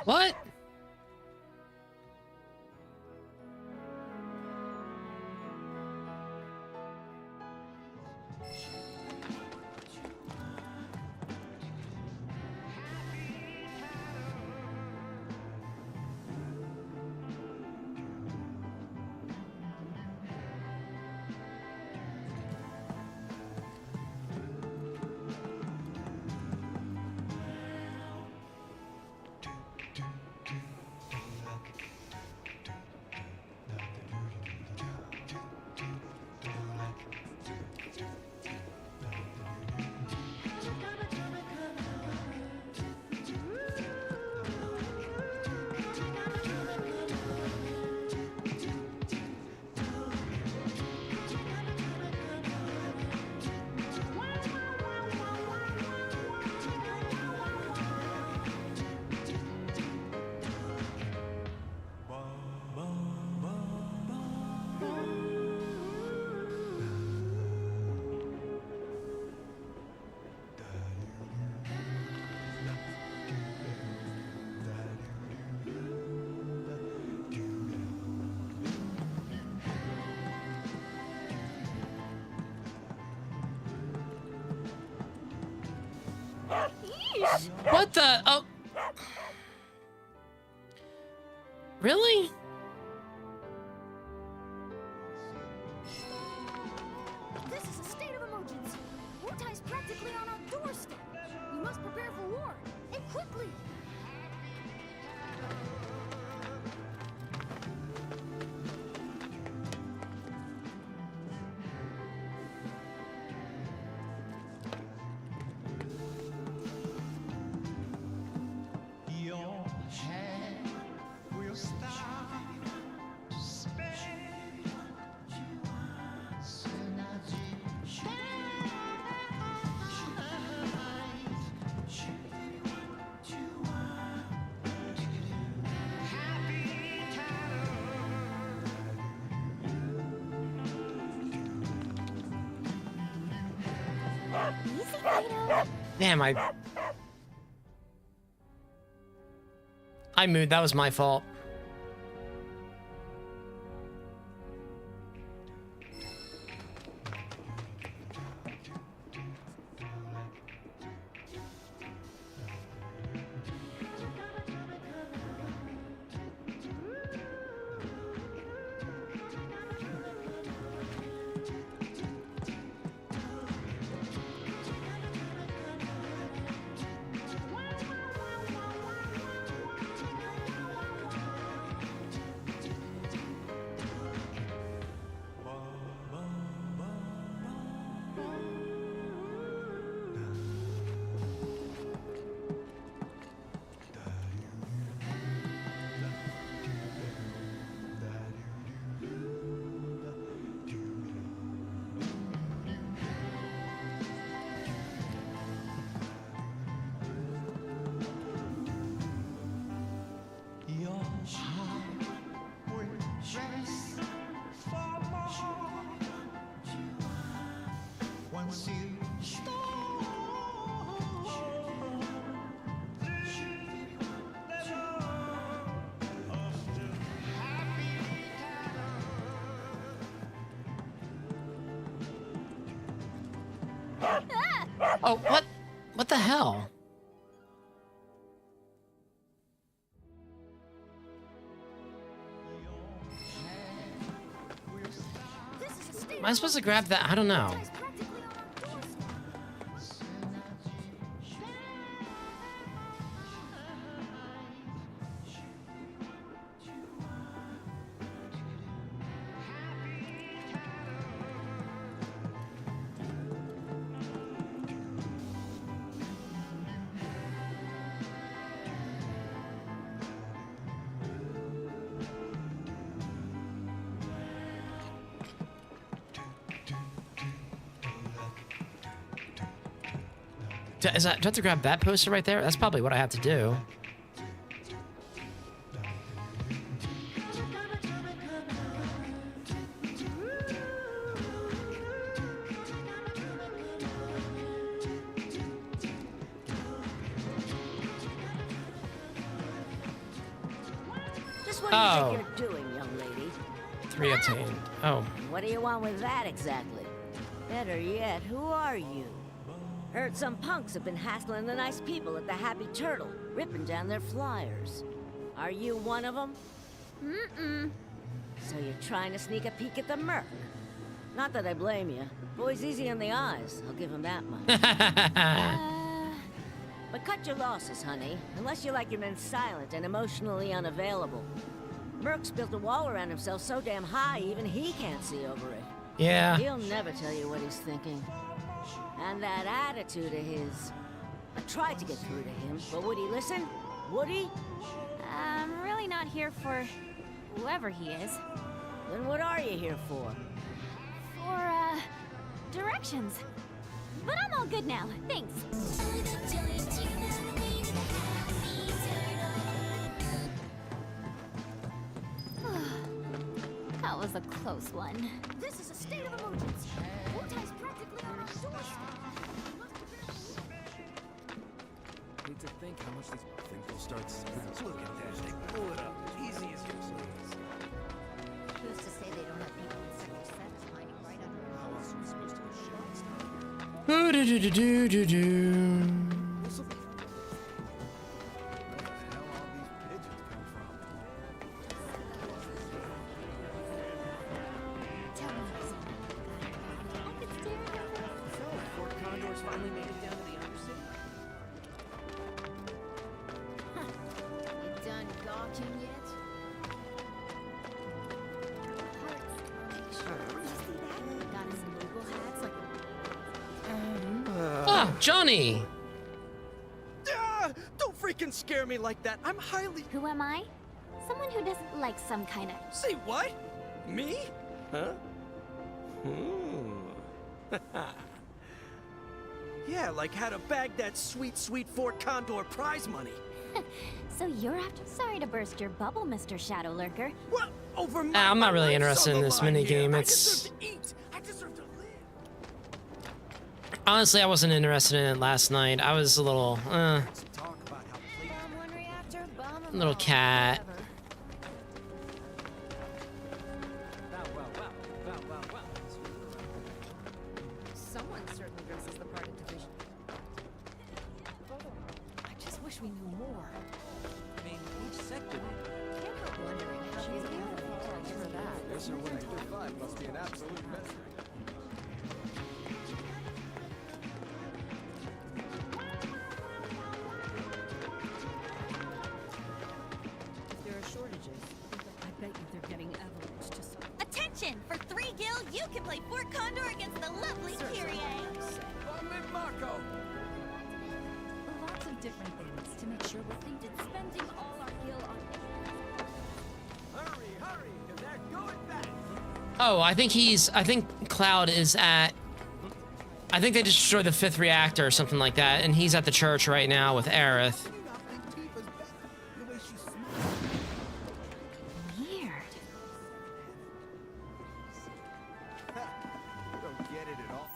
What? What the? Oh. Really? This is a state of emergency. Wartime's practically on our doorstep. We must prepare for war, and quickly. Damn, I moved. That was my fault. Oh, what? What the hell? Am I supposed to grab that? I don't know. Do I have to grab that poster right there? That's probably what I have to do. Just what do you think you're doing, young lady? 3 obtained. Oh. What do you want with that exactly? Better yet, who are you? Heard some punks have been hassling the nice people at the Happy Turtle, ripping down their flyers. Are you one of them? Mm-mm. So you're trying to sneak a peek at the Merc? Not that I blame you. Boy's easy on the eyes, I'll give him that much. But cut your losses, honey, unless you like him then silent and emotionally unavailable. Merc's built a wall around himself so damn high, even he can't see over it. Yeah. He'll never tell you what he's thinking. And that attitude of his... I tried to get through to him, but would he listen? Would he? I'm really not here for whoever he is. Then what are you here for? For, directions. But I'm all good now, thanks. That was a close one. This is a state of emergency. Wartime's practically on our doorstep. Need to think how much these think they'll start look at that. They pull it up easy as you please. Who's to say they don't have people in Sector 7 hiding right under How else are we supposed to get shots now? Ooh, do do do do do do. Finally made it down to the undercity? You done gawking yet? Got his logo hats like Ah, Johnny! Don't freaking scare me like that. I'm highly... Who am I? Someone who doesn't like some kind of... Say what? Me? Huh? Yeah, like how to bag that sweet, sweet Fort Condor prize money. So you're after... Sorry to burst your bubble, Mr. Shadow Lurker. What? Over my I'm not really life's interested on in the this line mini here. game. I It's deserve to eat. I deserve to live. honestly, I wasn't interested in it last night. I was a little, little cat. Someone certainly dresses the part of division. I just wish we knew more. I mean, each sector Can't help wondering how she's able to give her that. Guess her winning to 5 must be an absolute mess. If there are shortages, I bet you they're getting avalanche to some. Attention! For 3 gil, you can play Fort Condor against the lovely Kyrie. Marco! Lots of different things to make sure we're thinking spending all our gil on. Hurry, hurry, 'cause they're going fast. Oh, I think Cloud is at, I think they just destroyed the 5th reactor or something like that, and he's at the church right now with Aerith. Weird. Don't get it at all.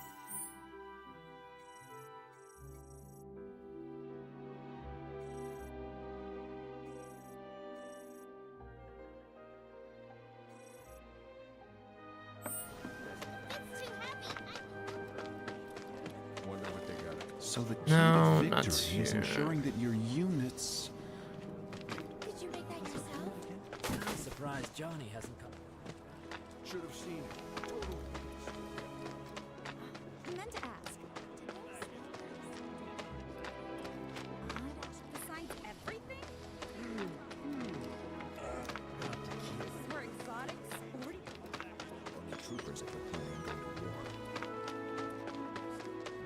Wonder what they got. So the key No, to not victory is here. ensuring that your units. Did you make that yourself? I'm surprised Johnny hasn't come. Should have seen it. I meant to ask. Besides everything? More exotic, sporty. Only troopers if they're planning on going to war.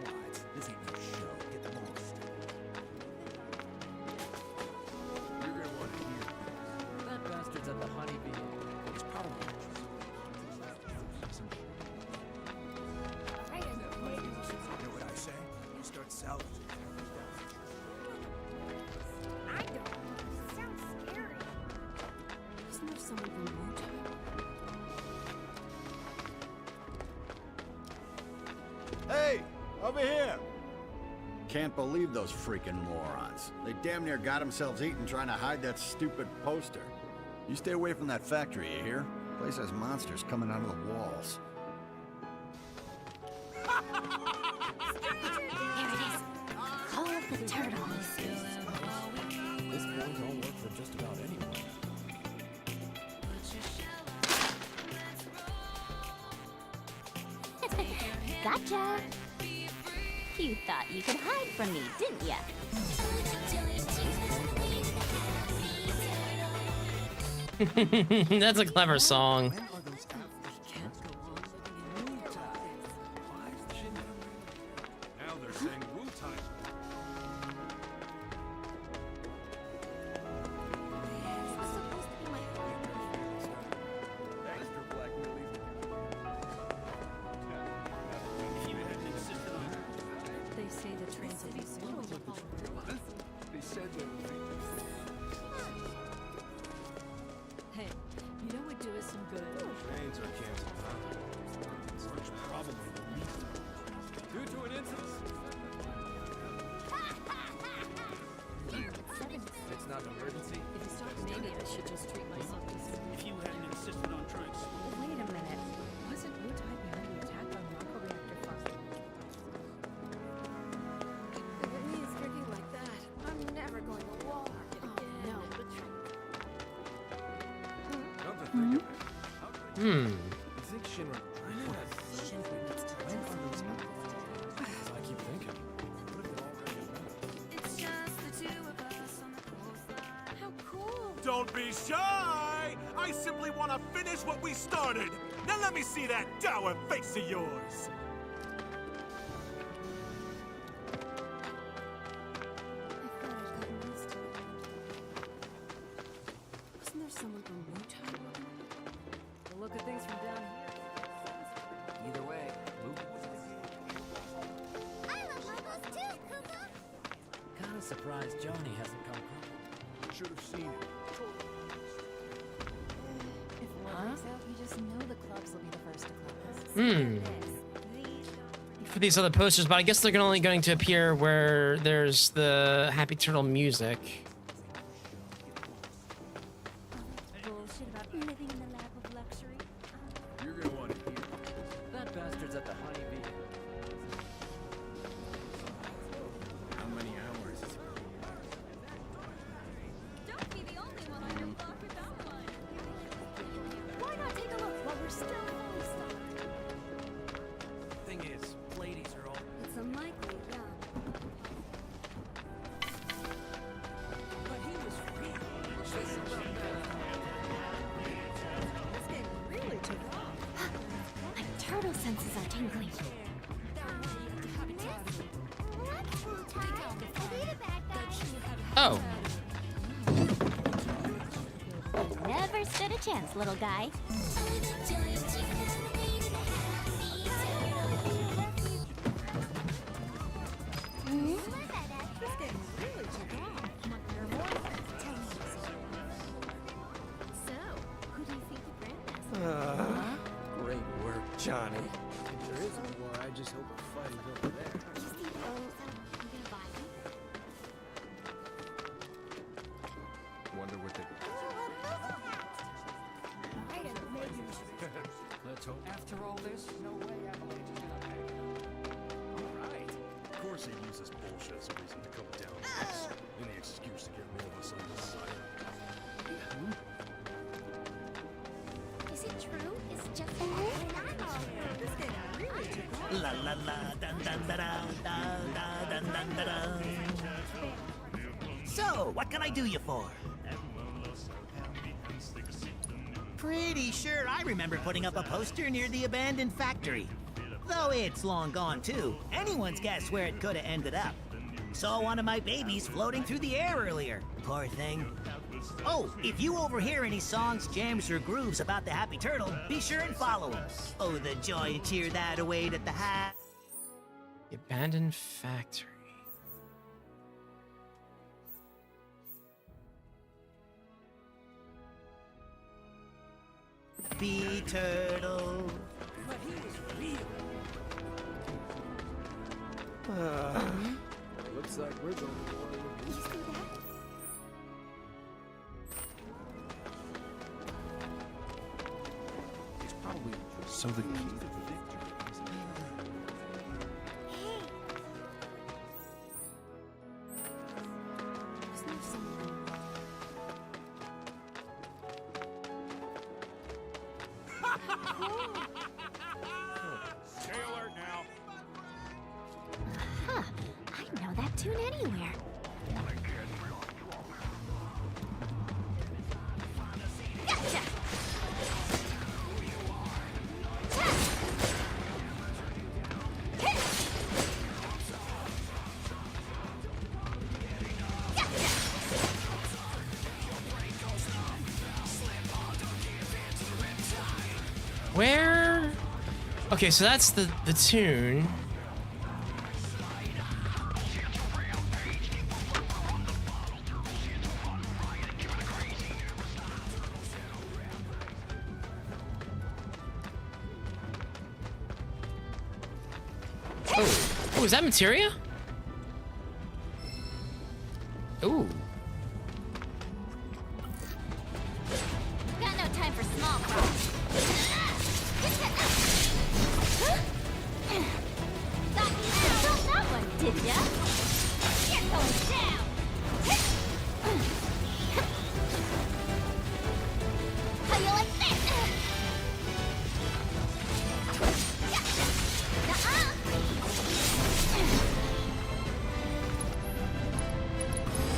What? This ain't no show. Get them lost. You're gonna want to hear. That bastard's at the honeybee. He's probably You know what I say? You start salvaging. I don't. Sounds scary. Isn't there someone from Mojo? Hey, over here! Can't believe those freaking morons. They damn near got themselves eaten trying to hide that stupid poster. You stay away from that factory, you hear? Place has monsters coming out of the walls. Here it is. Call of the Turtles. This point all work for just about anyone. Gotcha. You thought you could hide from me, didn't ya? That's a clever song. Now they're saying Wu time. They say the transit is They said they would be. Hey, you know what do us some good? Trains are canceled, huh? Which probably the least. Due to an incident. It's not an emergency. If you stop, maybe I should just treat myself to some. If you hadn't insisted on trying to... Wait a minute. Wasn't Wu Tai behind the attack on Marco Reactor Farm? If it means drinking like that, I'm never going to Walmart again. No. Come to think of it. Hmm. You think Shinra... I know that. When are those I keep thinking. What if they're already around? It's just the two of us on the coastline. How cool. Don't be shy! I simply want to finish what we started! Now let me see that dour face of yours! Wasn't there someone from Wu Tai working? We'll look at things from down here. Either way, I love Marcos too, Cuckoo. kind of surprised Johnny hasn't come home. Should have seen it. If war breaks out, you just know the clubs will be the first to close. Hmm. For these other posters, but I guess they're only going to appear where there's the Happy Turtle music. Bullshit about living in the lap of luxury. You're gonna want to hear. That bastard's at the Honeybee. How many hours is it? Don't be the only one on your block without one. Why not take a look while we're still fully stocked? Thing is, ladies are all... It's unlikely, yeah. But he was real. This game really took off. My turtle senses are tingling. Oh. Never stood a chance, little guy. This game really took off. So, who do you think the grandmaster? Great work, Johnny. If there is a war, I just hope the fighting's over there. Wonder what they... Let's hope. After all this, no way Avalanche is gonna pay. Alright. Of course they use this bullshit as a reason to come down on us. And the excuse to get rid of us on the side. Is it true? It's just This game really took off. La la la, dun dun da da da da dun dun da da. So, what can I do you for? Pretty sure I remember putting up a poster near the abandoned factory. Though it's long gone too. Anyone's guess where it could have ended up. Saw one of my babies floating through the air earlier. Poor thing. Oh, if you overhear any songs, jams, or grooves about the Happy Turtle, be sure and follow them. Oh, the joy and cheer that await at the The abandoned factory. Happy Turtle. But he was real. Looks like we're going to war with You see that? So the key to Stay alert now. Huh. I know that tune anywhere. Gotcha. Where? Okay, so that's the tune. Oh, is that materia? Ooh. Got no time for small fry. Thought that one, did ya? You're going down. How you like this?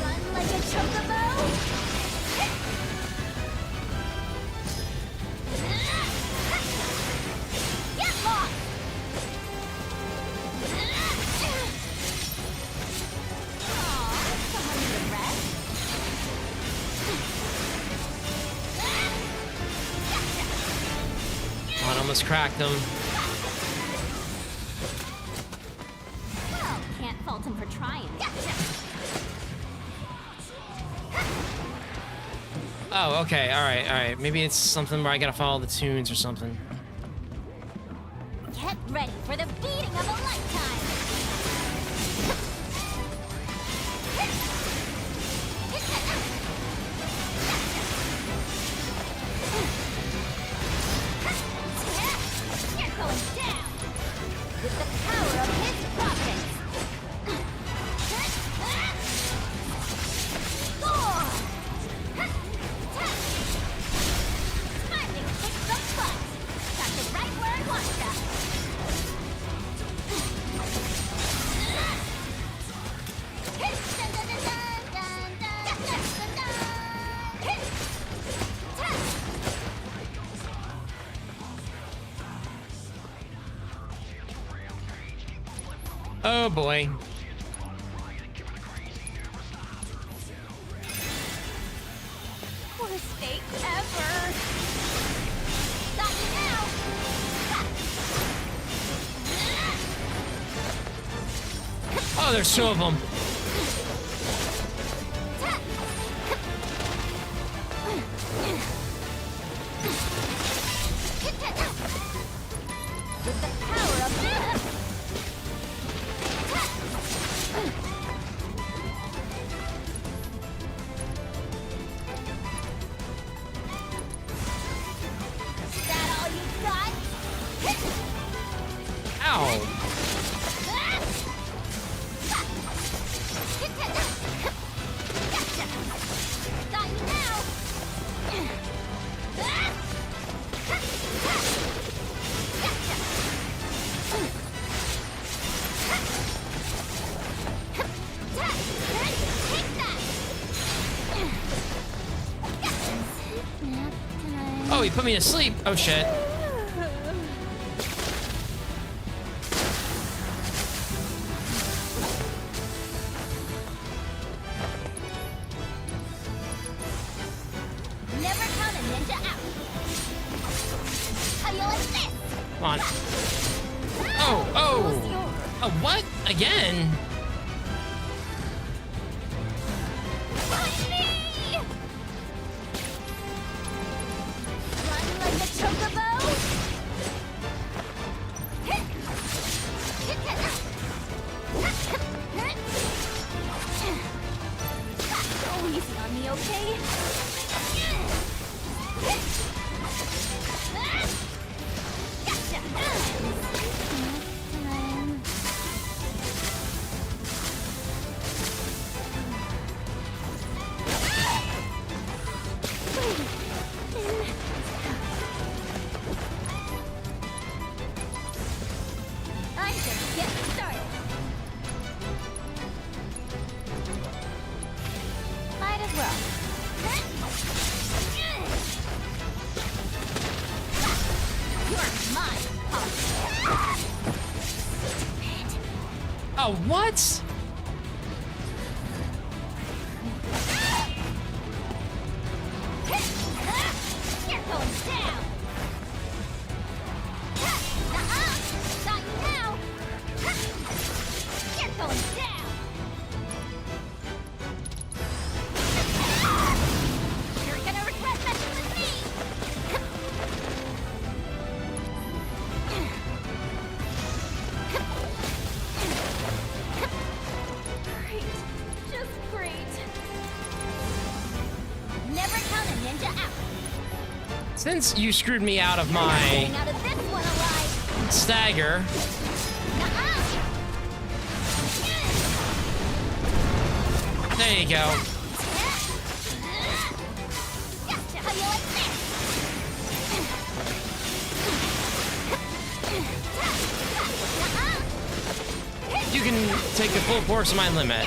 Run like a chocobo. Get lost! Aw, someone need a rest? Oh, I almost cracked him. Well, can't fault him for trying. Oh, okay, alright. Maybe it's something where I gotta follow the tunes or something. Get ready for the beating of a lifetime! You're going down! With the power of his prophets! Smiling kicks some butt! Got it right where I want ya! Oh boy. Worst fate ever! Got you now! Oh, there's two of them. With the power of Is that all you got? Ow. Got you now! Oh, he put me to sleep. Oh shit. Never count a ninja out. How you like this? Come on. Oh. Oh, what? Again? Find me! Run like a chocobo. Go easy on me, okay? Since you screwed me out of my stagger, there you go. You can take the full course of my limit.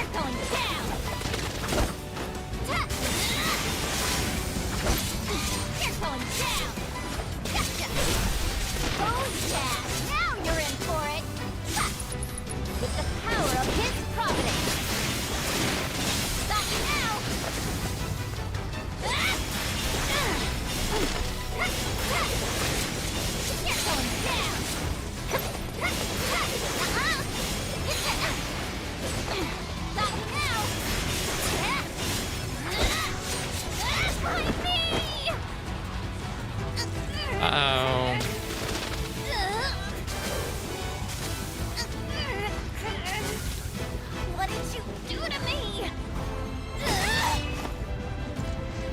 What did you do to me?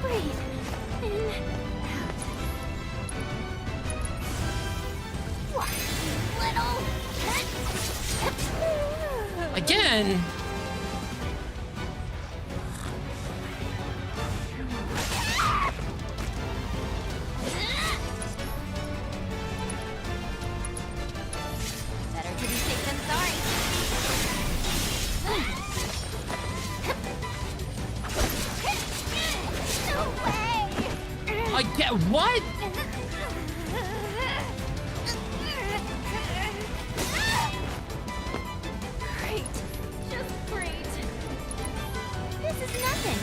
Breathe in, out. What, little? Again? Better to be safe than sorry. No way! I get what? Great. Just great. This is nothing.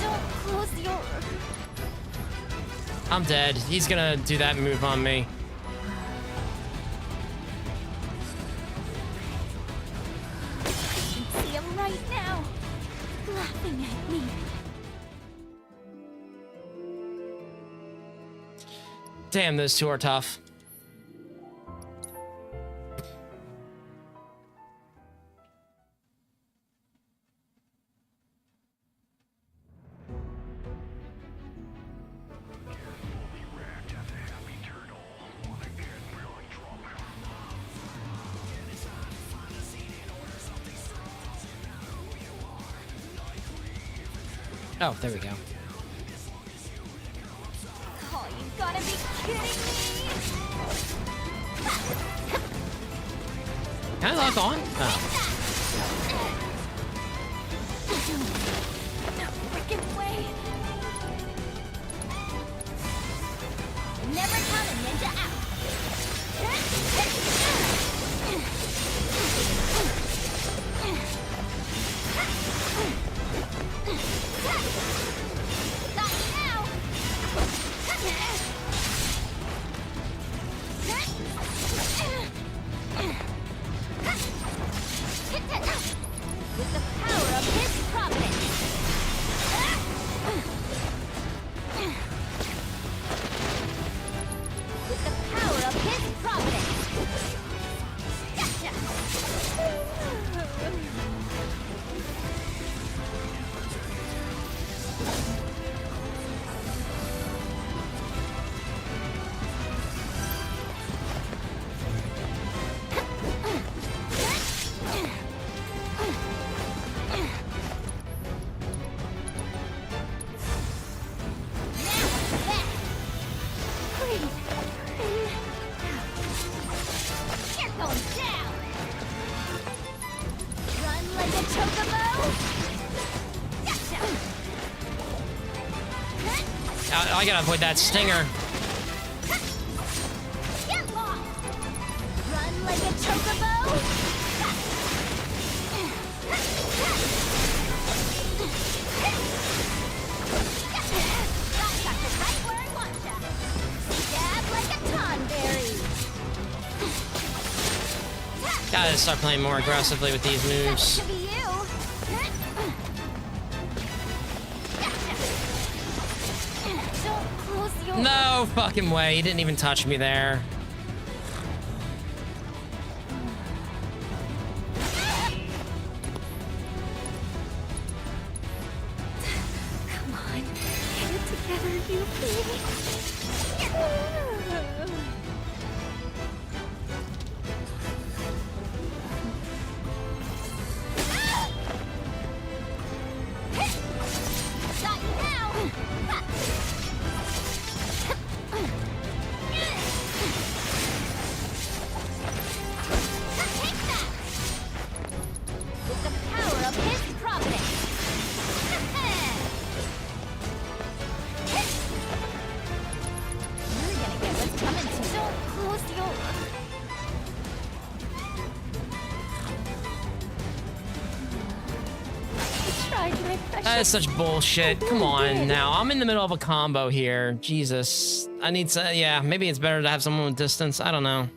Don't close your... I'm dead. He's gonna do that move on me. I can see him right now, laughing at me. Damn, those two are tough. Oh, there we go. Oh, you gotta be kidding me! Can I lock on? Oh. No freaking way! Never count a ninja out! Got you now! With the power of his providence! With the power of his providence! Gotcha! You're going down! Run like a chocobo! Gotcha! I gotta avoid that stinger. Get lost! Run like a chocobo! Got you right where I want ya! Stab like a tonberry! Gotta start playing more aggressively with these moves. To be you! Don't close your... No fucking way. He didn't even touch me there. Got you now! Take that! With the power of his providence! You're gonna get what's coming to you. Don't close your... That is such bullshit. Come on now. I'm in the middle of a combo here. Jesus. I need to, yeah, maybe it's better to have someone with distance. I don't know.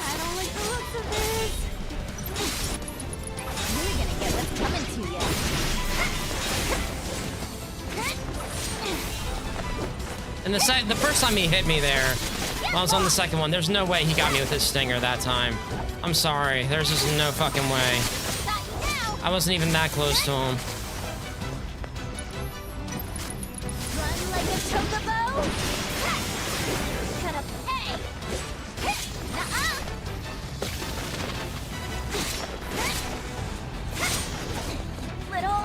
I don't like the looks of this. You're gonna get what's coming to you. And the first time he hit me there, I was on the second one. There's no way he got me with his stinger that time. I'm sorry. There's just no fucking way. I wasn't even that close to him. Run like a chocobo. Gonna pay. Nuh-uh. Little.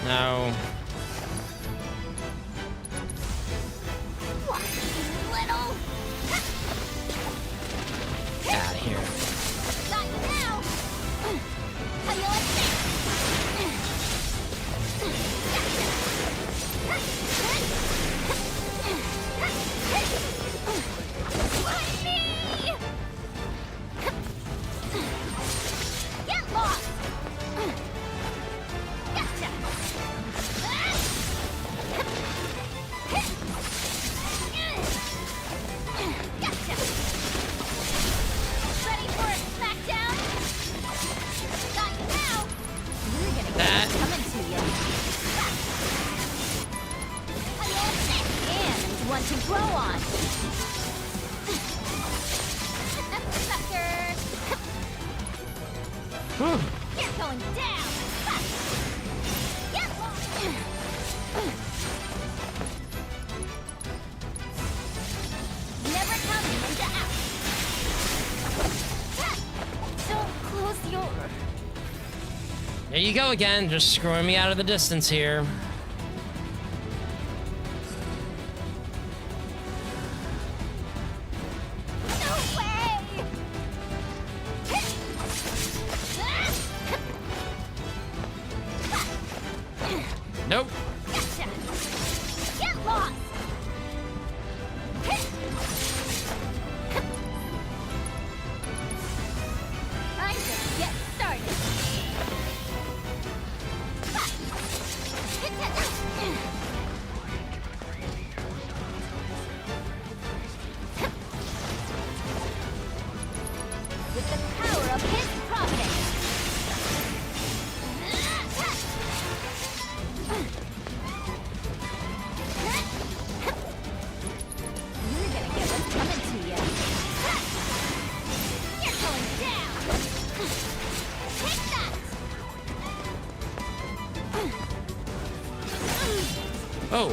No. Little. Get out of here. Got you now. How you like Get lost. Gotcha. Gotcha. Ready for a smackdown? Got you now. You're gonna get what's coming to you. And one to grow on. Sucker. You're going down. Get lost. Never come ninja out. Don't close your... There you go again, just screwing me out of the distance here. No way! Nope. Gotcha. Get lost. I'm just getting started. With the power of his providence. You're gonna get what's coming to you. You're going down. Take that. Oh.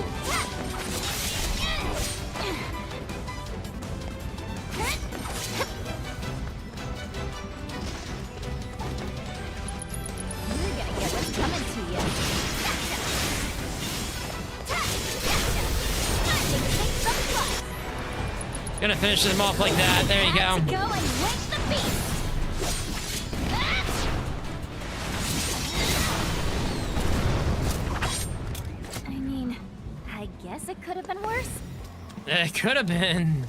You're gonna get what's coming to you. Gonna finish them off like that. There you go. Go and wake the beast. I mean, I guess it could have been worse. It could have been.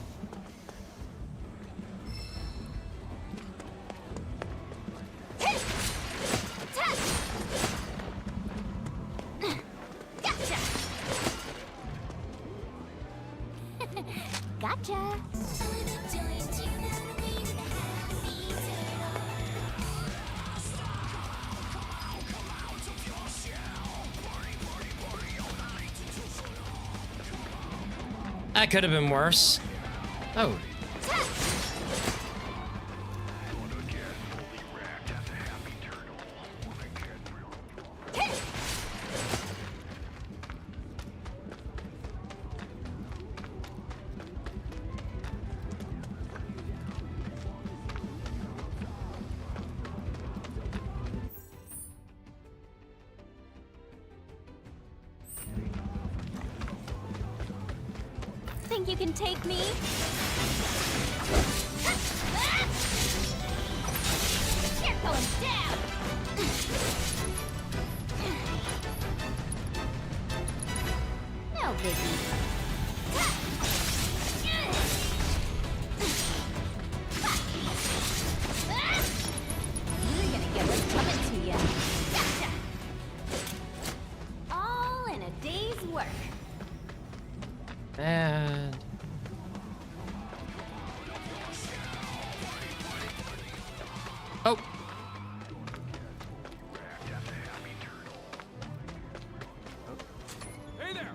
gotcha. That could have been worse. Oh. Think you can take me? You're going down! No biggie. You're gonna get what's coming to you. Gotcha! All in a day's work. And oh, Hey there!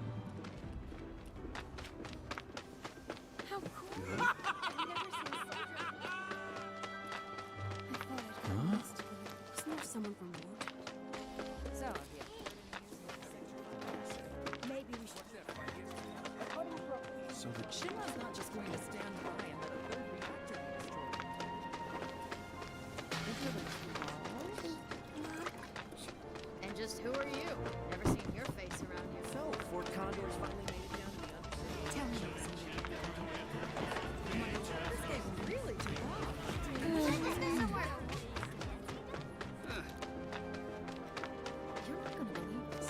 How cool. I've never seen soldiers. Isn't there someone from war? So, maybe we should. So the Chima's not just going to stand by and let a third reactor be destroyed. And just who are you? Never seen your face around here. So, Fort Condor's finally made it down to the undersea. Tell me this game really took off. Check this thing somewhere. You're not gonna believe this.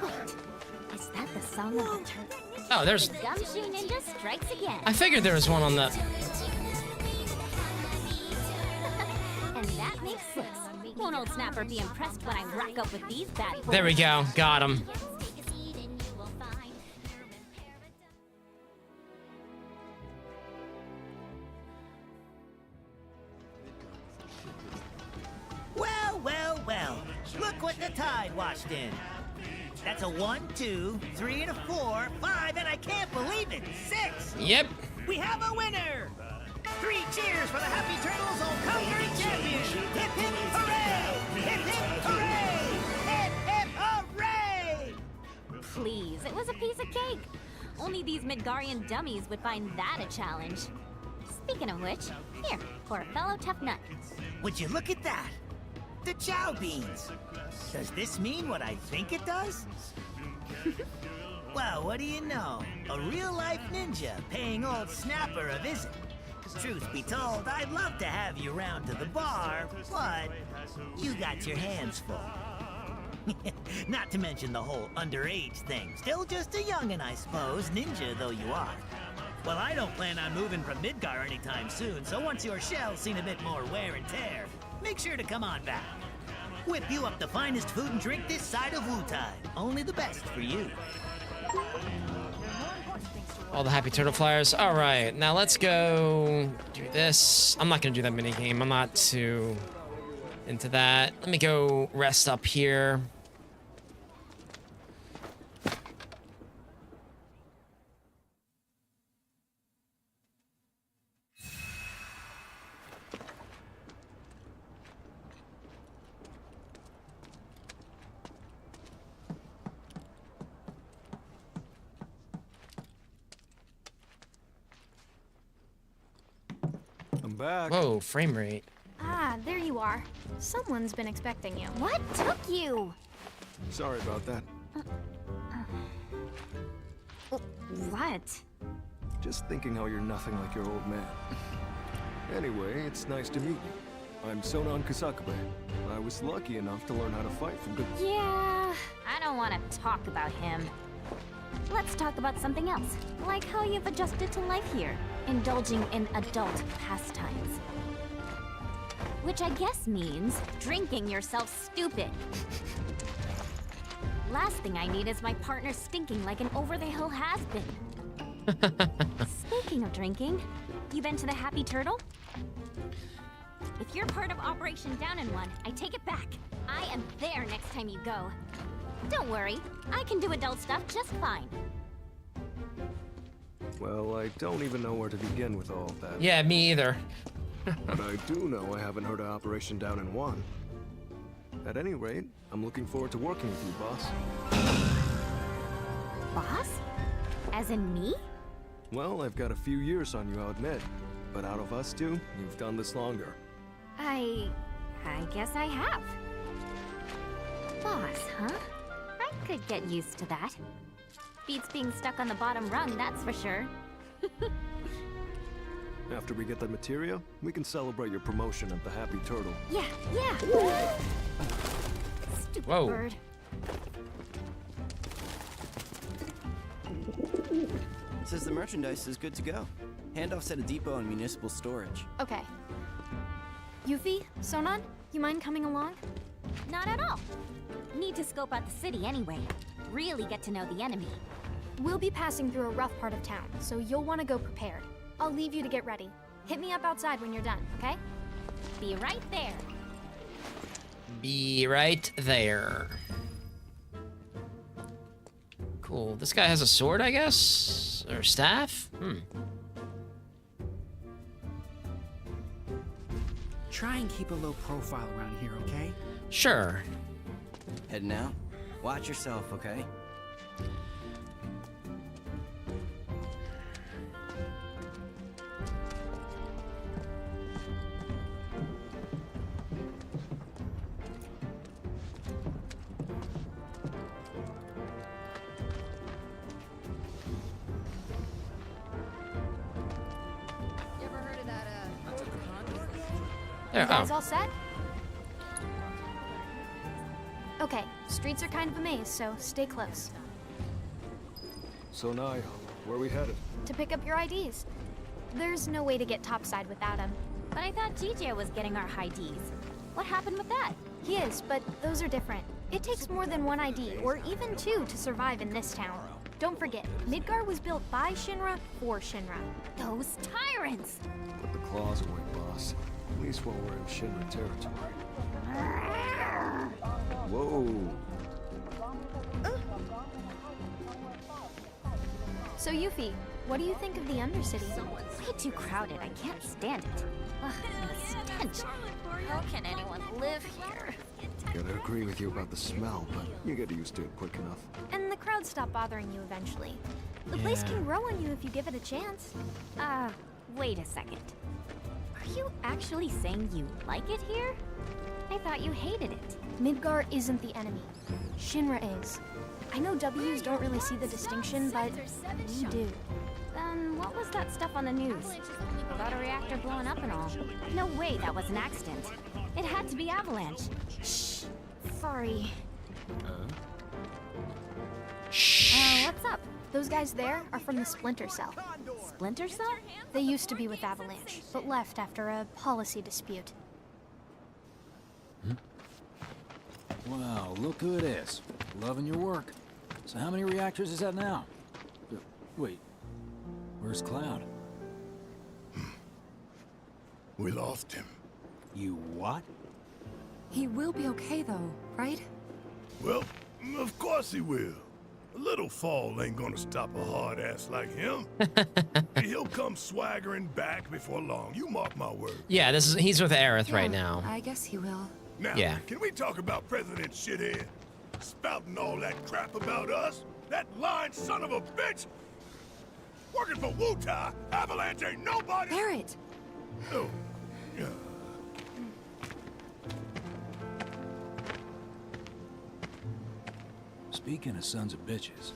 What? Is that the sound of the turtle? oh, there's. The Gumshoe Ninja strikes again. I figured there was one on that. And that makes 6. Won't old Snapper be impressed when I rack up with these bad boys? There we go. Got him. Well, well, well. Look what the tide washed in. That's a 1, 2, 3, and a 4, 5, and I can't believe it, 6. Yep. We have a winner. 3 cheers for the Happy Turtles all-conquering champion. Hip hip hooray! Hip hip hooray! Hip hip hooray! Please, it was a piece of cake. Only these Midgarian dummies would find that a challenge. Speaking of which, here, for a fellow tough nut. Would you look at that? The Chow Beans. Does this mean what I think it does? Well, what do you know? A real-life ninja paying old Snapper a visit. Truth be told, I'd love to have you round to the bar, but you got your hands full. Not to mention the whole underage thing. Still just a youngin', I suppose, ninja though you are. Well, I don't plan on moving from Midgar anytime soon, so once your shell's seen a bit more wear and tear, make sure to come on back. Whip you up the finest food and drink this side of Wu-Tide. Only the best for you. All the Happy Turtle flyers. All right, now let's go do this. I'm not gonna do that mini game. I'm not too into that. Let me go rest up here. Back. Whoa, frame rate. Ah, there you are. Someone's been expecting you. What took you? Sorry about that. What? Just thinking how you're nothing like your old man. Anyway, it's nice to meet you. I'm Sonan Kusakabe. I was lucky enough to learn how to fight from good... Yeah, I don't want to talk about him. Let's talk about something else, like how you've adjusted to life here, indulging in adult pastimes. Which I guess means drinking yourself stupid. Last thing I need is my partner stinking like an over-the-hill has-been. Speaking of drinking, you been to the Happy Turtle? If you're part of Operation Down in One, I take it back. I am there next time you go. Don't worry, I can do adult stuff just fine. Well, I don't even know where to begin with all of that. Yeah, me either. But I do know I haven't heard of Operation Down in One. At any rate, I'm looking forward to working with you, boss. Boss? As in me? Well, I've got a few years on you, I'll admit. But out of us two, you've done this longer. I guess I have. Boss, huh? I could get used to that. Beats being stuck on the bottom rung, that's for sure. After we get the materia, we can celebrate your promotion at the Happy Turtle. Yeah. Stupid Whoa. bird. Says the merchandise is good to go. Handoffs at a depot and municipal storage. Okay. Yuffie, Sonon, you mind coming along? Not at all. Need to scope out the city anyway. Really get to know the enemy. We'll be passing through a rough part of town, so you'll want to go prepared. I'll leave you to get ready. Hit me up outside when you're done, okay? Be right there. Be right there. Cool. This guy has a sword, I guess? Or staff? Try and keep a low profile around here, okay? Sure. Heading out? Watch yourself, okay? You ever heard of that, You guys all set? Okay, streets are kind of a maze, so stay close. So Naya, where are we headed? To pick up your IDs. There's no way to get topside without them. But I thought TJ was getting our high Ds. What happened with that? He is, but those are different. It takes more than one ID, or even two, to survive in this town. Don't forget, Midgar was built by Shinra for Shinra. Those tyrants! Put the claws away, boss. At least while we're in Shinra territory. Whoa. So Yuffie, what do you think of the Undercity? Way too crowded. I can't stand it. Ugh, the stench. How can anyone live here? Gotta agree with you about the smell, but you get used to it quick enough. And the crowd stop bothering you eventually. The place can grow on you if you give it a chance. Wait a second. Are you actually saying you like it here? I thought you hated it. Midgar isn't the enemy. Shinra is. I know W's don't really see the distinction, but we do. Then what was that stuff on the news? About a reactor blowing up and all. No way that was an accident. It had to be Avalanche. Shh. Sorry. What's up? Those guys there are from the Splinter Cell. Splinter Cell? They used to be with Avalanche, but left after a policy dispute. Wow, look who it is. Loving your work. So how many reactors is that now? Wait, where's Cloud? We lost him. You what? He will be okay though, right? Well, of course he will. A little fall ain't gonna stop a hard ass like him. He'll come swaggering back before long. You mark my word. Yeah, he's with Aerith right now. I guess he will. Now, Yeah. can we talk about President Shithead? Spouting all that crap about us? That lying son of a bitch? Working for Wutai, Avalanche ain't nobody. Barrett! Oh, yeah. Speaking of sons of bitches,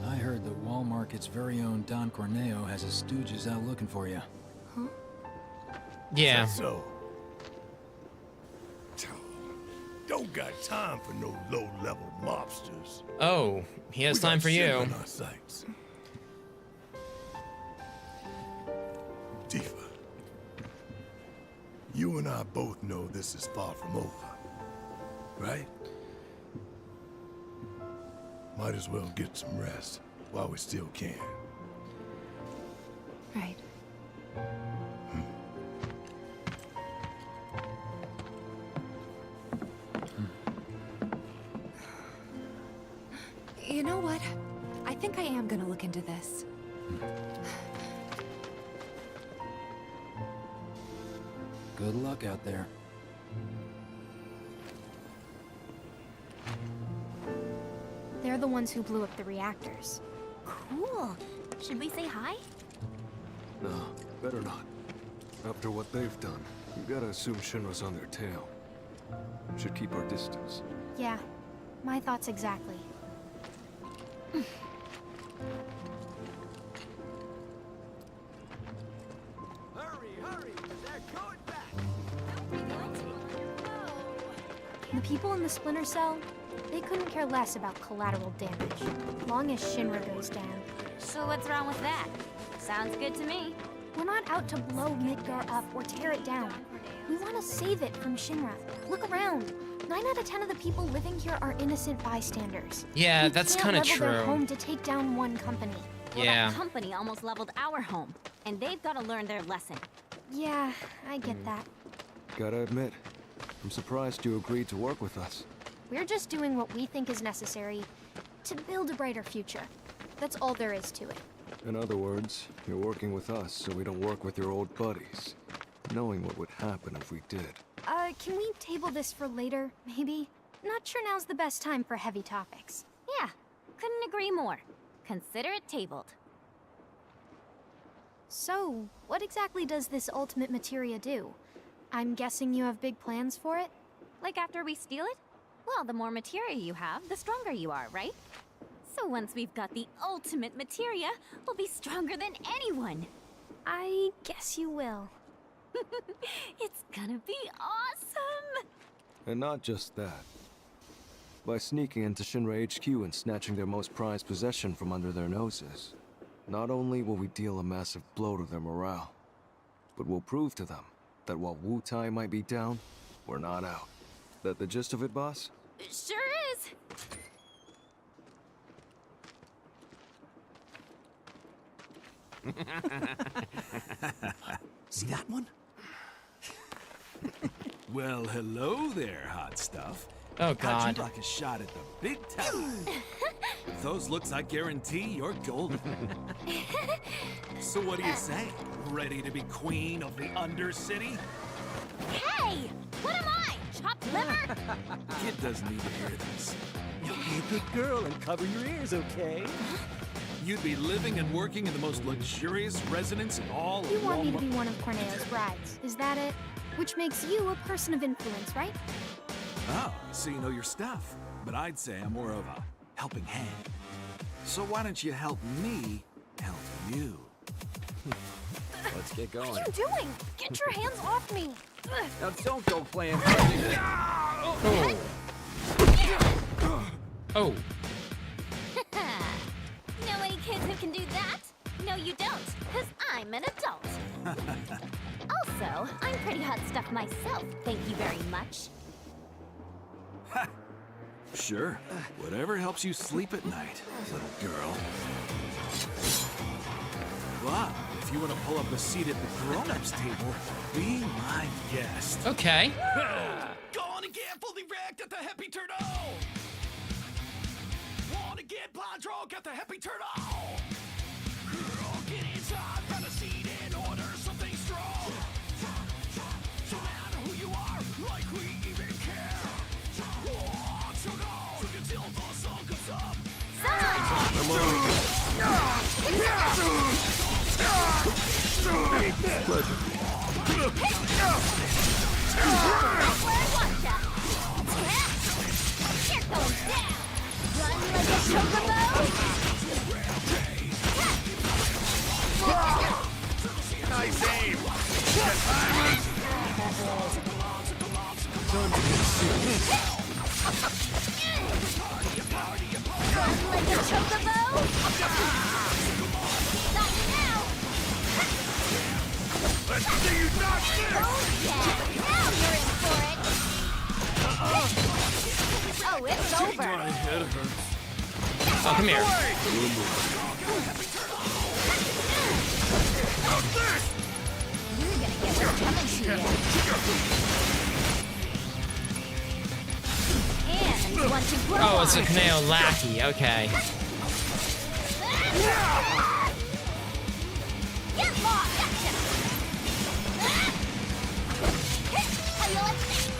I heard that Wall Market's very own Don Corneo has his stooges out looking for you. Huh? Yeah. So, don't got time for no low-level mobsters. Oh, he has We got time for shit you. on our sights. Tifa, you and I both know this is far from over, right? Might as well get some rest while we still can. You know what? I think I am gonna look into this. Good luck out there. They're the ones who blew up the reactors. Cool. Should we say hi? No, better not. After what they've done, you gotta assume Shinra's on their tail. Should keep our distance. Yeah, my thoughts exactly. The people in the Splinter Cell, they couldn't care less about collateral damage, long as Shinra goes down. So what's wrong with that? Sounds good to me. We're not out to blow Midgar up or tear it down. We want to save it from Shinra. Look around. 9 out of 10 of the people living here are innocent bystanders. Yeah, that's kind of They can't level their true. home to take down one company. Well, Yeah. that company almost leveled our home, and they've got to learn their lesson. Yeah, I get that. Gotta admit, I'm surprised you agreed to work with us. We're just doing what we think is necessary to build a brighter future. That's all there is to it. In other words, you're working with us so we don't work with your old buddies, knowing what would happen if we did. Can we table this for later, maybe? Not sure now's the best time for heavy topics. Yeah, couldn't agree more. Consider it tabled. So, what exactly does this ultimate materia do? I'm guessing you have big plans for it? Like after we steal it? Well, the more materia you have, the stronger you are, right? So once we've got the ultimate materia, we'll be stronger than anyone. I guess you will. It's gonna be awesome! And not just that. By sneaking into Shinra HQ and snatching their most prized possession from under their noses, not only will we deal a massive blow to their morale, but we'll prove to them that while Wu-Tai might be down, we're not out. That the gist of it, boss? It sure is! See that one? Well, hello there, hot stuff. Oh, How'd God. you like a shot at the big time? With those looks, I guarantee you're golden. So what do you say? Ready to be queen of the Undercity? Hey! What am I? Chopped liver? Kid doesn't need to hear this. You'll be a good girl and cover your ears, okay? You'd be living and working in the most luxurious residence in all You of want me to Walmart. be one of Corneo's brides, is that it? Which makes you a person of influence, right? Oh, so you know your stuff. But I'd say I'm more of a helping hand. So why don't you help me help you? Let's get What going. are you doing? Get your hands off me! Ugh. Now don't go playing. Oh. Oh. Know any kids who can do that? No, you don't, because I'm an adult. Also, I'm pretty hot stuff myself, thank you very much. Sure. Whatever helps you sleep at night, little girl. But if you want to pull up a seat at the grown-ups table, be my guest. Okay. Go on and get fully wrecked at the Happy Turtle! Wanna get blind drunk at the Happy Turtle! Girl, get inside, find a seat and order something strong. No matter who you are, like we even care. So go until the sun comes up. Nice aim. Let's see you knock this. Oh, it's over. Oh, come here. You're gonna get what's coming to you. And want to grow Oh, it's a on. Kaneo lackey. Okay. Get lost! Gotcha! How you like that?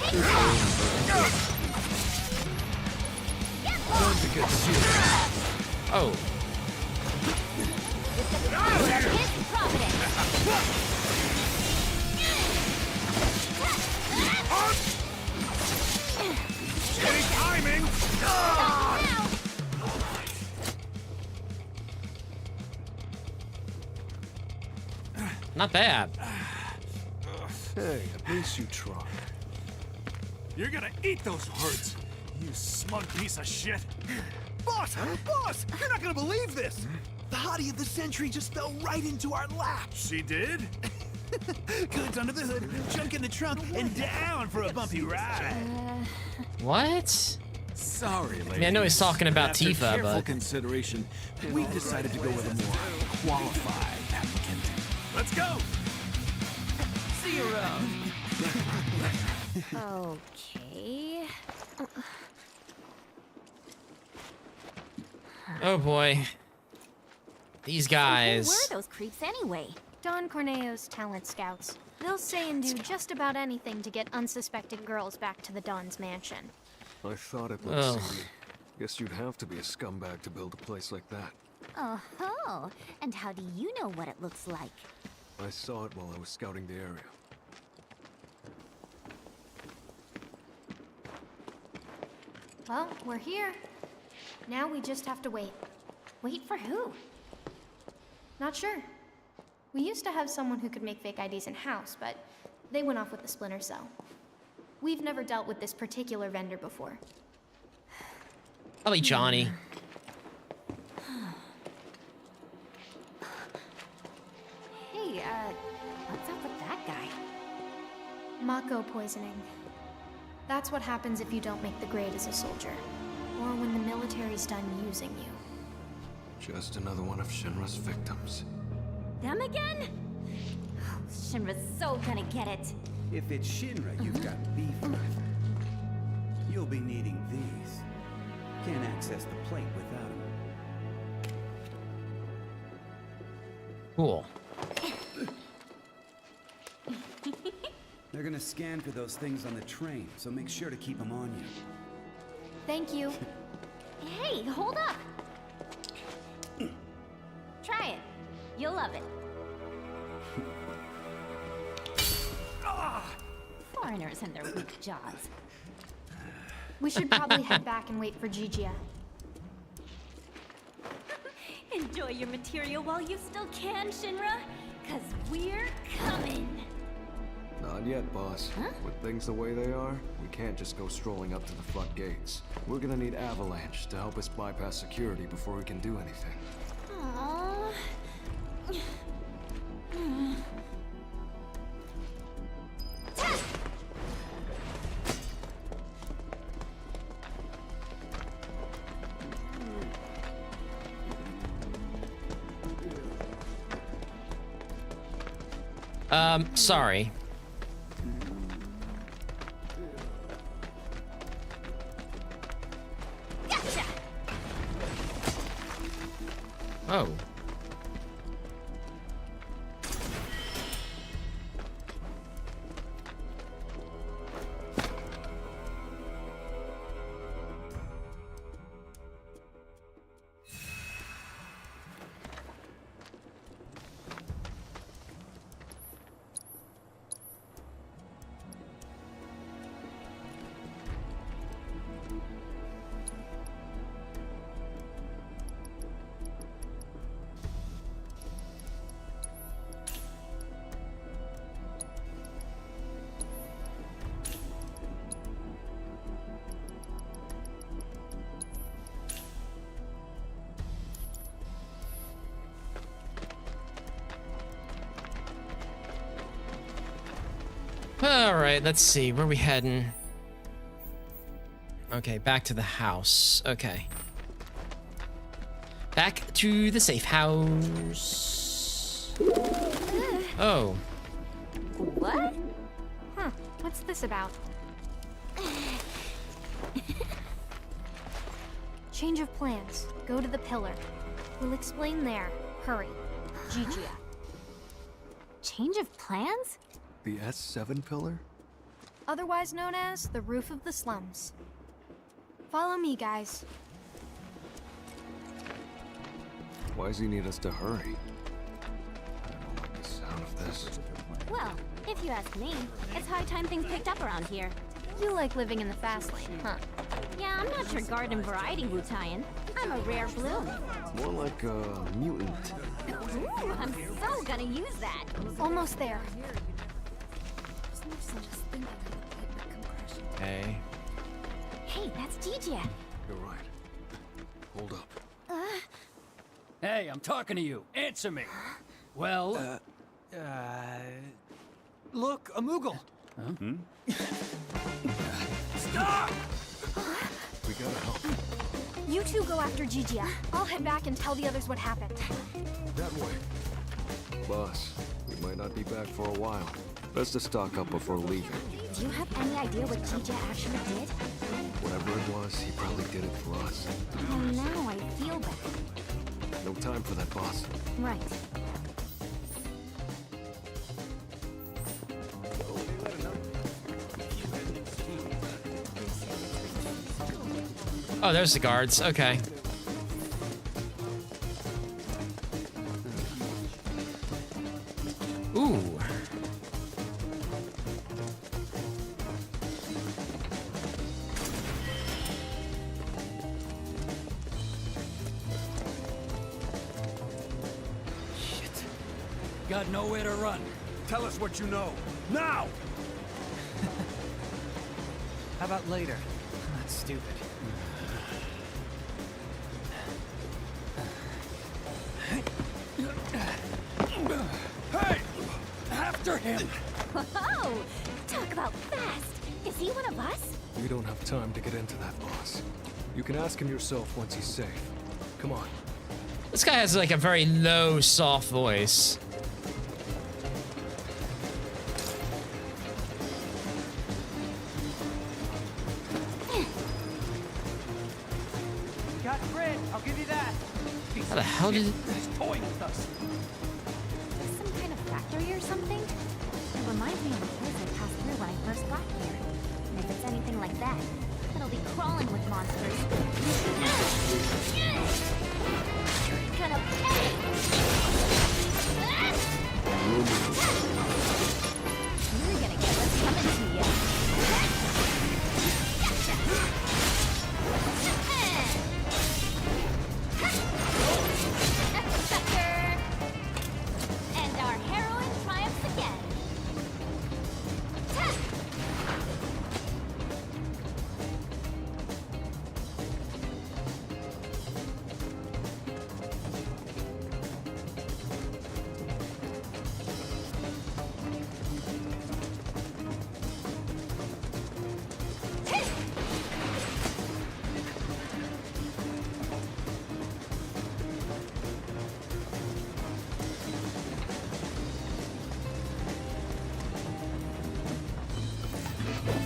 Take that! Get lost! To get serious. Oh. With the power of his providence! Getting timing! Stop now! Not bad. Hey, at least you tried. You're gonna eat those words, you smug piece of shit. Boss! Boss! You're not gonna believe this! The hottie of the century just fell right into our laps. She did? Goods under the hood, junk in the trunk, and down for a bumpy ride. What? Sorry, ladies. I mean, I know he's talking about After Tifa, careful but consideration, we've decided to go with a more qualified applicant. Let's go. See you around. Okay. oh boy, these guys. Who were those creeps anyway? Don Corneo's talent scouts. They'll say and do just about anything to get unsuspecting girls back to the Don's mansion. I thought it looked Ugh. seedy. Guess you'd have to be a scumbag to build a place like that. Oh, and how do you know what it looks like? I saw it while I was scouting the area. Well, we're here. Now we just have to wait. Wait for who? Not sure. We used to have someone who could make fake IDs in-house, but they went off with the Splinter Cell. We've never dealt with this particular vendor before. Probably Johnny. Hey, what's up with that guy? Mako poisoning. That's what happens if you don't make the grade as a soldier. Or when the military's done using you. Just another one of Shinra's victims. Them again? Oh, Shinra's so gonna get it. If it's Shinra you've got beef with, you'll be needing these. Can't access the plate without them. Cool. They're gonna scan for those things on the train, so make sure to keep them on you. Thank you. Hey, hold up! Try it. You'll love it. Foreigners and their weak jaws. We should probably head back and wait for Gigia. Enjoy your material while you still can, Shinra, 'cause we're coming. Not yet, boss. Huh? With things the way they are, we can't just go strolling up to the front gates. We're gonna need Avalanche to help us bypass security before we can do anything. Aww. Sorry. Gotcha. Oh. All right, let's see. Where are we heading? Okay, back to the house. Okay. Back to the safe house. Oh. What? Huh, what's this about? Change of plans. Go to the pillar. We'll explain there. Hurry. Gigia. Change of plans? The S7 pillar? Otherwise known as the roof of the slums. Follow me, guys. Why does he need us to hurry? I don't like the sound of this. Well, if you ask me, it's high time things picked up around here. You like living in the fast lane, huh? Yeah, I'm not your garden variety Wu-Taian. I'm a rare bloom. More like a mutant. Ooh, I'm so gonna use that. Almost there. Hey. Hey, that's Gigia. You're right. Hold up. Hey, I'm talking to you. Answer me. Well, Look, a Moogle. Stop! We gotta help. You two go after Gigia. I'll head back and tell the others what happened. That way. Boss, we might not be back for a while. Best to stock up before leaving. Do you have any idea what Gigia actually did? Whatever it was, he probably did it for us. Oh, now I feel bad. No time for that, boss. Right. Oh, there's the guards. Okay. Ooh. Got nowhere to run. Tell us what you know. Now! How about later? That's stupid. Hey! After him! Whoa! Talk about fast! Is he one of us? We don't have time to get into that, boss. You can ask him yourself once he's safe. Come on. This guy has like a very low, soft voice. Got grit. I'll give you that. How the hell did it... He's toying with us. Some kind of factory or something? It reminds me of the place I passed through when I first got here. And if it's anything like that, it'll be crawling with monsters. You're gonna pay! You're gonna get what's coming to you. And our heroine triumphs again.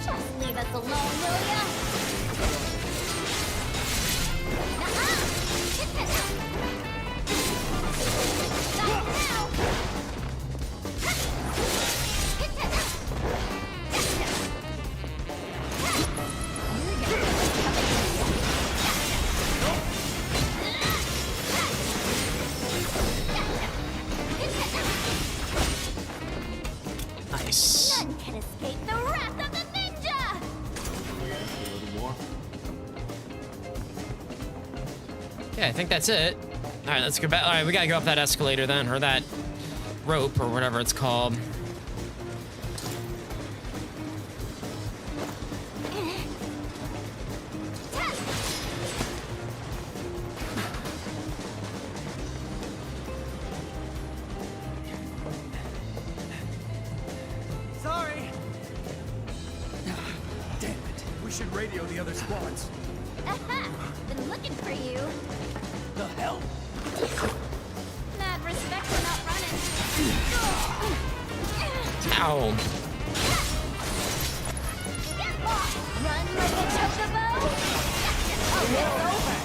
Just leave us alone, will ya? Nuh-uh! Stop now! Nice. None can escape the wrath of the ninja! A little more. Yeah, I think that's it. All right, let's go back. All right, we gotta go up that escalator then, or that rope, or whatever it's called. Sorry. Damn it. We should radio the other squads. Aha! Been looking for you. The hell? Mad respect for not running. Ow. Run like a chocobo? Oh, it's over.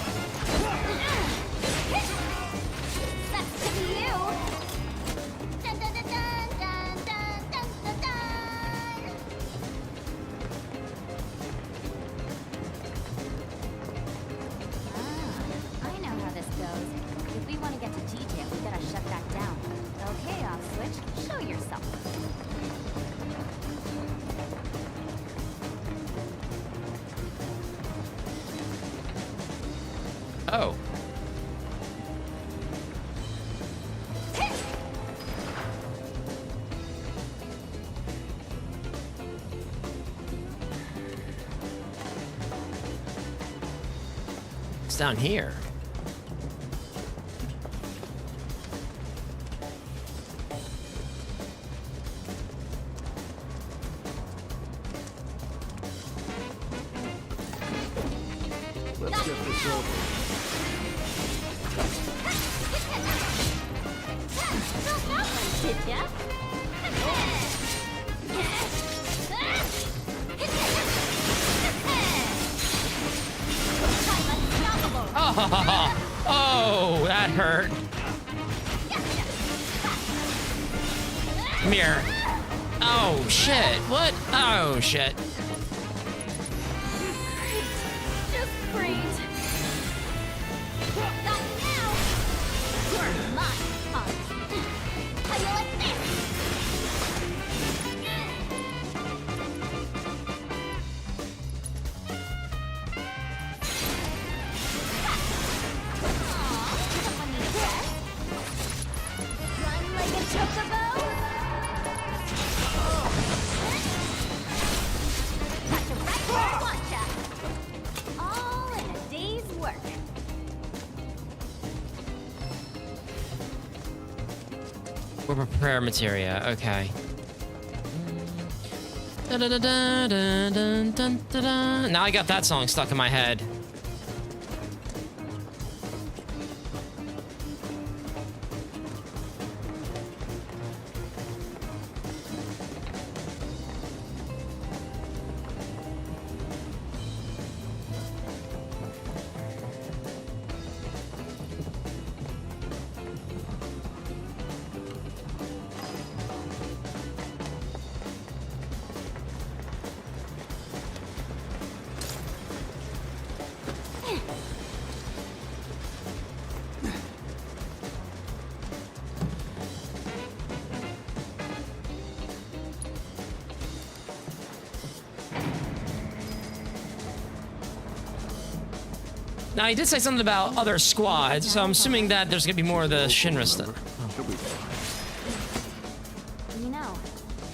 Oh. It's down here. Let's get this over. Did ya? Oh, that hurt. Come here. Oh, shit. What? Oh, shit. Just great. Not now. You're mine, punk. How you like this? Run like a chocobo. Got you right where I want ya. All in a day's work. We're prepare materia. Okay. Da-da-da-da-da-dun-dun-da-da. Now I got that song stuck in my head. Now, he did say something about other squads, so I'm assuming that there's gonna be more of the Shinra stuff. You know,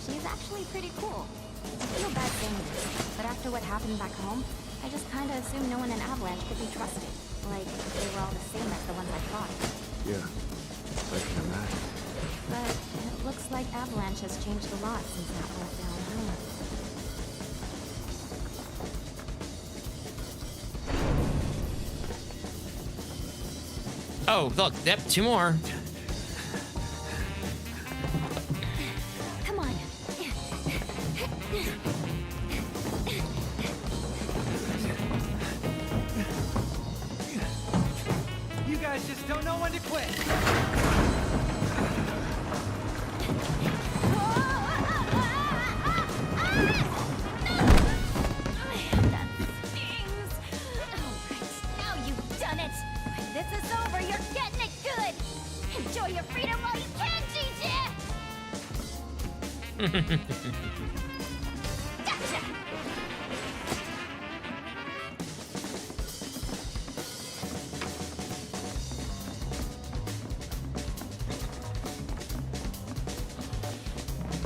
she's actually pretty cool. I feel bad saying this, but after what happened back home, I just kind of assumed no one in Avalanche could be trusted. Like, they were all the same as the ones I fought. Yeah, I can imagine. But it looks like Avalanche has changed a lot since that went down, huh? Oh, look, yep, two more. Come on. You guys just don't know when to quit. That stings. Alright, now you've done it. When this is over, you're getting it good. Enjoy your freedom while you can, Gigi. Gotcha.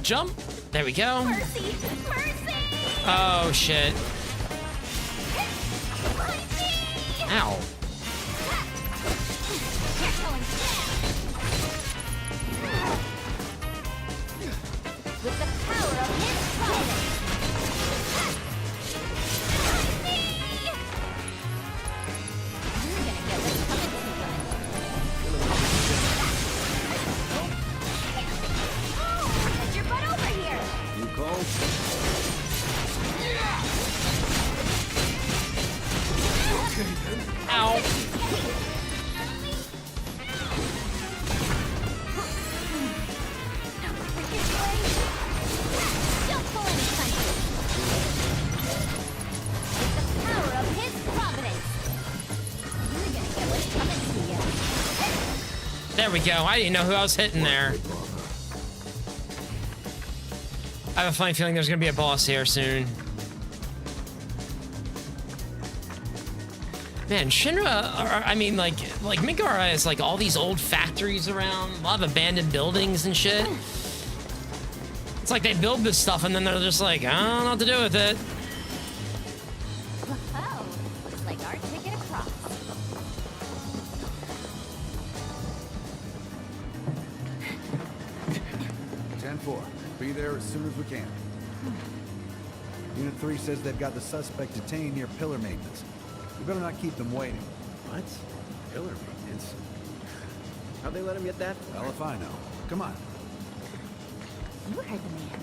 Jump. There we go. Mercy! Mercy! Oh, shit. Ow. You're going down. With the power of his promise. You're gonna get what's coming to you. Get your butt over here. You called? Ow. Don't pull any punches. With the power of his providence. You're gonna get what's coming to you. There we go. I didn't know who I was hitting there. I have a funny feeling there's gonna be a boss here soon. Man, Shinra, I mean, like Mikara has like all these old factories around, a lot of abandoned buildings and shit. It's like they build this stuff and then they're just like, I don't know what to do with it. Oh, looks like our ticket across. Be there as soon as we can. Unit 3 says they've got the suspect detained near pillar maintenance. We better not keep them waiting. What? Pillar maintenance? How'd they let him get that? Well, if I know. Come on. You heard the man.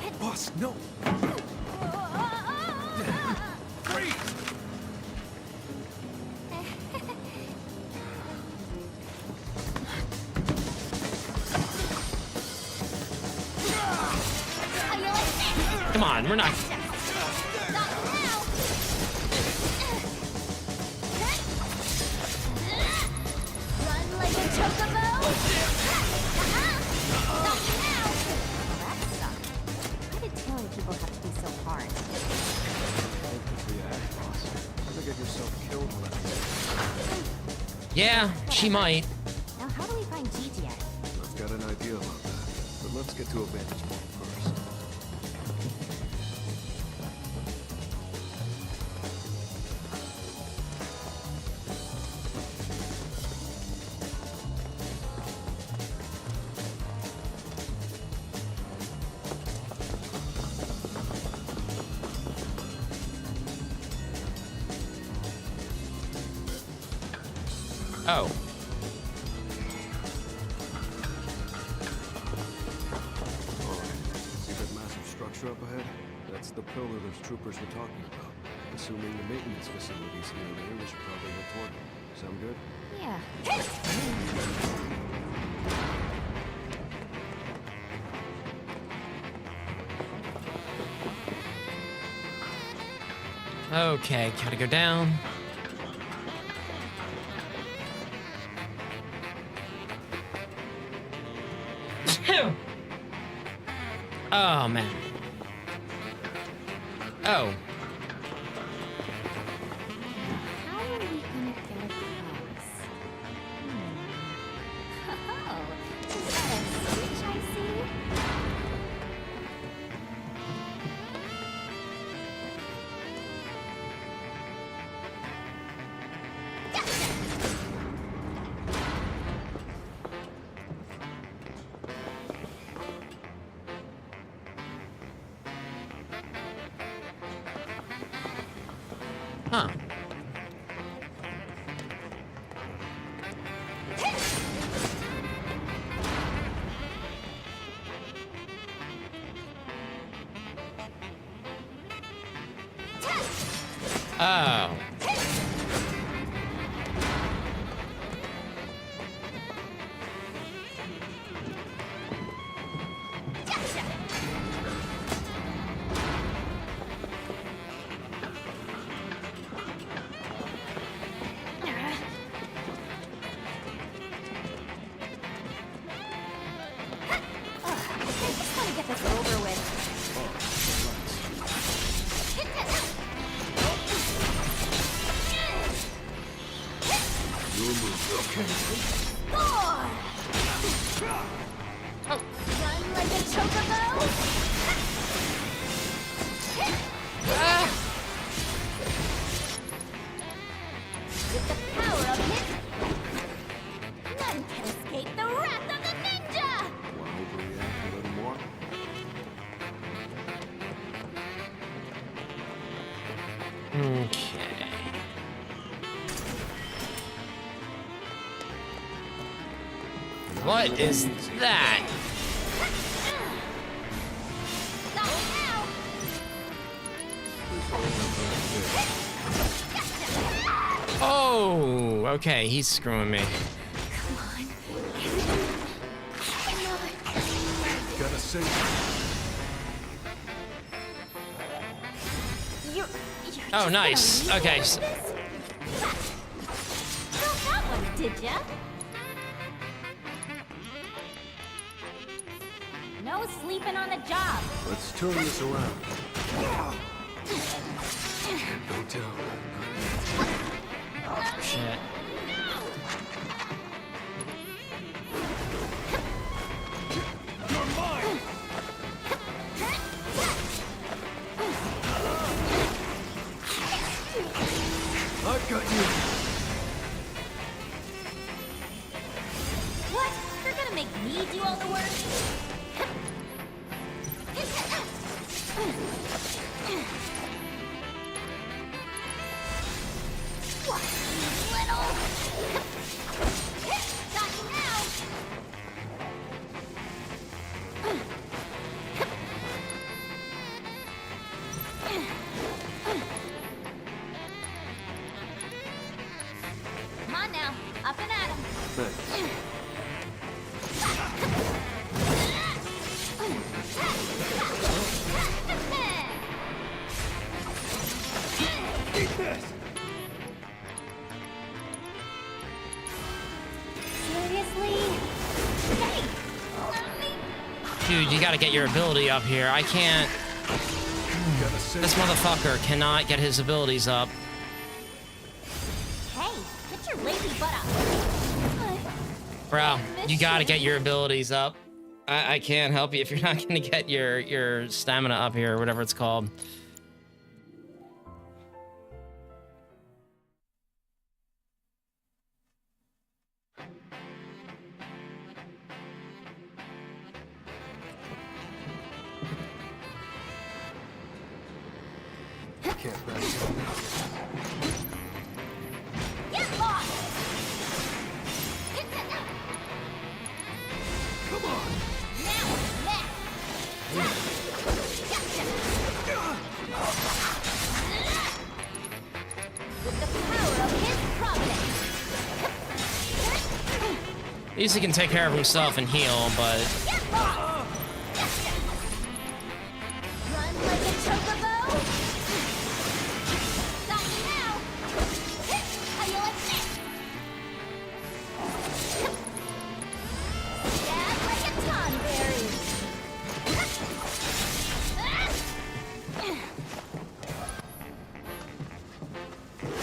Wait, boss, no. Freeze! Come on, we're not. Run like a chocobo. Not now. That sucked. Why did killing people have to be so hard? Yeah, she might. Now, how do we find GTS? I've got an idea about that, but let's get to a vantage point first. Oh. See that massive structure up ahead? That's the pillar those troopers were talking about. Assuming the maintenance facility's near there, we should probably head toward them. Sound good? Yeah. Okay, gotta go down. Oh, man. Oh. How are we gonna get across? Oh, is that a switch I see? Huh. Oh. What is that? Oh, okay, he's screwing me. Gotta save. Oh, nice. Okay. Got that one, did ya? No sleeping on the job. Let's turn this around. Go down. Oh, shit. You're mine! I've got you. What? You're gonna make me do all the work? What, you little? Got you now! Come on now, up and at 'em. Thanks. Eat this! Seriously? Hey! Dude, you gotta get your ability up here. I can't. This motherfucker cannot get his abilities up. Hey, get your lazy butt up. Bro, you gotta get your abilities up. I can't help you if you're not gonna get your stamina up here, or whatever it's called. Can't back down now. Get lost! Come on! Now, left! Gotcha! With the power of his providence! At least he can take care of himself and heal, but Get lost! Gotcha! Run like a chocobo! Got you now! How you like this? Stab like a tonberry!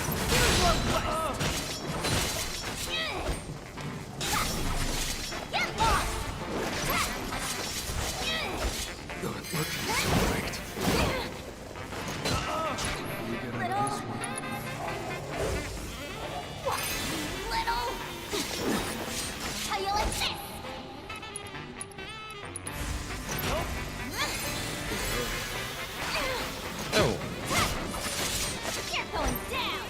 Do your worst! Get lost! Good, look. Great. You get out of this one. What, little? How you like this? oh, You're going down!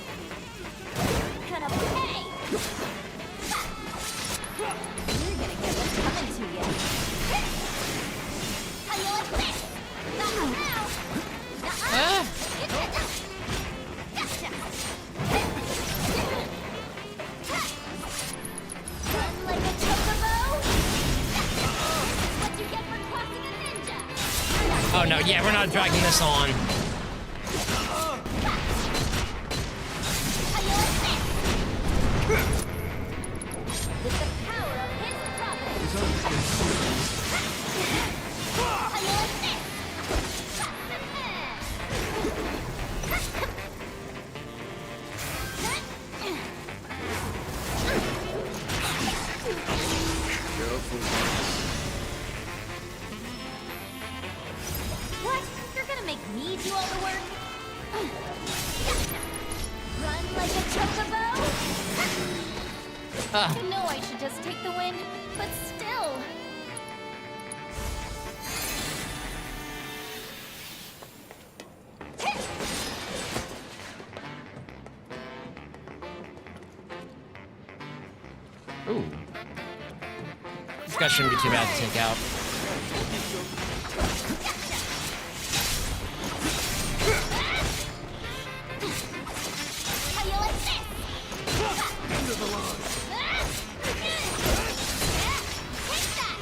Gonna pay! You're gonna get what's coming to you. How you like this? Not now! Ah. Gotcha! Run like a chocobo? Gotcha! What you get for crossing a ninja? oh no, yeah, we're not dragging this on. How you like this? With the power of his providence. How you like this? What? You're gonna make me do all the work? Run like a chocobo? Ah. I know I should just take the win, but still. Ooh. This guy shouldn't be too bad to take out. How you like this? End of the line! Take that!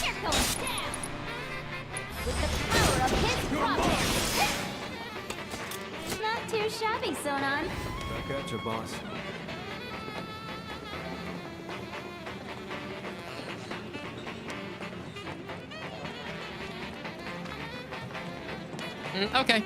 You're going down! With the power of his providence! Not too shabby, Sonon. Back at you, boss. Okay.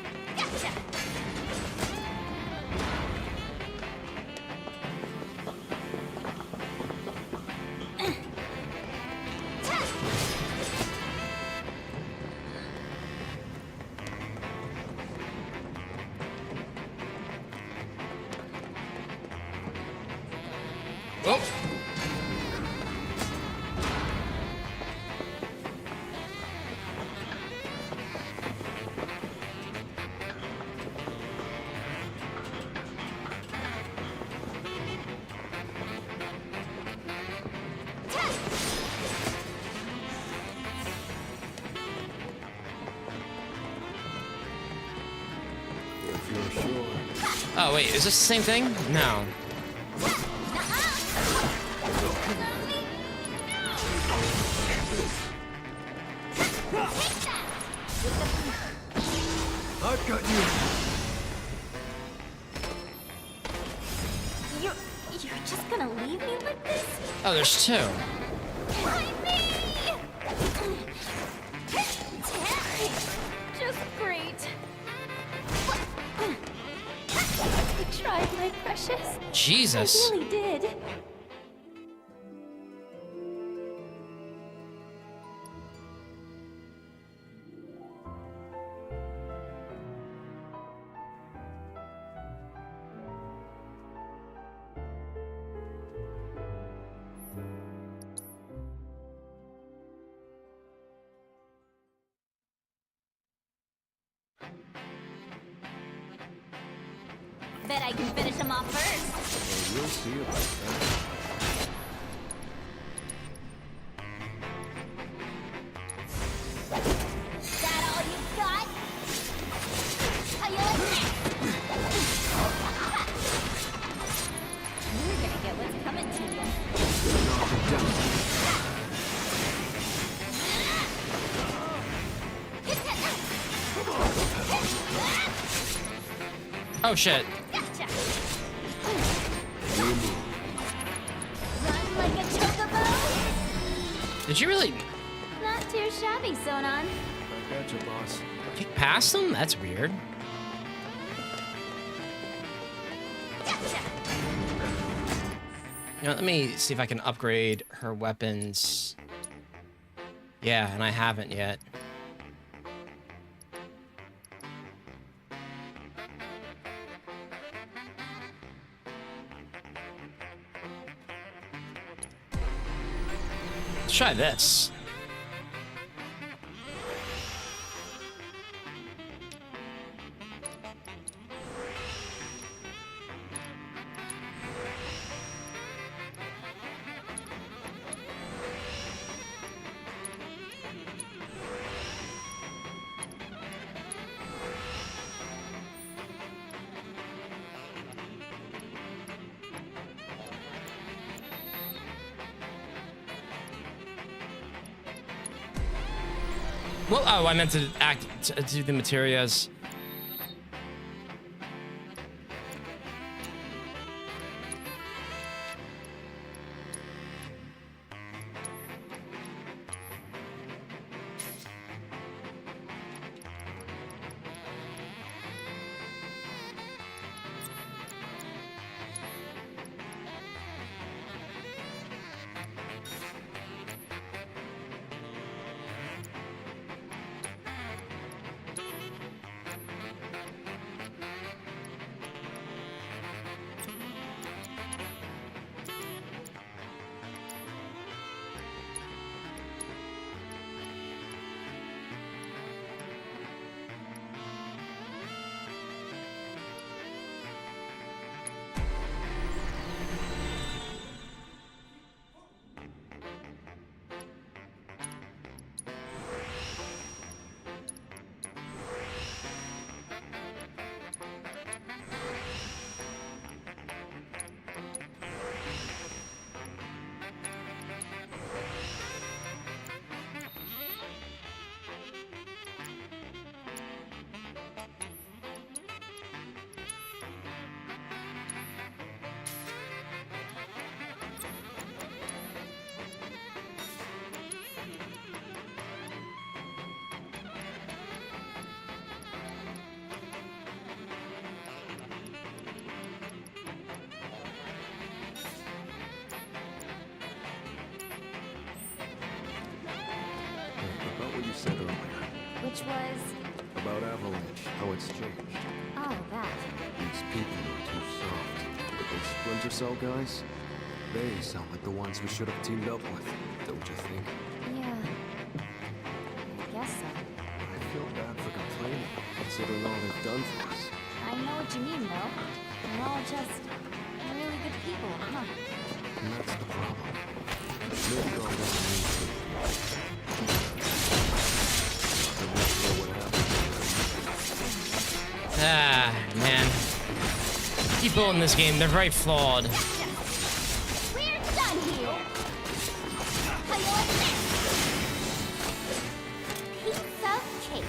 Oh. If you're sure. Oh wait, is this the same thing? No. I've got you. You're just gonna leave me like this? Oh, there's two. Behind me! Just great. I tried, my precious. Jesus. I really did. Bet I can finish him off first. We'll see about that. That all you got? How you like that? You're gonna get what's coming to you. Oh shit. Gotcha. Run like a chocobo? Did you really Not too shabby, Sonon. I got you, boss. kick past them? That's weird. You know, let me see if I can upgrade her weapons. Yeah, and I haven't yet. Let's try this. Well, oh, I meant to do the materials. you said earlier. Which was... About Avalanche, how it's changed. Oh, that. These people are too soft. But those Splinter Cell guys, they sound like the ones we should have teamed up with, don't you think? Yeah. I guess so. I feel bad for complaining, considering all they've done for us. I know what you mean, though. They're all just really good people, huh? And that's the problem. Maybe all this means to... I'm not sure what happened. Ah, man. People in this game, they're very flawed. We're done here! How you like this? Piece of cake.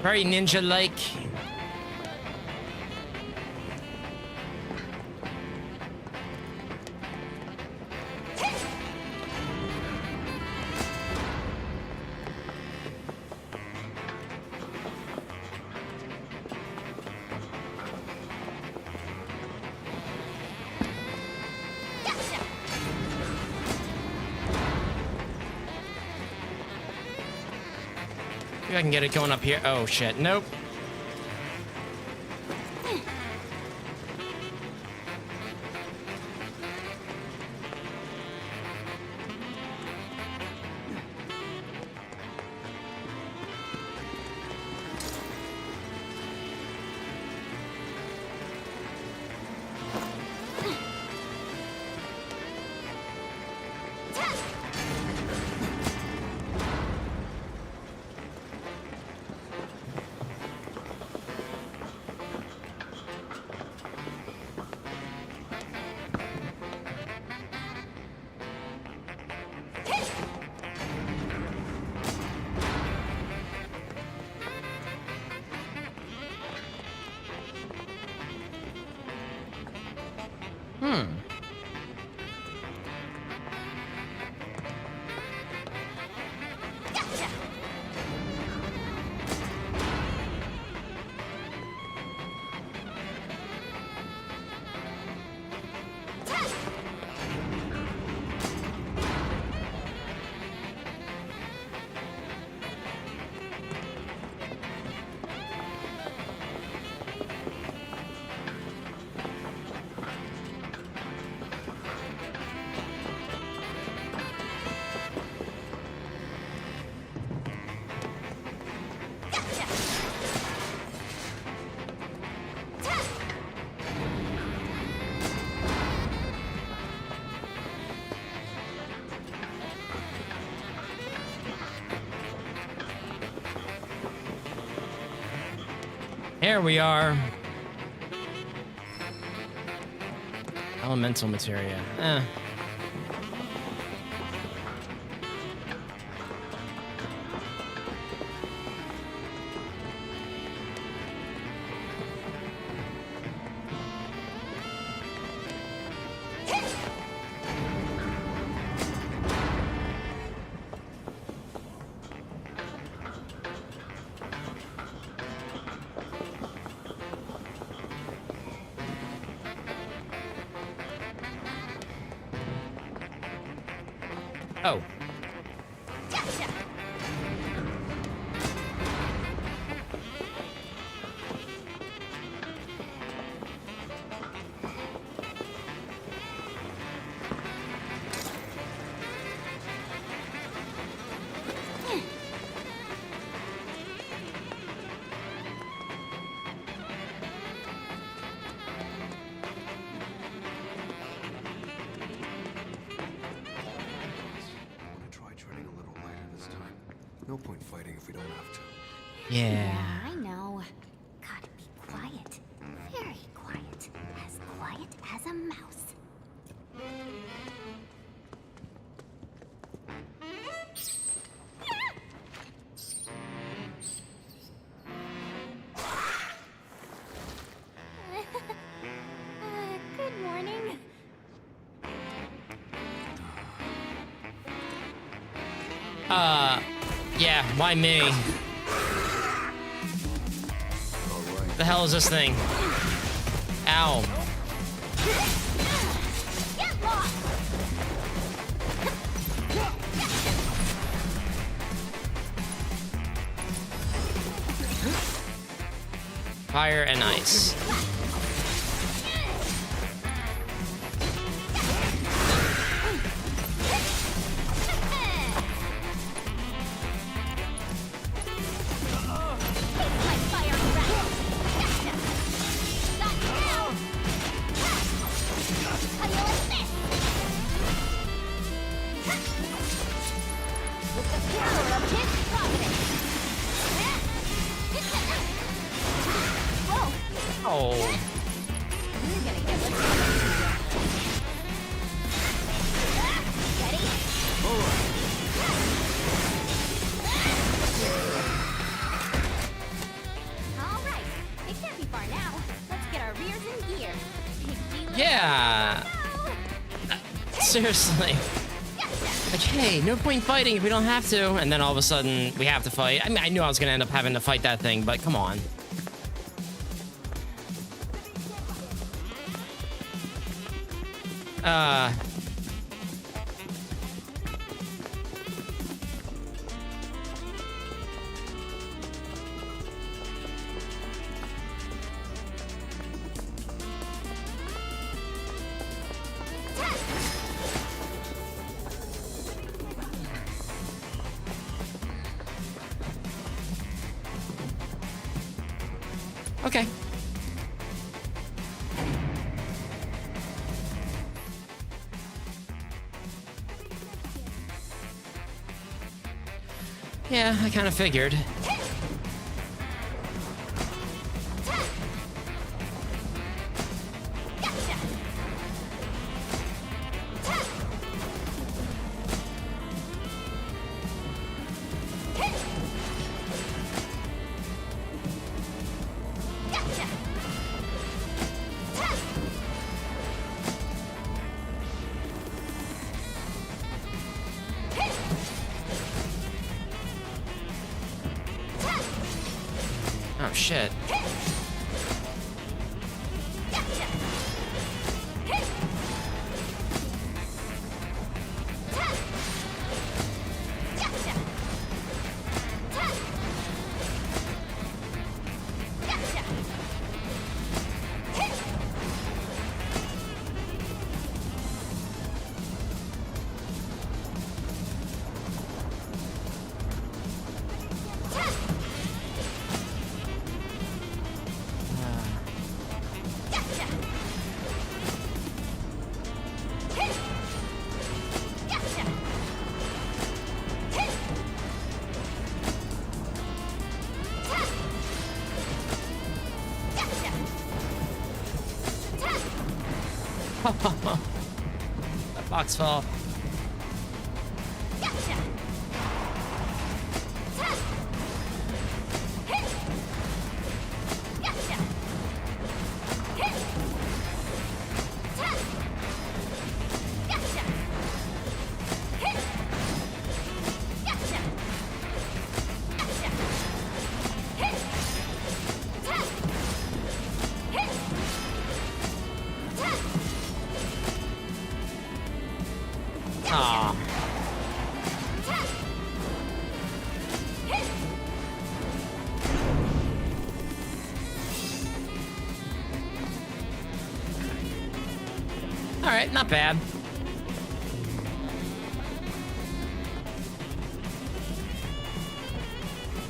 Very ninja-like. Maybe I can get it going up here. Oh shit, nope. Here we are. Elemental materia. Oh. No point fighting if we don't have to. Yeah. I know. Gotta be quiet. Very quiet. As quiet as a mouse. Good morning. Yeah, why me? The hell is this thing? Ow. Get lost. Fire and ice. Oh. Alright, it can't be far now. Let's get our rears in gear. Yeah. Seriously. Like, hey, no point fighting if we don't have to. And then all of a sudden, we have to fight. I mean, I knew I was going to end up having to fight that thing, but come on. Okay. Yeah, I kind of figured. Oh, shit. That box fell. Aw. All right, not bad.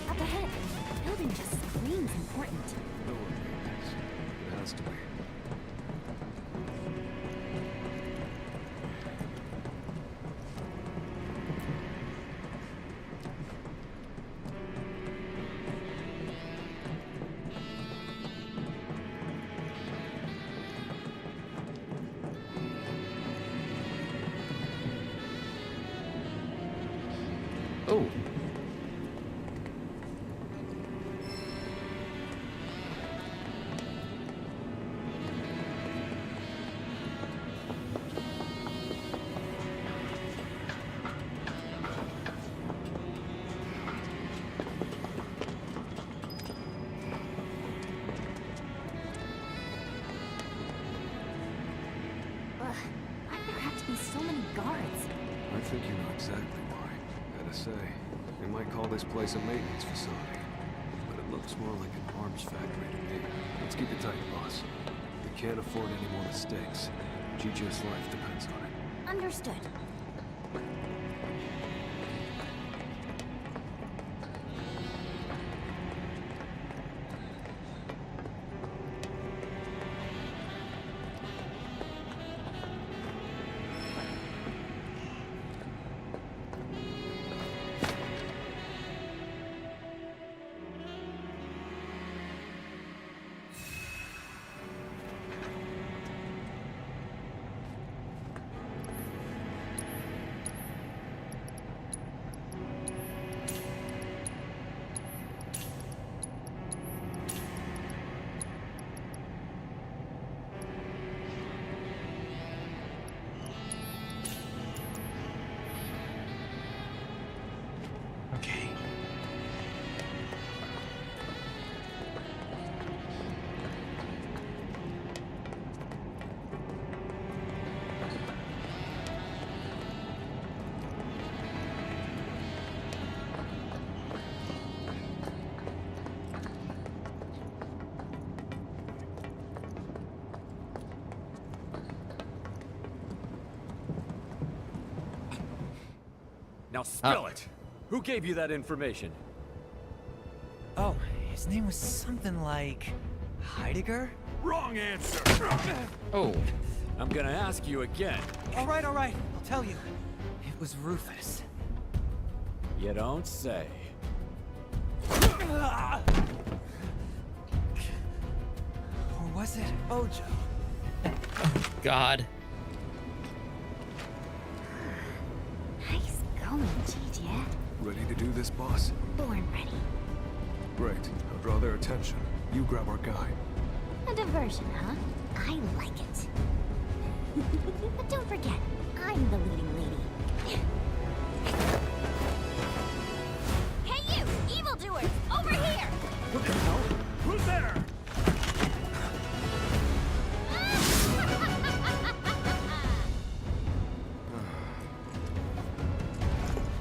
Up ahead, the building just screams important. It has to be. Oh. Why'd there have to be so many guards? I think you know exactly why. Gotta say, they might call this place a maintenance facility, but it looks more like an arms factory to me. Let's keep it tight, boss. We can't afford any more mistakes. GG's life depends on it. Understood. Okay. Now spill it. Who gave you that information? Oh, his name was something like Heidegger? Wrong answer. Oh. I'm gonna ask you again. All right, I'll tell you. It was Rufus. You don't say. Or was it Ojo? God. Nice going, Gigi. Ready to do this, boss? Born ready. Great. I'll draw their attention. You grab our guy. A diversion, huh? I like it. But don't forget, I'm the leading lady. Hey you, evildoers! Over here! What the hell? Who's there?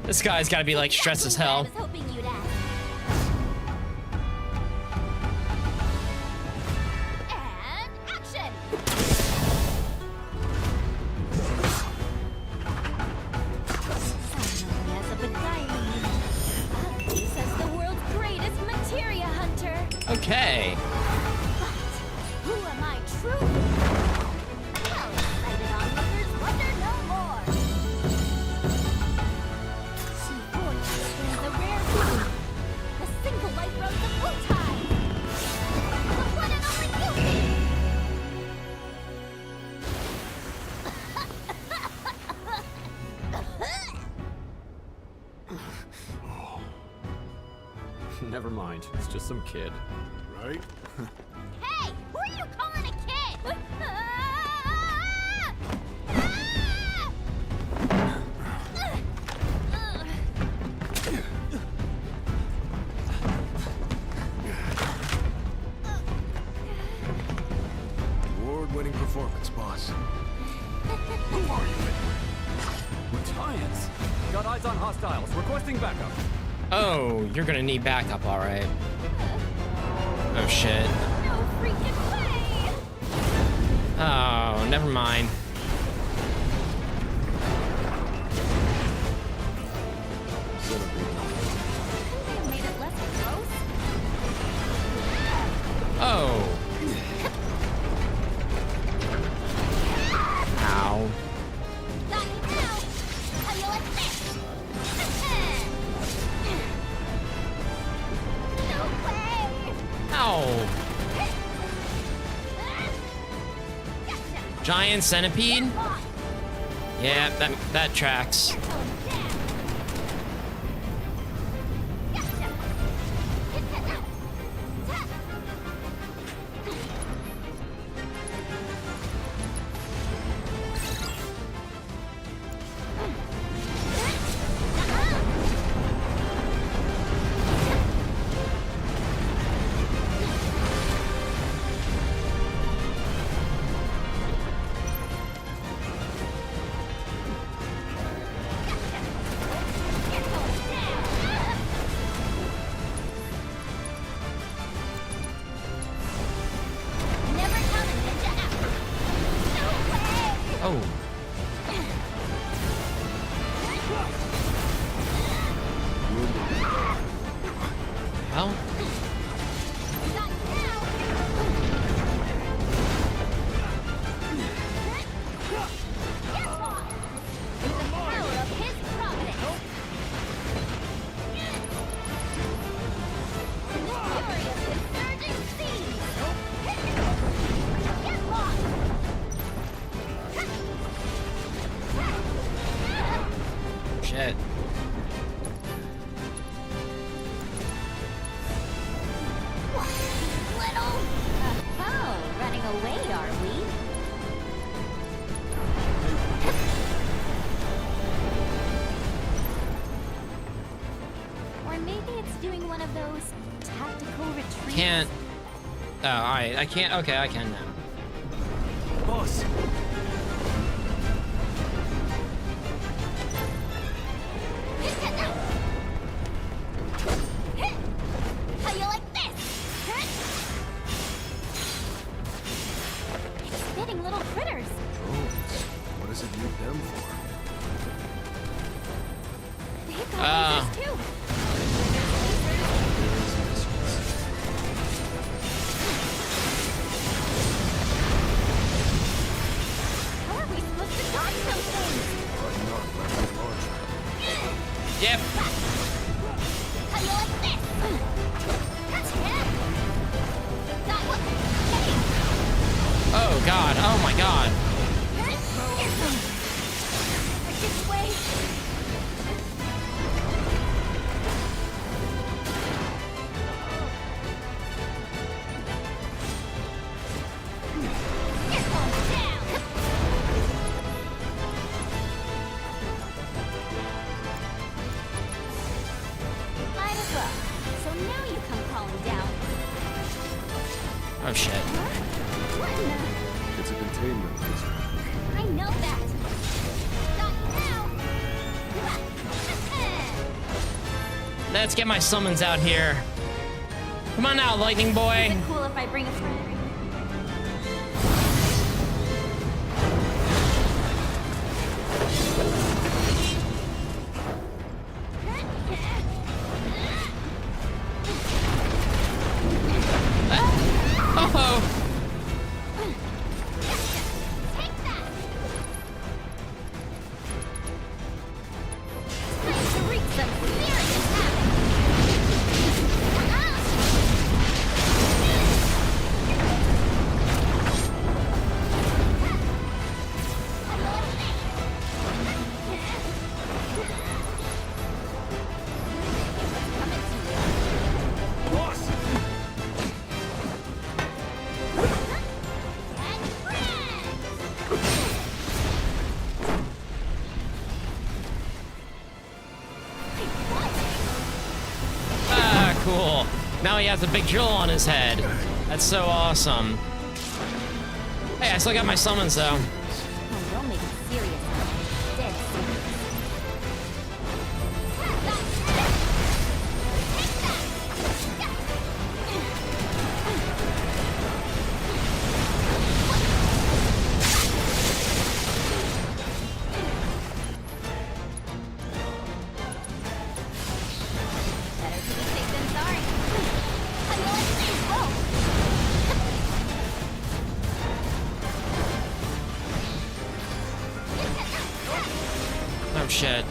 This guy's gotta be like stressed as hell. I was hoping you'd ask. And action! Someone has a beguiling me. Ugly says the world's greatest materia hunter. Okay. Who am I truly? Well, sighted onlookers wonder no more. C4 stands a rare beauty. The single life rose of Wutai. The one and only Yuki. Never mind. It's just some kid. Right? Hey, who are you calling a kid? Award-winning performance, boss. Who are you? Giants. Got eyes on hostiles. Requesting backup. Oh, you're gonna need backup, all right. Oh shit. No freaking way! Oh, never mind. Couldn't they have made it less gross? Oh. Ow. Got you now! How you like this? No way! Ow. Giant centipede? Yeah, that tracks. shit. Little. Oh, running away, are we? Or maybe it's doing one of those tactical retreats. Can't. Oh, alright. I can't. Okay, I can now. Boss. How you like this? It's spitting little critters. Drones. What does it need them for? They've got lasers too. How are we supposed to dodge those things? Yep. How you like this? Oh god. Oh my god. This way. Might as well. So now you come calling down. Oh shit. What in the... It's a containment laser. I know that. Not now. Let's get my summons out here. Come on now, lightning boy. Is it cool if I bring a friend? Oh. Time to wreak some serious havoc. Ah, cool. Now he has a big drill on his head. That's so awesome. Hey, I still got my summons though. Oh, don't make it serious. Dead serious. Better to be safe than sorry. How do you like this? Whoa! Oh shit.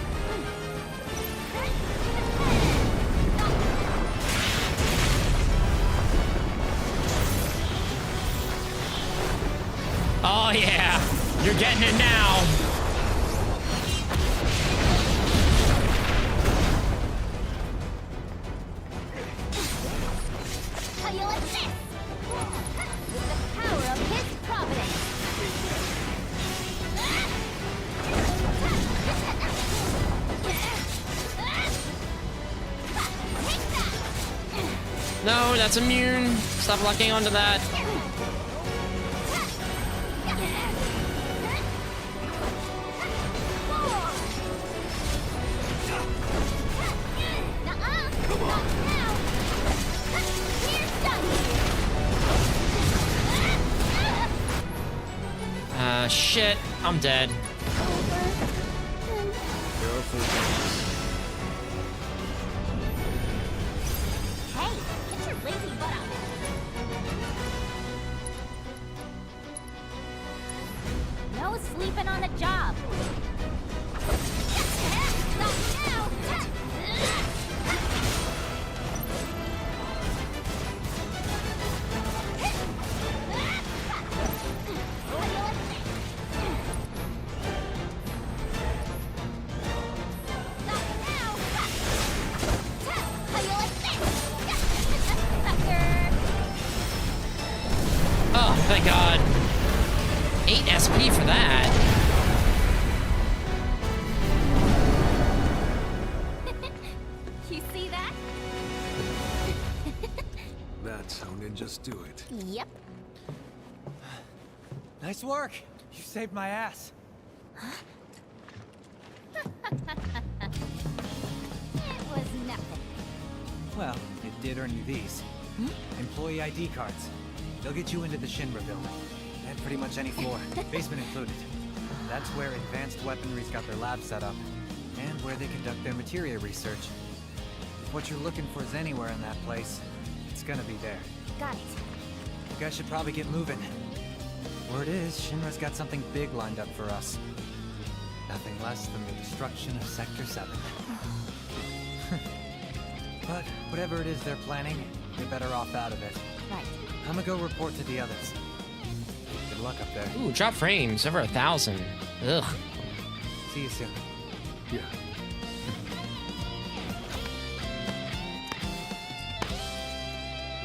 Oh yeah, you're getting it now. How you like this? With the power of his providence. No, that's immune. Stop locking onto that. Shit, I'm dead. Hey, get your lazy butt out. No sleeping on the job. Not now. SP for that. You see that? That's how ninjas do it. Yep. Nice work. You saved my ass. It was nothing. Well, it did earn you these. Employee ID cards. They'll get you into the Shinra building. And pretty much any floor, basement included. That's where advanced weaponry's got their lab set up. And where they conduct their materia research. If what you're looking for is anywhere in that place, it's gonna be there. Got it. You guys should probably get moving. Word is, Shinra's got something big lined up for us. Nothing less than the destruction of Sector 7. But whatever it is they're planning, you're better off out of it. Right. I'm gonna go report to the others. Good luck up there. Ooh, drop frames over 1,000. Ugh. See you soon. Yeah.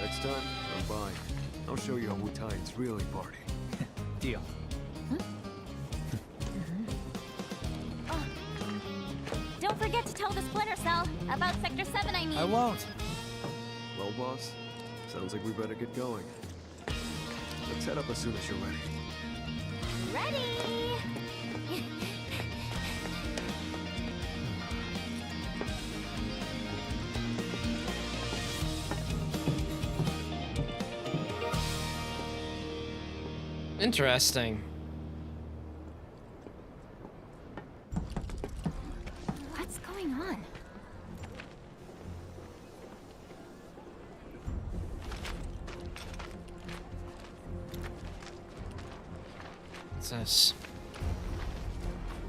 Next time, come by. I'll show you how Wu-Tai's really party. Deal. Don't forget to tell the Splinter Cell about Sector 7, I mean. I won't. Well, boss, sounds like we better get going. Let's head up as soon as you're ready. Ready! Interesting. What's going on? What's this?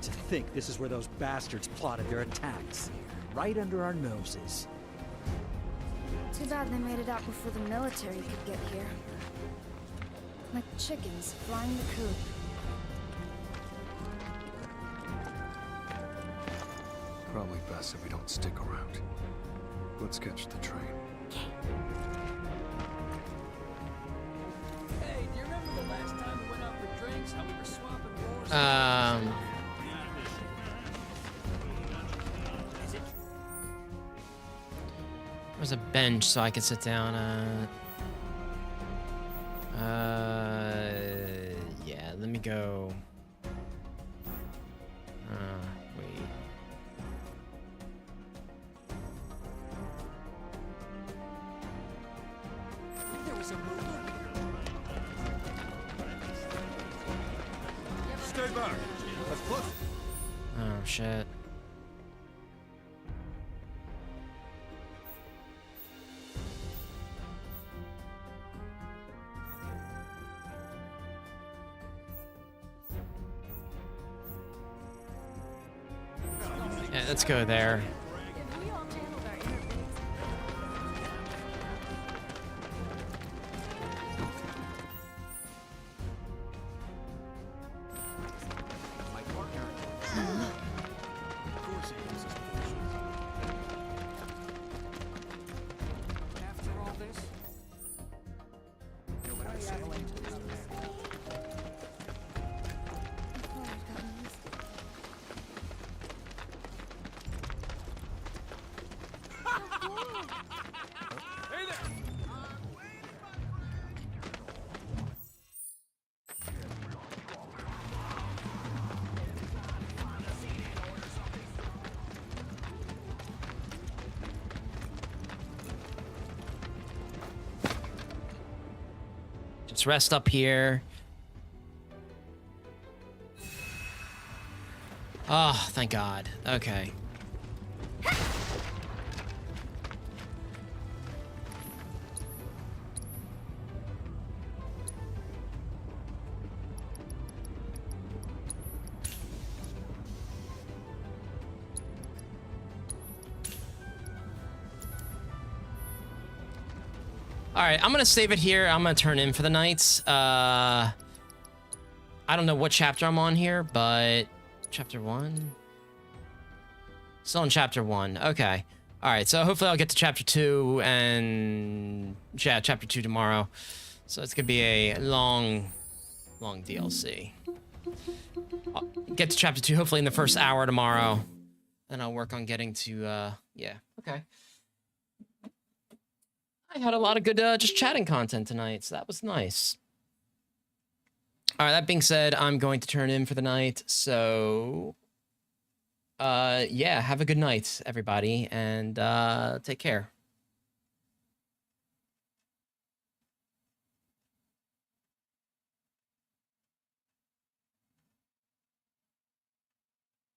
To think this is where those bastards plotted their attacks. Right under our noses. Too bad they made it out before the military could get here. Like chickens flying the coop. Probably best if we don't stick around. Let's catch the train. Hey, do you remember the last time we went out for drinks? How we were swapping wars? There's a bench so I could sit down at. Yeah, let me go. Wait. There was a movement. Stay back. That's close. Oh, shit. Yeah, let's go there. After all this, hey there. Just rest up here. Oh, thank God. Okay. All right, I'm gonna save it here. I'm gonna turn in for the night. I don't know what chapter I'm on here, but chapter 1. Still in chapter 1. Okay. All right. So hopefully I'll get to chapter 2 and yeah, chapter 2 tomorrow. So it's gonna be a long DLC. I'll get to chapter 2 hopefully in the first hour tomorrow. Then I'll work on getting to, yeah, okay. I had a lot of good just chatting content tonight, so that was nice. All right, that being said, I'm going to turn in for the night, so... yeah, have a good night, everybody, and take care.